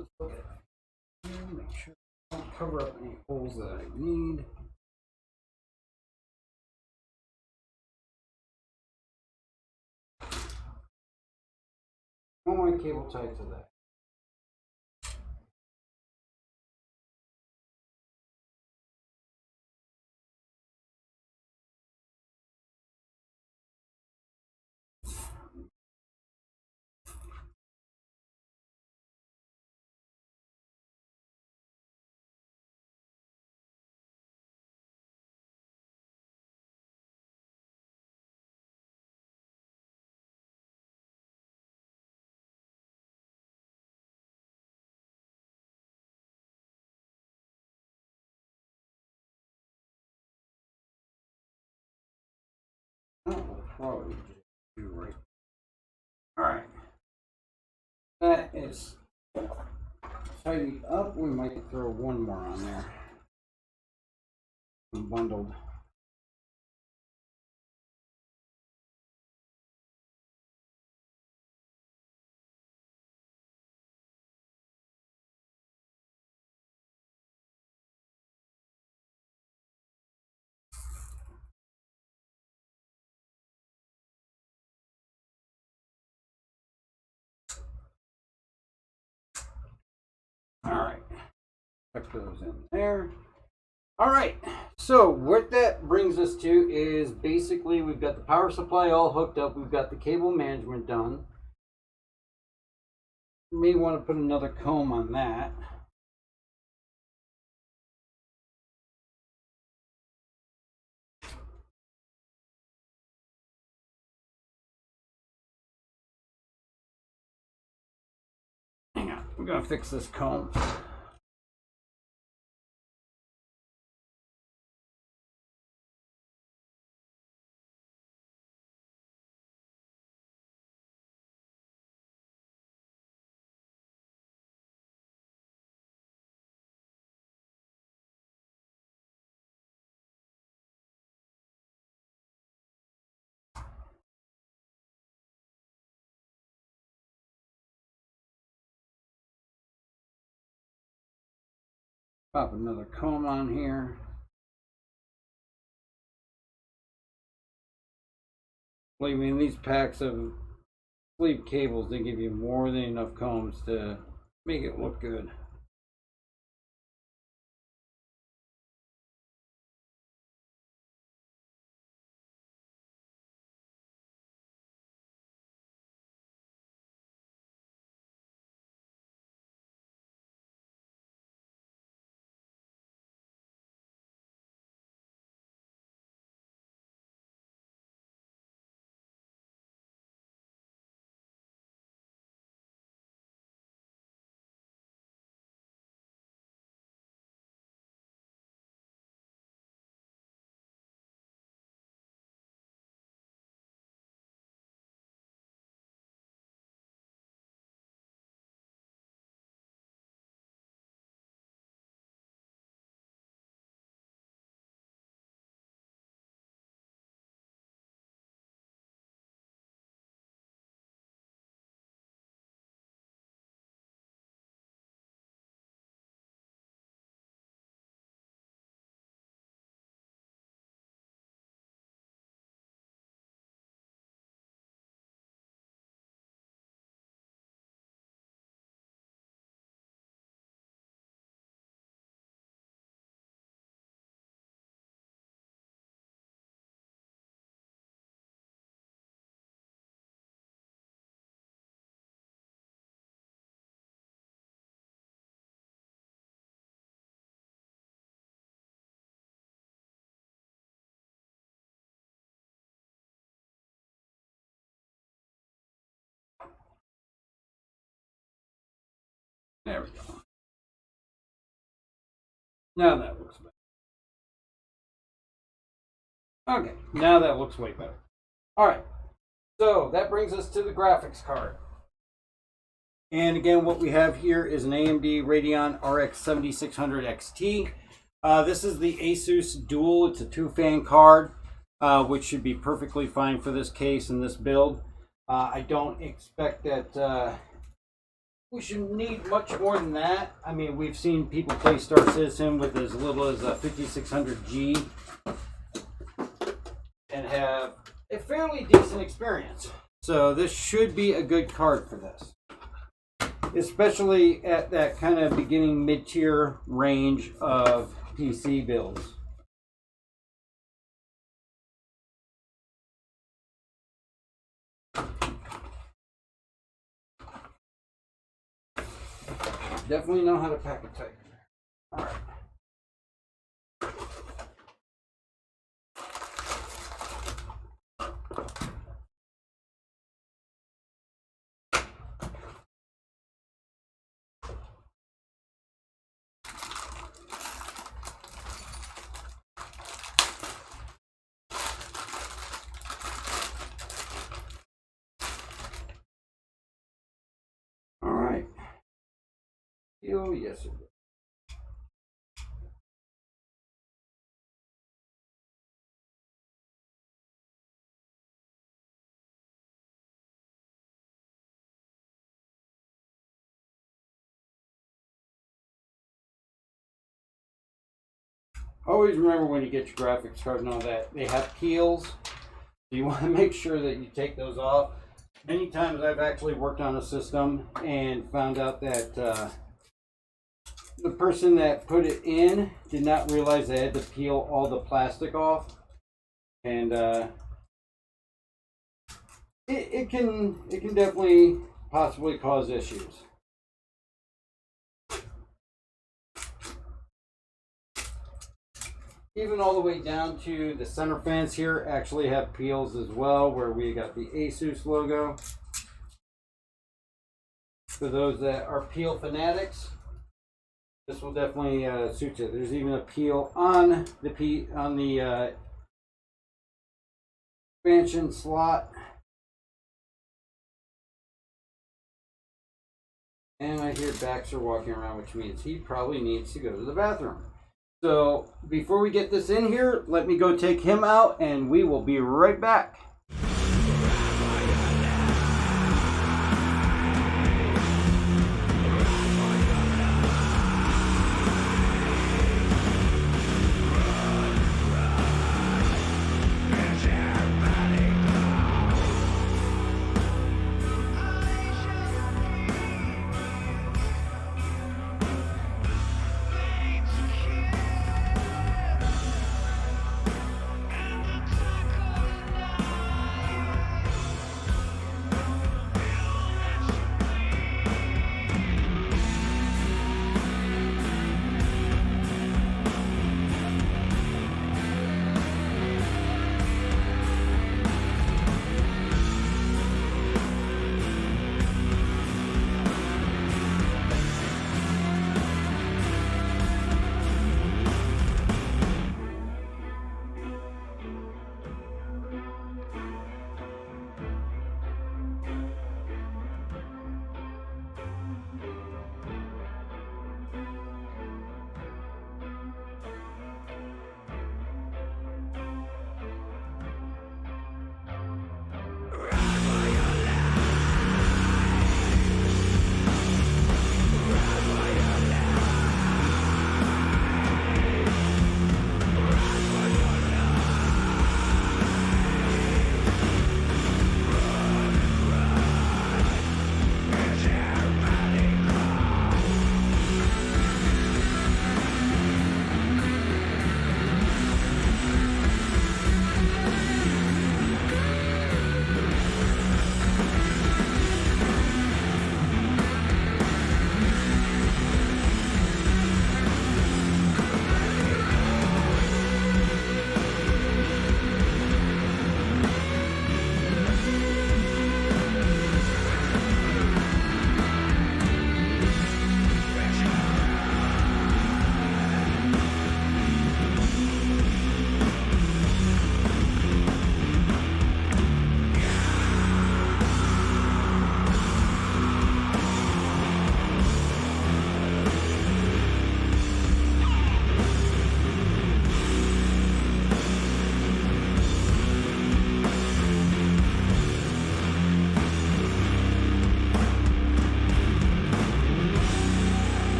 let's look at it. Make sure I don't cover up any holes that I need. I want my cable tied to that. We'll probably just do right. All right. That is tidied up. We might throw one more on there. Bundled. All right. Tuck those in there. All right. So what that brings us to is basically we've got the power supply all hooked up. We've got the cable management done. You may want to put another comb on that. Hang on, we're gonna fix this comb. Pop another comb on here. Believe me, in these packs of sleeve cables, they give you more than enough combs to make it look good. There we go. Now that looks better. Okay, now that looks way better. All right, so that brings us to the graphics card. And again, what we have here is an AMD Radeon RX 7600 XT. This is the Asus Dual. It's a 2-fan card, which should be perfectly fine for this case and this build. I don't expect that we shouldn't need much more than that. I mean, we've seen people play Star Citizen with as little as a 5600G and have a fairly decent experience. So this should be a good card for this, especially at that kind of beginning mid-tier range of PC builds. Definitely know how to pack it tight. All right. All right. Oh, yes, it will. Always remember when you get your graphics card and all that, they have peels. So you want to make sure that you take those off. Many times I've actually worked on a system and found out that the person that put it in did not realize they had to peel all the plastic off. And it can definitely possibly cause issues. Even all the way down to the center fans here actually have peels as well, where we got the Asus logo. For those that are peel fanatics, this will definitely suit you. There's even a peel on the expansion slot. And I hear Baxter walking around, which means he probably needs to go to the bathroom. So before we get this in here, let me go take him out and we will be right back.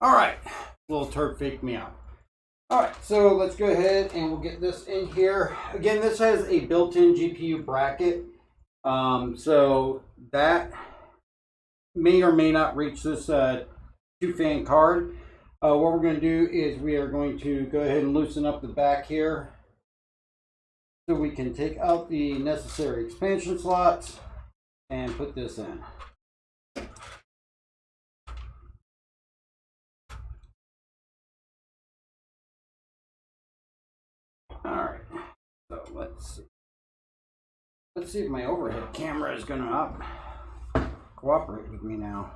All right, little turd faked me out. All right, so let's go ahead and we'll get this in here. Again, this has a built-in GPU bracket, so that may or may not reach this 2-fan card. What we're going to do is we are going to go ahead and loosen up the back here so we can take out the necessary expansion slots and put this in. All right, so let's see if my overhead camera is going to cooperate with me now.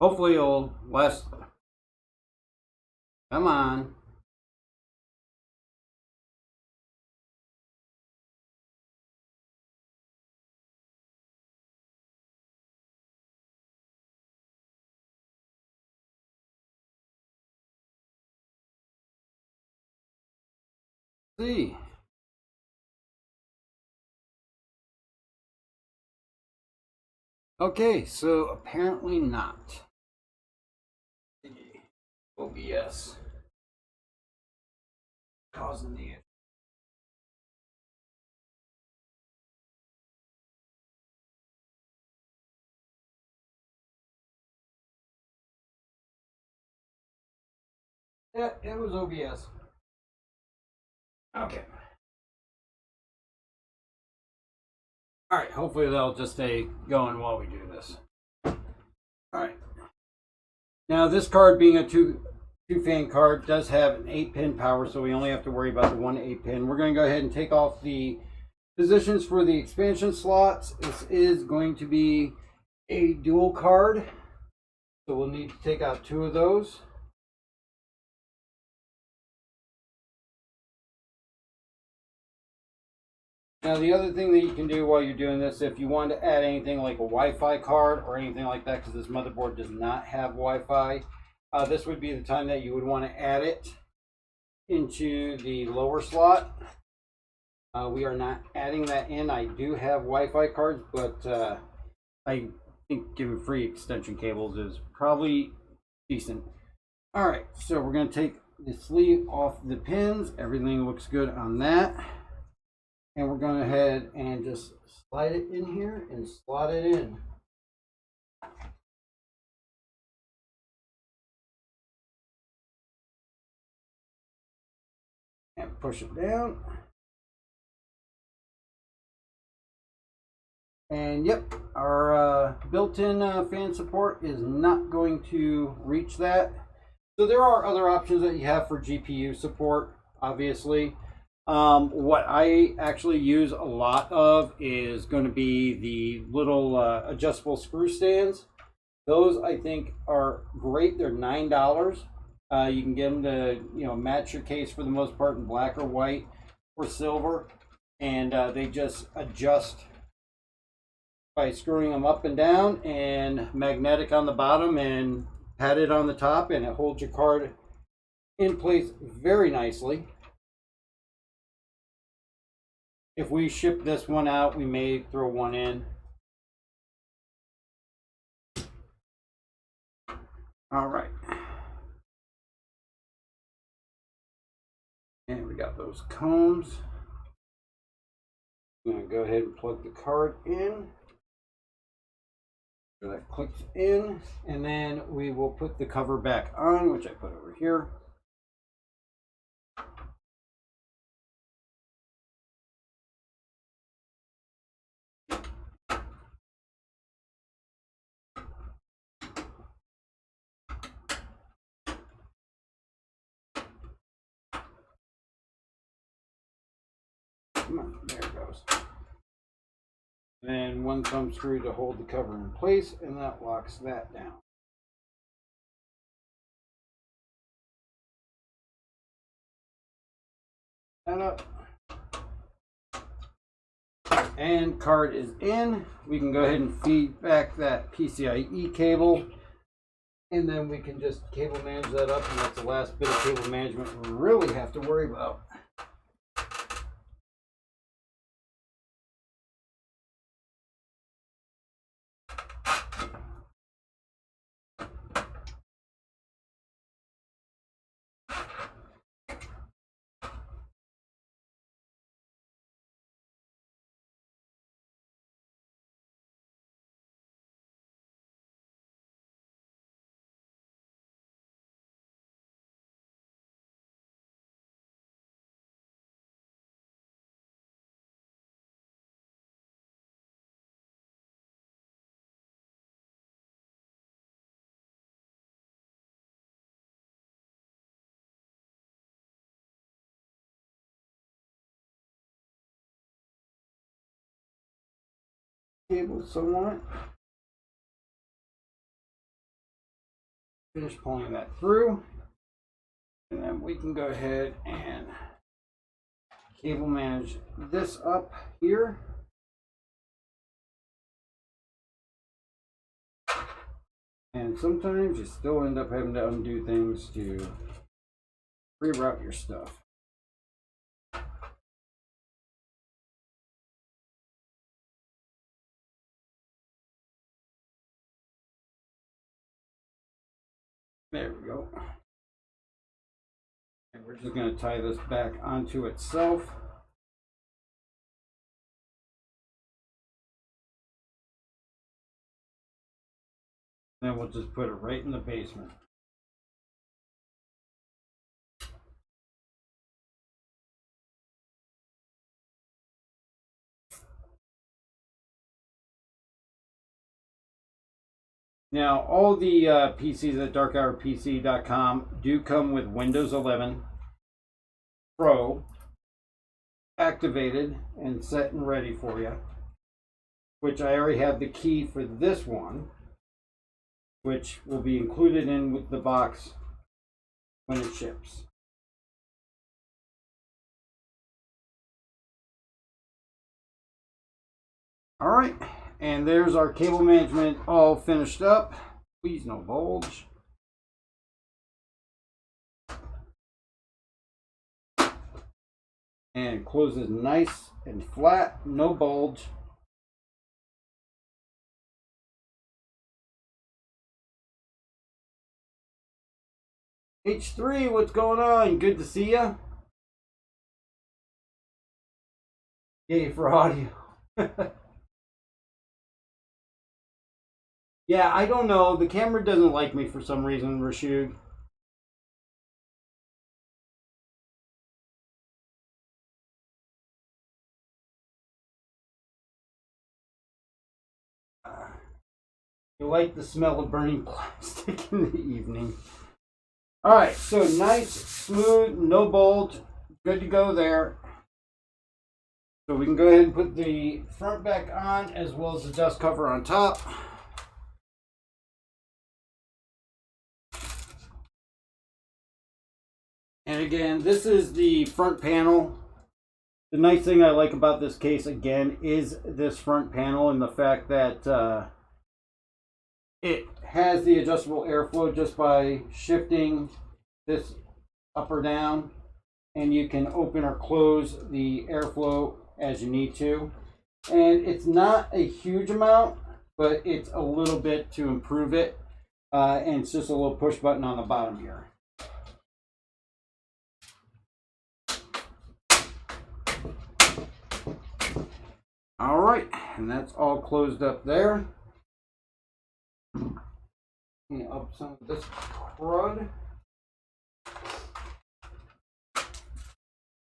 Hopefully it'll last. Come on. See. Okay, so apparently not. OBS causing the issue. Yeah, it was OBS. Okay. All right, hopefully they'll just stay going while we do this. All right. Now this card being a two-fan card does have an 8-pin power, so we only have to worry about the one 8-pin. We're going to go ahead and take off the positions for the expansion slots. This is going to be a dual card, so we'll need to take out 2 of those. Now the other thing that you can do while you're doing this, if you want to add anything like a Wi-Fi card or anything like that, because this motherboard does not have Wi-Fi, this would be the time that you would want to add it into the lower slot. We are not adding that in. I do have Wi-Fi cards, but I think giving free extension cables is probably decent. All right, so we're going to take the sleeve off the pins. Everything looks good on that. And we're going to go ahead and just slide it in here and slot it in. And push it down. And yep, our built-in fan support is not going to reach that. So there are other options that you have for GPU support, obviously. What I actually use a lot of is going to be the little adjustable screw stands. Those I think are great. They're $9. You can get them to match your case for the most part in black or white or silver, and they just adjust by screwing them up and down, and magnetic on the bottom and padded on the top, and it holds your card in place very nicely. If we ship this one out, we may throw one in. All right. And we got those combs. I'm going to go ahead and plug the card in. So that clicks in, and then we will put the cover back on, which I put over here. Come on, there it goes. And one thumb screw to hold the cover in place, and that locks that down. That up. And card is in. We can go ahead and feed back that PCIe cable, and then we can just cable manage that up, and that's the last bit of cable management we really have to worry about. cable somewhat. Finish pulling that through, and then we can go ahead and cable manage this up here. And sometimes you still end up having to undo things to reroute your stuff. There we go. And we're just going to tie this back onto itself. Then we'll just put it right in the basement. Now, all the PCs at darkhourpc.com do come with Windows 11 Pro activated and set and ready for you, which I already have the key for this one, which will be included in with the box when it ships. All right, and there's our cable management all finished up. Please no bulge. And it closes nice and flat, no bulge. H3, what's going on? Good to see ya. Yay for audio. Yeah, I don't know. The camera doesn't like me for some reason, Rashid. You like the smell of burning plastic in the evening. All right, so nice, smooth, no bulge, good to go there. So we can go ahead and put the front back on as well as the dust cover on top. And again, this is the front panel. The nice thing I like about this case, again, is this front panel and the fact that it has the adjustable airflow just by shifting this up or down. And you can open or close the airflow as you need to. And it's not a huge amount, but it's a little bit to improve it. And it's just a little push button on the bottom here. All right, and that's all closed up there. Clean up some of this crud.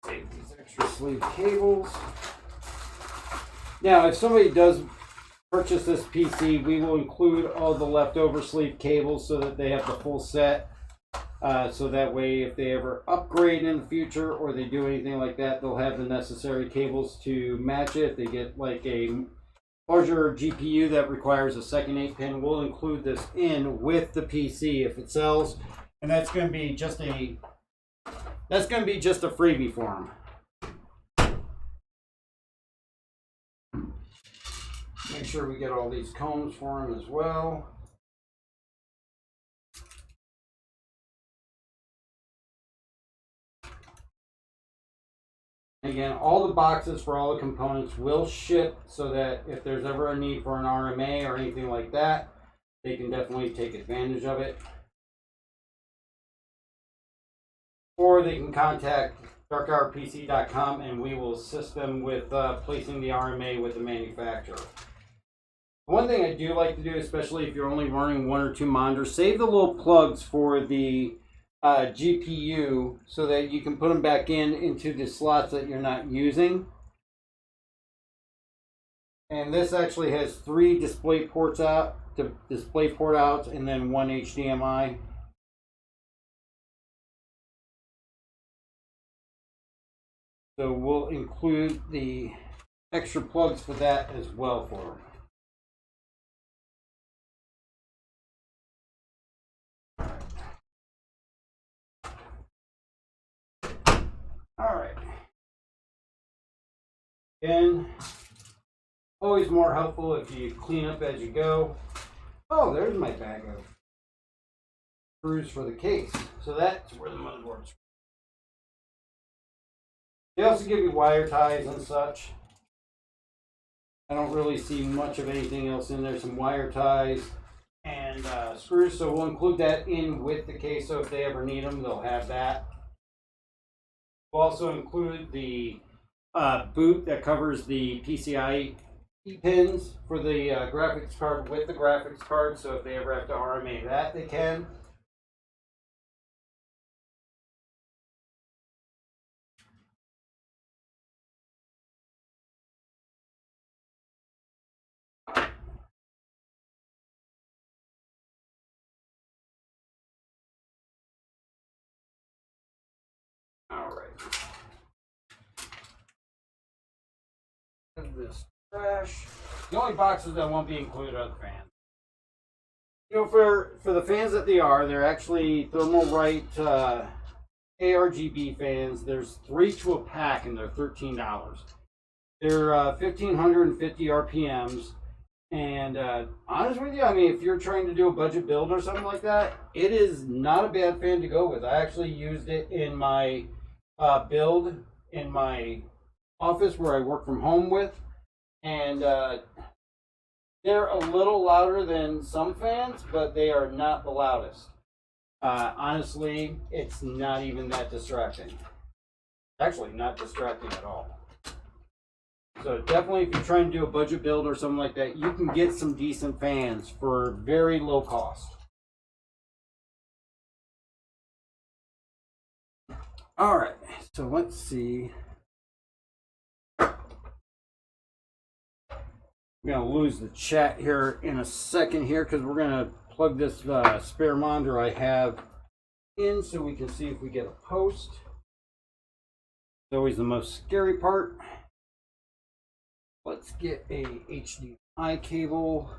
Take these extra sleeve cables. Now, if somebody does purchase this PC, we will include all the leftover sleeve cables so that they have the full set. So that way, if they ever upgrade in the future or they do anything like that, they'll have the necessary cables to match it. If they get like a larger GPU that requires a second 8-pin, we'll include this in with the PC if it sells, and that's going to be just a freebie for them. Make sure we get all these combs for them as well. Again, all the boxes for all the components will ship so that if there's ever a need for an RMA or anything like that, they can definitely take advantage of it. Or they can contact darkhourpc.com and we will assist them with placing the RMA with the manufacturer. One thing I do like to do, especially if you're only running 1 or 2 monitors, save the little plugs for the GPU so that you can put them back into the slots that you're not using. And this actually has 3 display ports out, to display port outs, and then 1 HDMI. So we'll include the extra plugs for that as well for them. And always more helpful if you clean up as you go. Oh, there's my bag of screws for the case. So that's where the motherboard's. They also give you wire ties and such. I don't really see much of anything else in there. Some wire ties and screws. So we'll include that in with the case. So if they ever need them, they'll have that. We'll also include the boot that covers the PCI pins for the graphics card with the graphics card. So if they ever have to RMA that, they can. All right. This trash. The only boxes that won't be included are the fans. You know, for the fans that they're actually Thermalright ARGB fans. There's 3 to a pack and they're $13. They're 1550 RPMs. And honest with you, I mean, if you're trying to do a budget build or something like that, it is not a bad fan to go with. I actually used it in my build in my office where I work from home with, and they're a little louder than some fans, but they are not the loudest. Honestly, it's not even that distracting. Actually, not distracting at all. So definitely, if you're trying to do a budget build or something like that, you can get some decent fans for very low cost. All right, so let's see. I'm gonna lose the chat here in a second here because we're gonna plug this spare monitor I have in so we can see if we get a post. It's always the most scary part. Let's get a HDMI cable.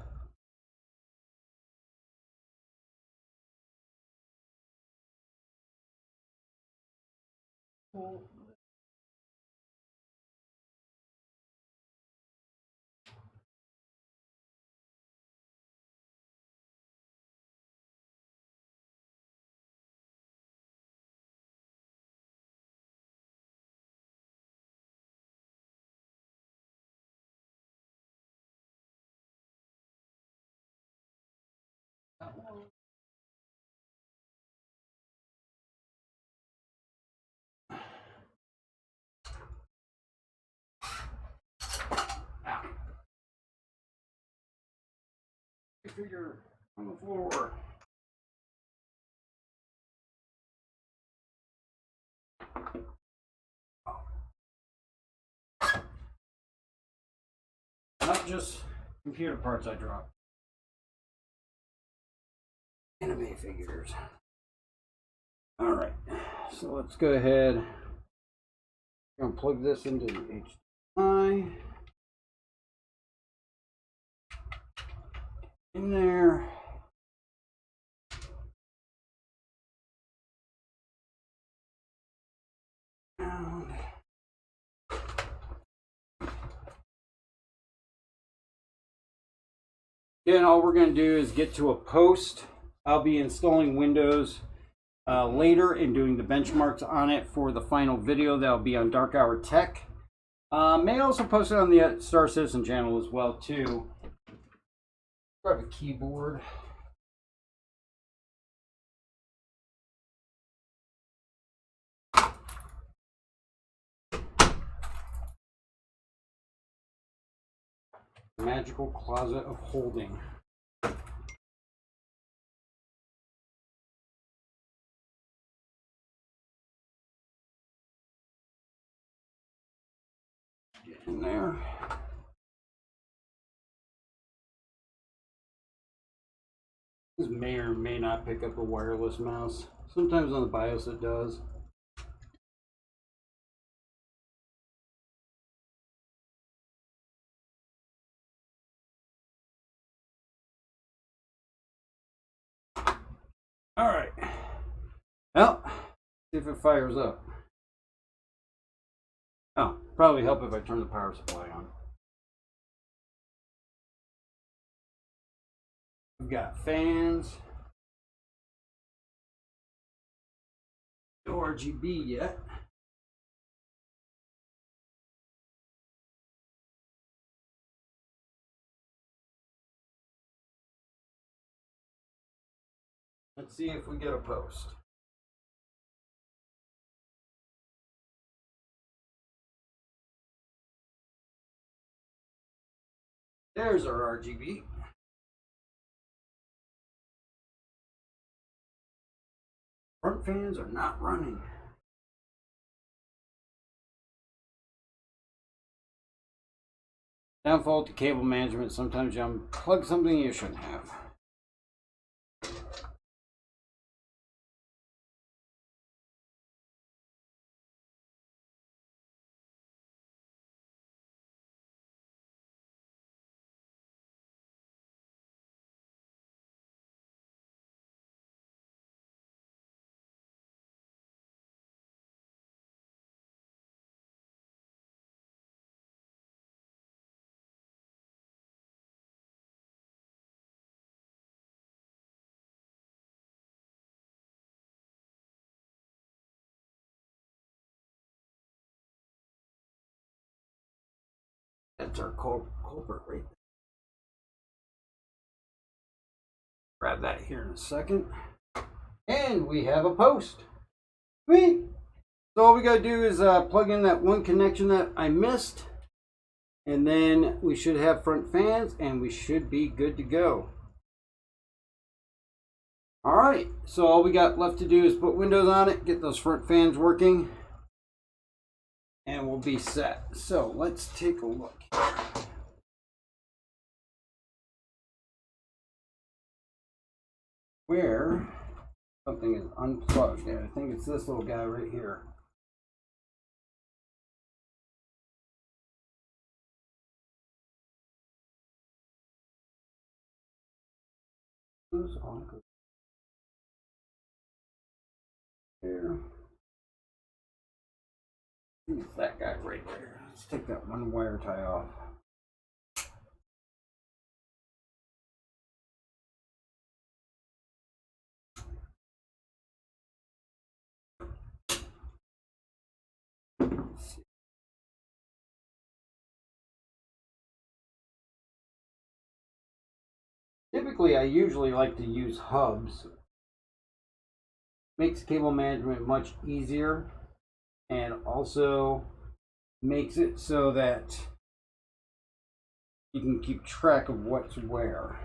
Figure on the floor. Not just computer parts I drop. Anime figures. All right, so let's go ahead. I'm gonna plug this into the HDMI. In there. And then all we're going to do is get to a post. I'll be installing Windows later and doing the benchmarks on it for the final video that'll be on Dark Hour Tech. May also post it on the Star Citizen channel as well too. Grab a keyboard. Magical closet of holding. Get in there. This may or may not pick up a wireless mouse. Sometimes on the BIOS it does. All right. Well, see if it fires up. Oh, Probably help if I turn the power supply on. We've got fans. No RGB yet. Let's see if we get a post. There's our RGB. Front fans are not running. Downfall to cable management. Sometimes you unplug something you shouldn't have. That's our culprit right there. Grab that here in a second. And we have a post. Sweet. So all we gotta do is plug in that one connection that I missed. And then we should have front fans and we should be good to go. All right, so all we got left to do is put windows on it, get those front fans working, and we'll be set. So let's take a look here. Where something is unplugged. I think it's this little guy right here. Who's on here? It's that guy right there. Let's take that one wire tie off. Typically, I usually like to use hubs. Makes cable management much easier and also makes it so that you can keep track of what's where.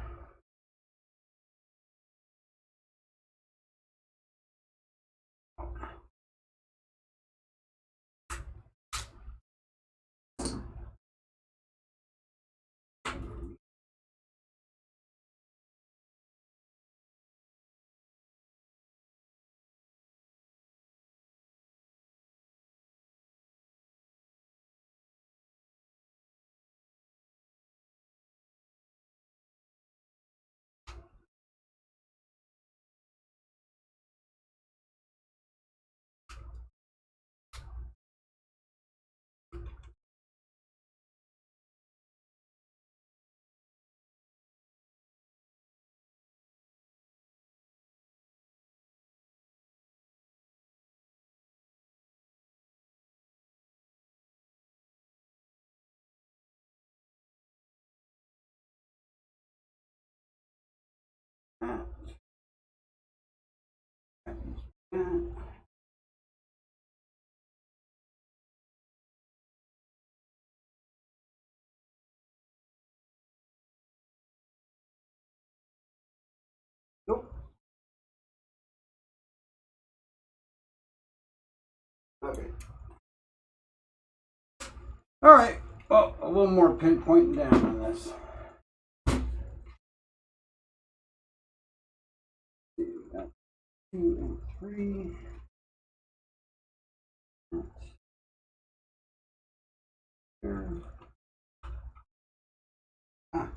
Nope. Okay. All right. Well, a little more pinpointing down on this. We got 2 and 3. There. Ah.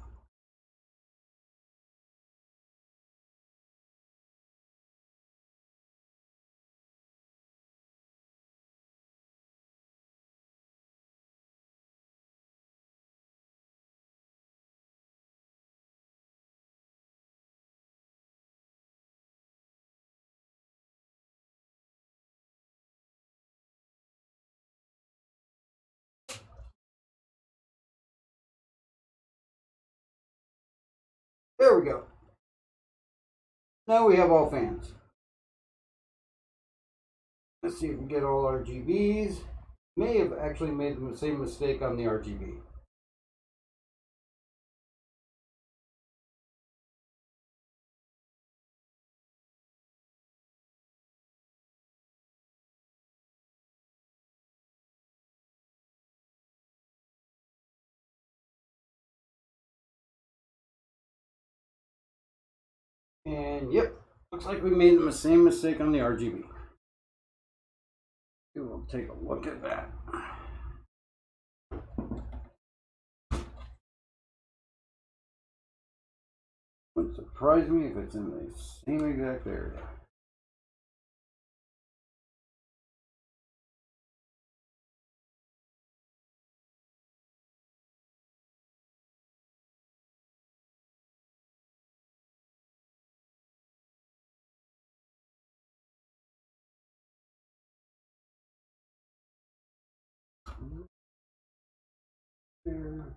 There we go. Now we have all fans. Let's see if we get all RGBs. May have actually made the same mistake on the RGB. And yep, looks like we made the same mistake on the RGB. We'll take a look at that. Wouldn't surprise me if it's in the same exact area. There.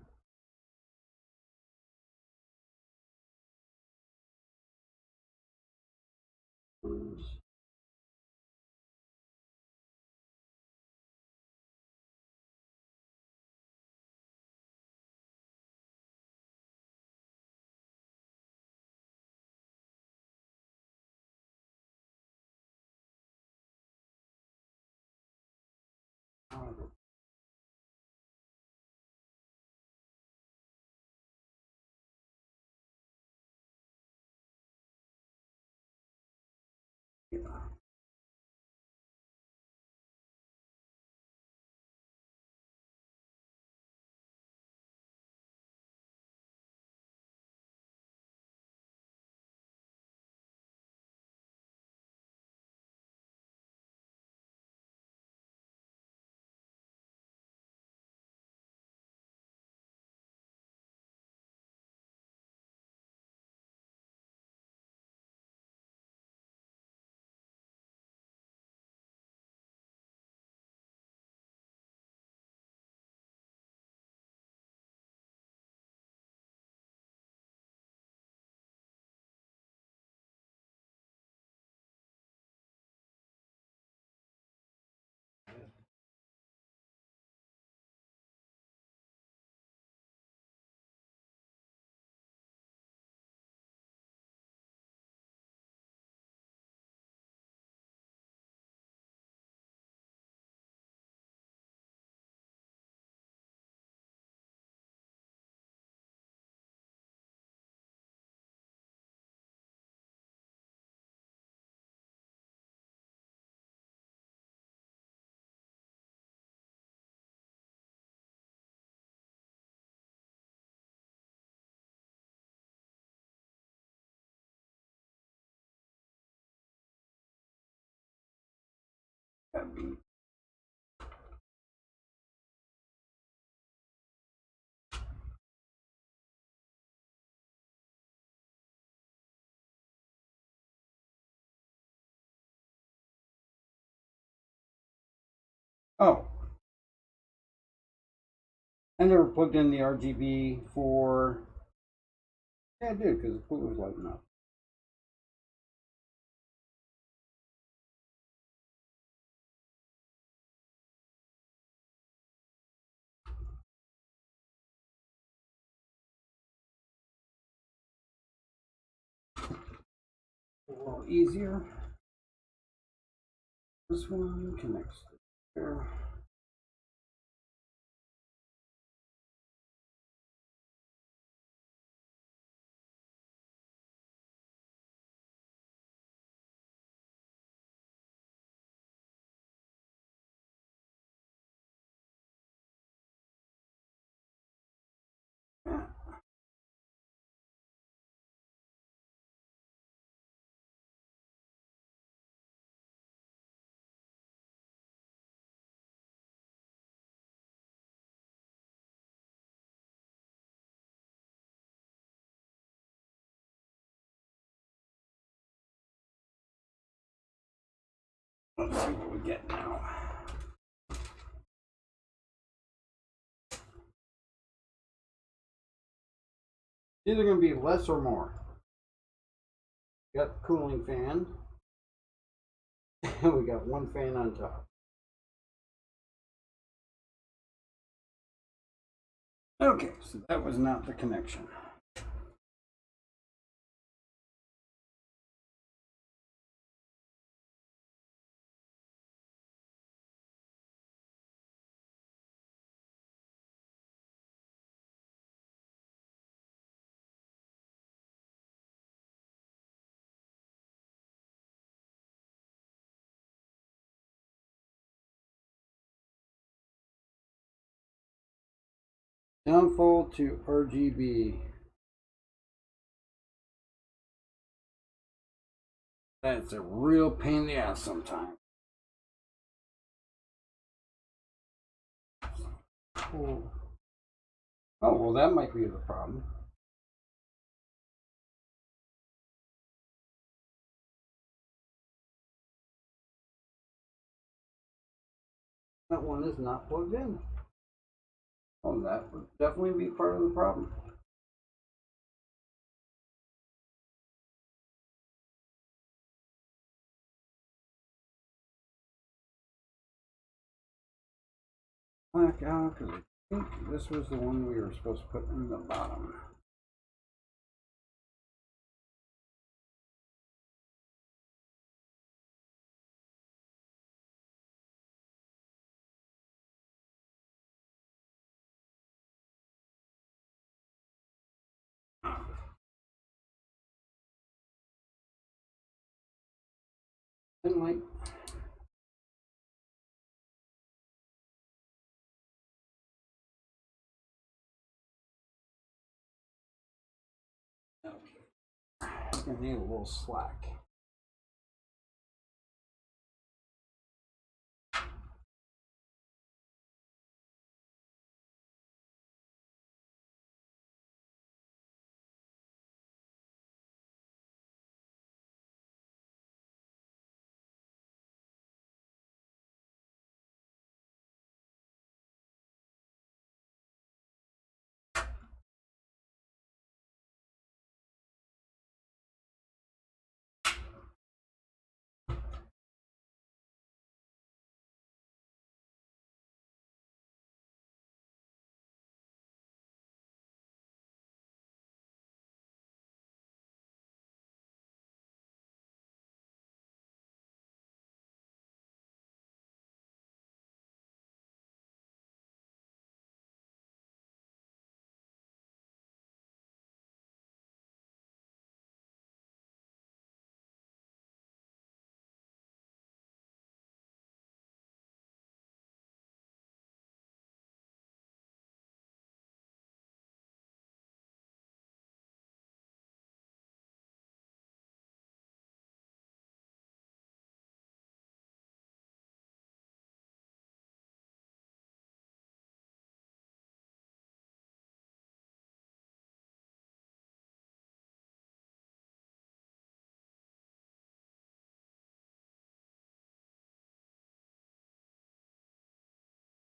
Oh, I never plugged in the RGB for. Yeah, I did because the cooler was lighting up. A little easier. This one connects there. Let's see what we get now. Either going to be less or more. Got the cooling fan. And we got one fan on top. Okay, so that was not the connection. Downfall to RGB. That's a real pain in the ass sometimes. Cool. Oh, well, that might be the problem. That one is not plugged in. Oh, that would definitely be part of the problem. Black out, because I think this was the one we were supposed to put in the bottom. Didn't like. Okay. Gonna need a little slack.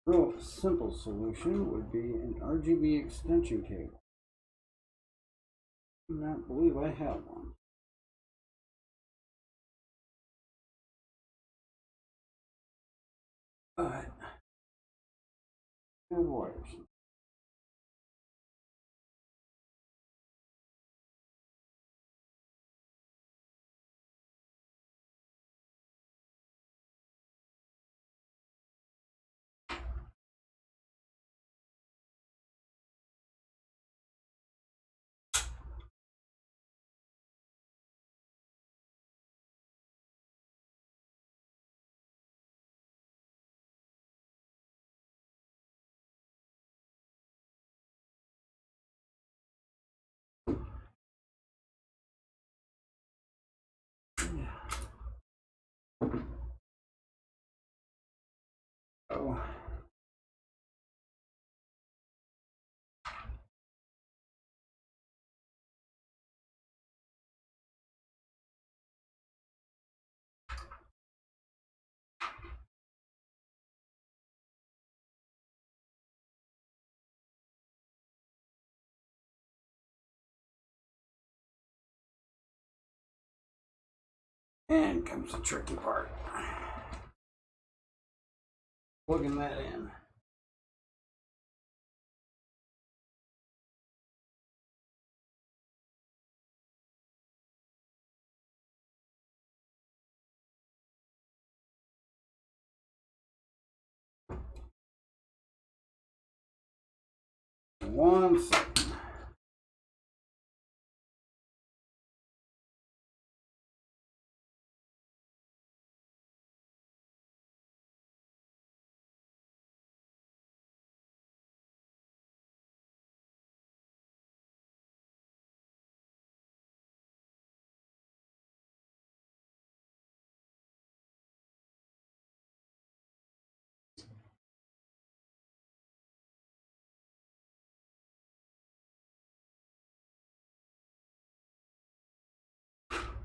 Real simple solution would be an RGB extension cable. I do not believe I have one. But I have wires. Oh. And comes the tricky part. Plugging that in. One second.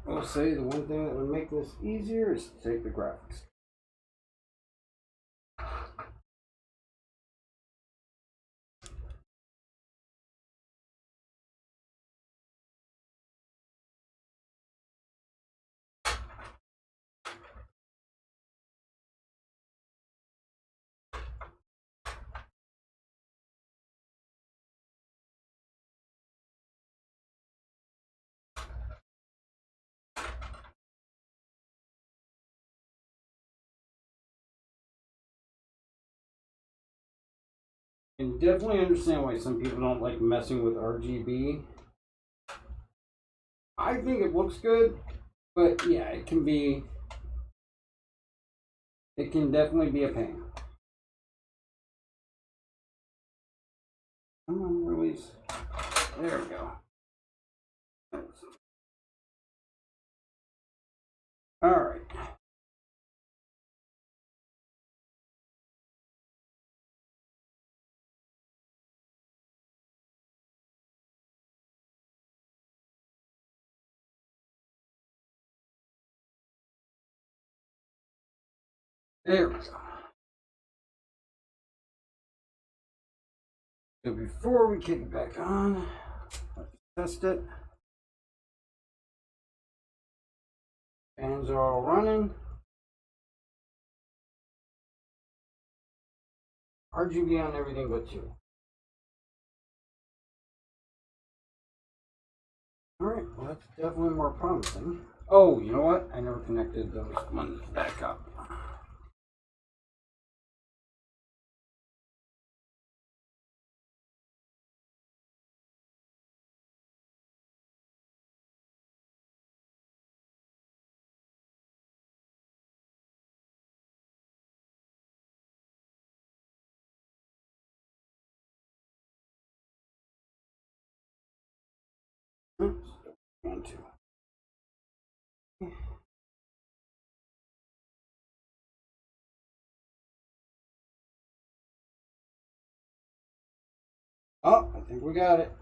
I'll say the one thing that would make this easier is to take the graphics. And definitely understand why some people don't like messing with RGB. I think it looks good, but yeah, it can definitely be a pain. Come on, release. There we go. All right. There we go. So before we kick it back on, let's test it. Fans are all running. RGB on everything but 2. Alright, well that's definitely more promising. Oh, you know what? I never connected those ones back up. Oops. 1, 2. Oh, I think we got it.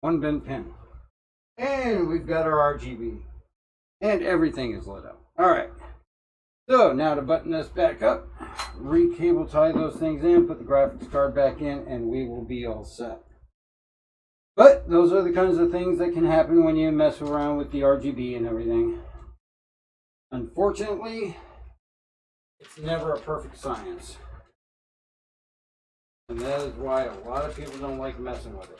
One bent pin. And we've got our RGB. And everything is lit up. Alright. So now to button this back up, re-cable tie those things in, put the graphics card back in, and we will be all set. But those are the kinds of things that can happen when you mess around with the RGB and everything. Unfortunately, it's never a perfect science. And that is why a lot of people don't like messing with it.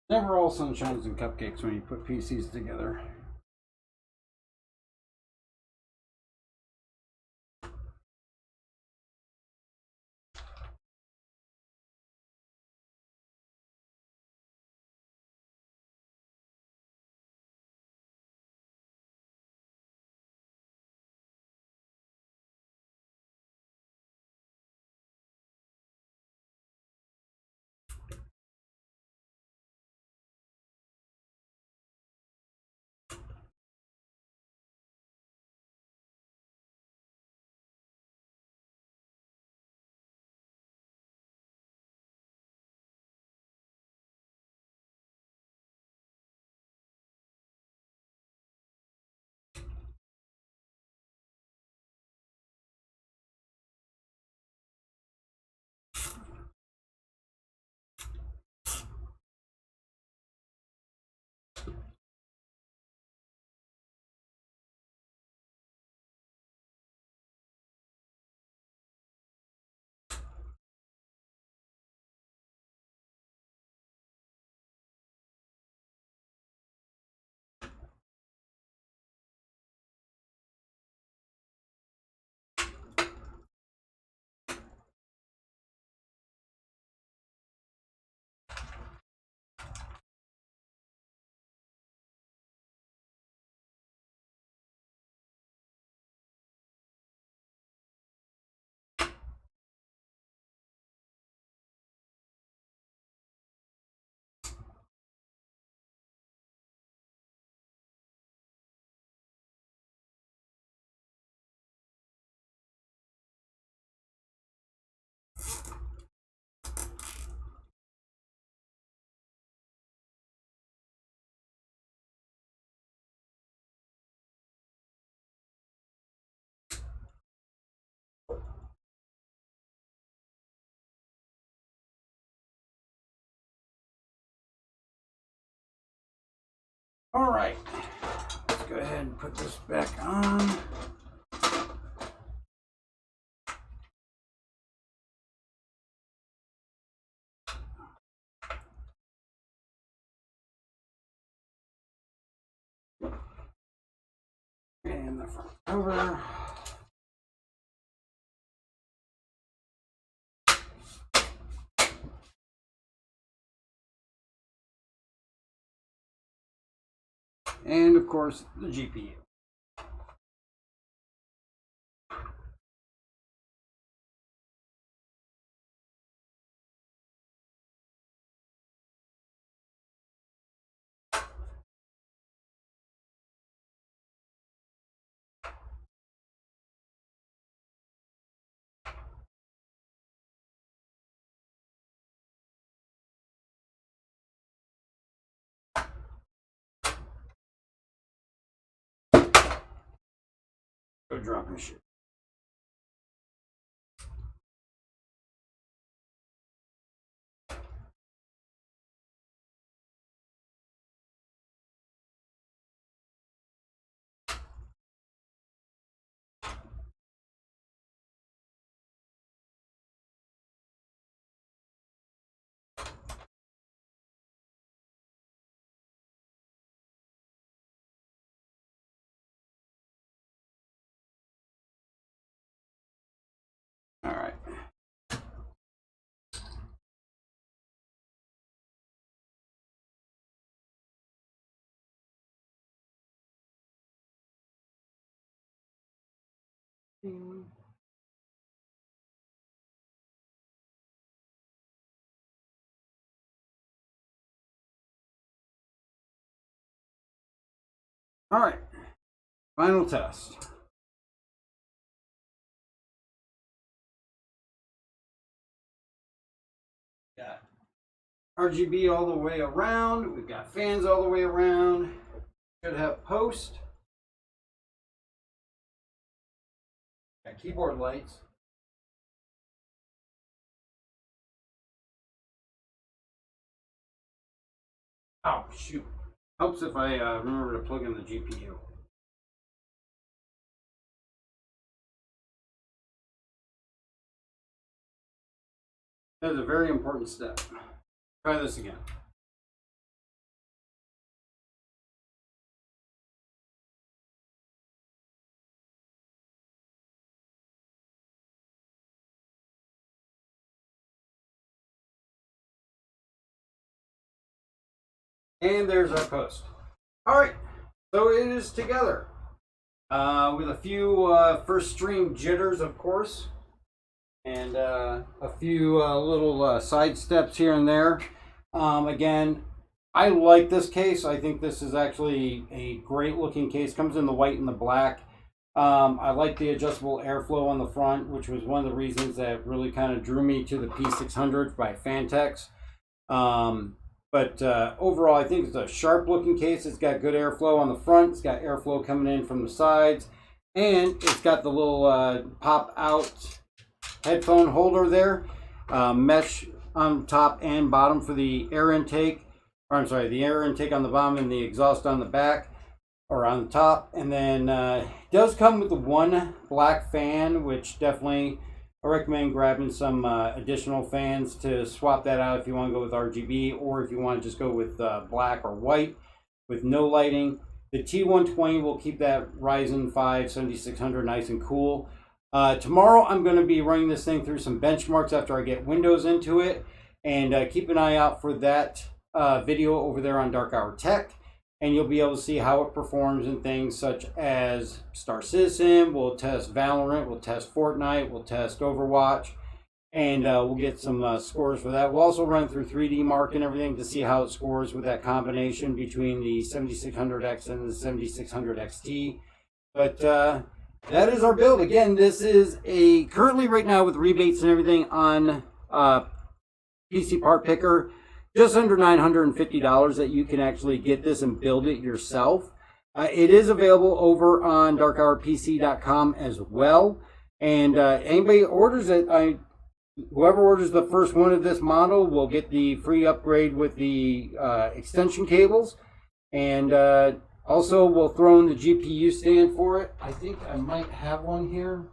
Never all sunshines and cupcakes when you put PCs together. All right, let's go ahead and put this back on. And the front cover. And of course, the GPU. Go drop your shit. All right. All right, final test. Got RGB all the way around. We've got fans all the way around. Should have post. Got keyboard lights. Oh, shoot. Helps if I remember to plug in the GPU. That is a very important step. Try this again. And there's our post. All right, so it is together with a few first stream jitters, of course, and a few little side steps here and there. Again, I like this case. I think this is actually a great looking case. Comes in the white and the black. I like the adjustable airflow on the front, which was one of the reasons that really kind of drew me to the P600 by Fantex. But overall, I think it's a sharp looking case. It's got good airflow on the front. It's got airflow coming in from the sides. And it's got the little pop out headphone holder there. Mesh on top and bottom for the air intake. Or I'm sorry, the air intake on the bottom and the exhaust on the back. Or on the top. And then it does come with the one black fan, which definitely I recommend grabbing some additional fans to swap that out if you want to go with RGB, or if you want to just go with black or white with no lighting. The T120 will keep that Ryzen 5 7600 nice and cool. Tomorrow I'm going to be running this thing through some benchmarks after I get Windows into it, and keep an eye out for that video over there on Dark Hour Tech. And you'll be able to see how it performs in things such as Star Citizen. We'll test Valorant, we'll test Fortnite, we'll test Overwatch, and we'll get some scores for that. We'll also run through 3D Mark and everything to see how it scores with that combination between the 7600X and the 7600 XT. But that is our build. Again, this is currently right now with rebates and everything on PC Part Picker, just under $950 that you can actually get this and build it yourself. It is available over on darkhourpc.com as well. And anybody orders it, whoever orders the first one of this model will get the free upgrade with the extension cables. And also we'll throw in the GPU stand for it. I think I might have one here.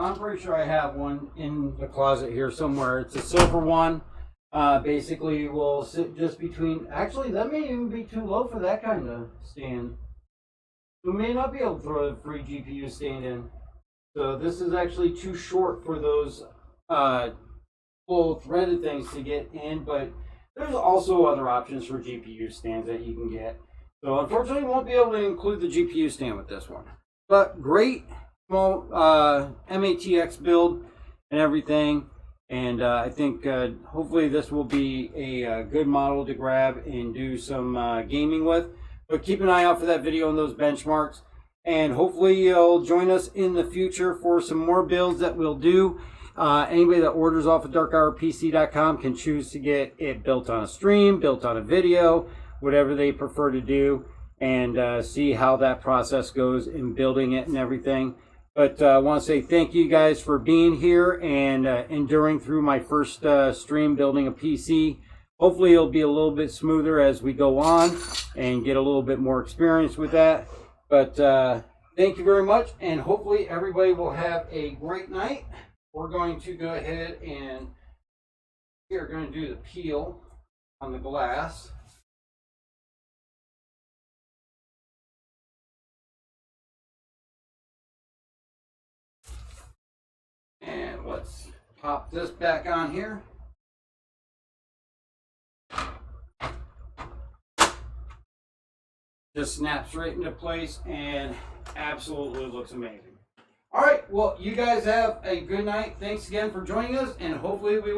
I'm pretty sure I have one in the closet here somewhere. It's a silver one. Basically, will sit just between. Actually, that may even be too low for that kind of stand. We may not be able to throw a free GPU stand in. So this is actually too short for those full threaded things to get in. But there's also other options for GPU stands that you can get. So unfortunately, we won't be able to include the GPU stand with this one. But great. Small M8TX build and everything, and I think hopefully this will be a good model to grab and do some gaming with. But keep an eye out for that video and those benchmarks, and hopefully you'll join us in the future for some more builds that we'll do. Anybody that orders off of darkhourpc.com can choose to get it built on a stream, built on a video, whatever they prefer to do, and see how that process goes in building it and everything. But I want to say thank you guys for being here and enduring through my first stream building a PC. Hopefully it'll be a little bit smoother as we go on and get a little bit more experience with that. But thank you very much, and hopefully everybody will have a great night. We're going to go ahead and we're going to do the peel on the glass. And let's pop this back on here. Just snaps right into place and absolutely looks amazing. All right, well, you guys have a good night. Thanks again for joining us, and hopefully we will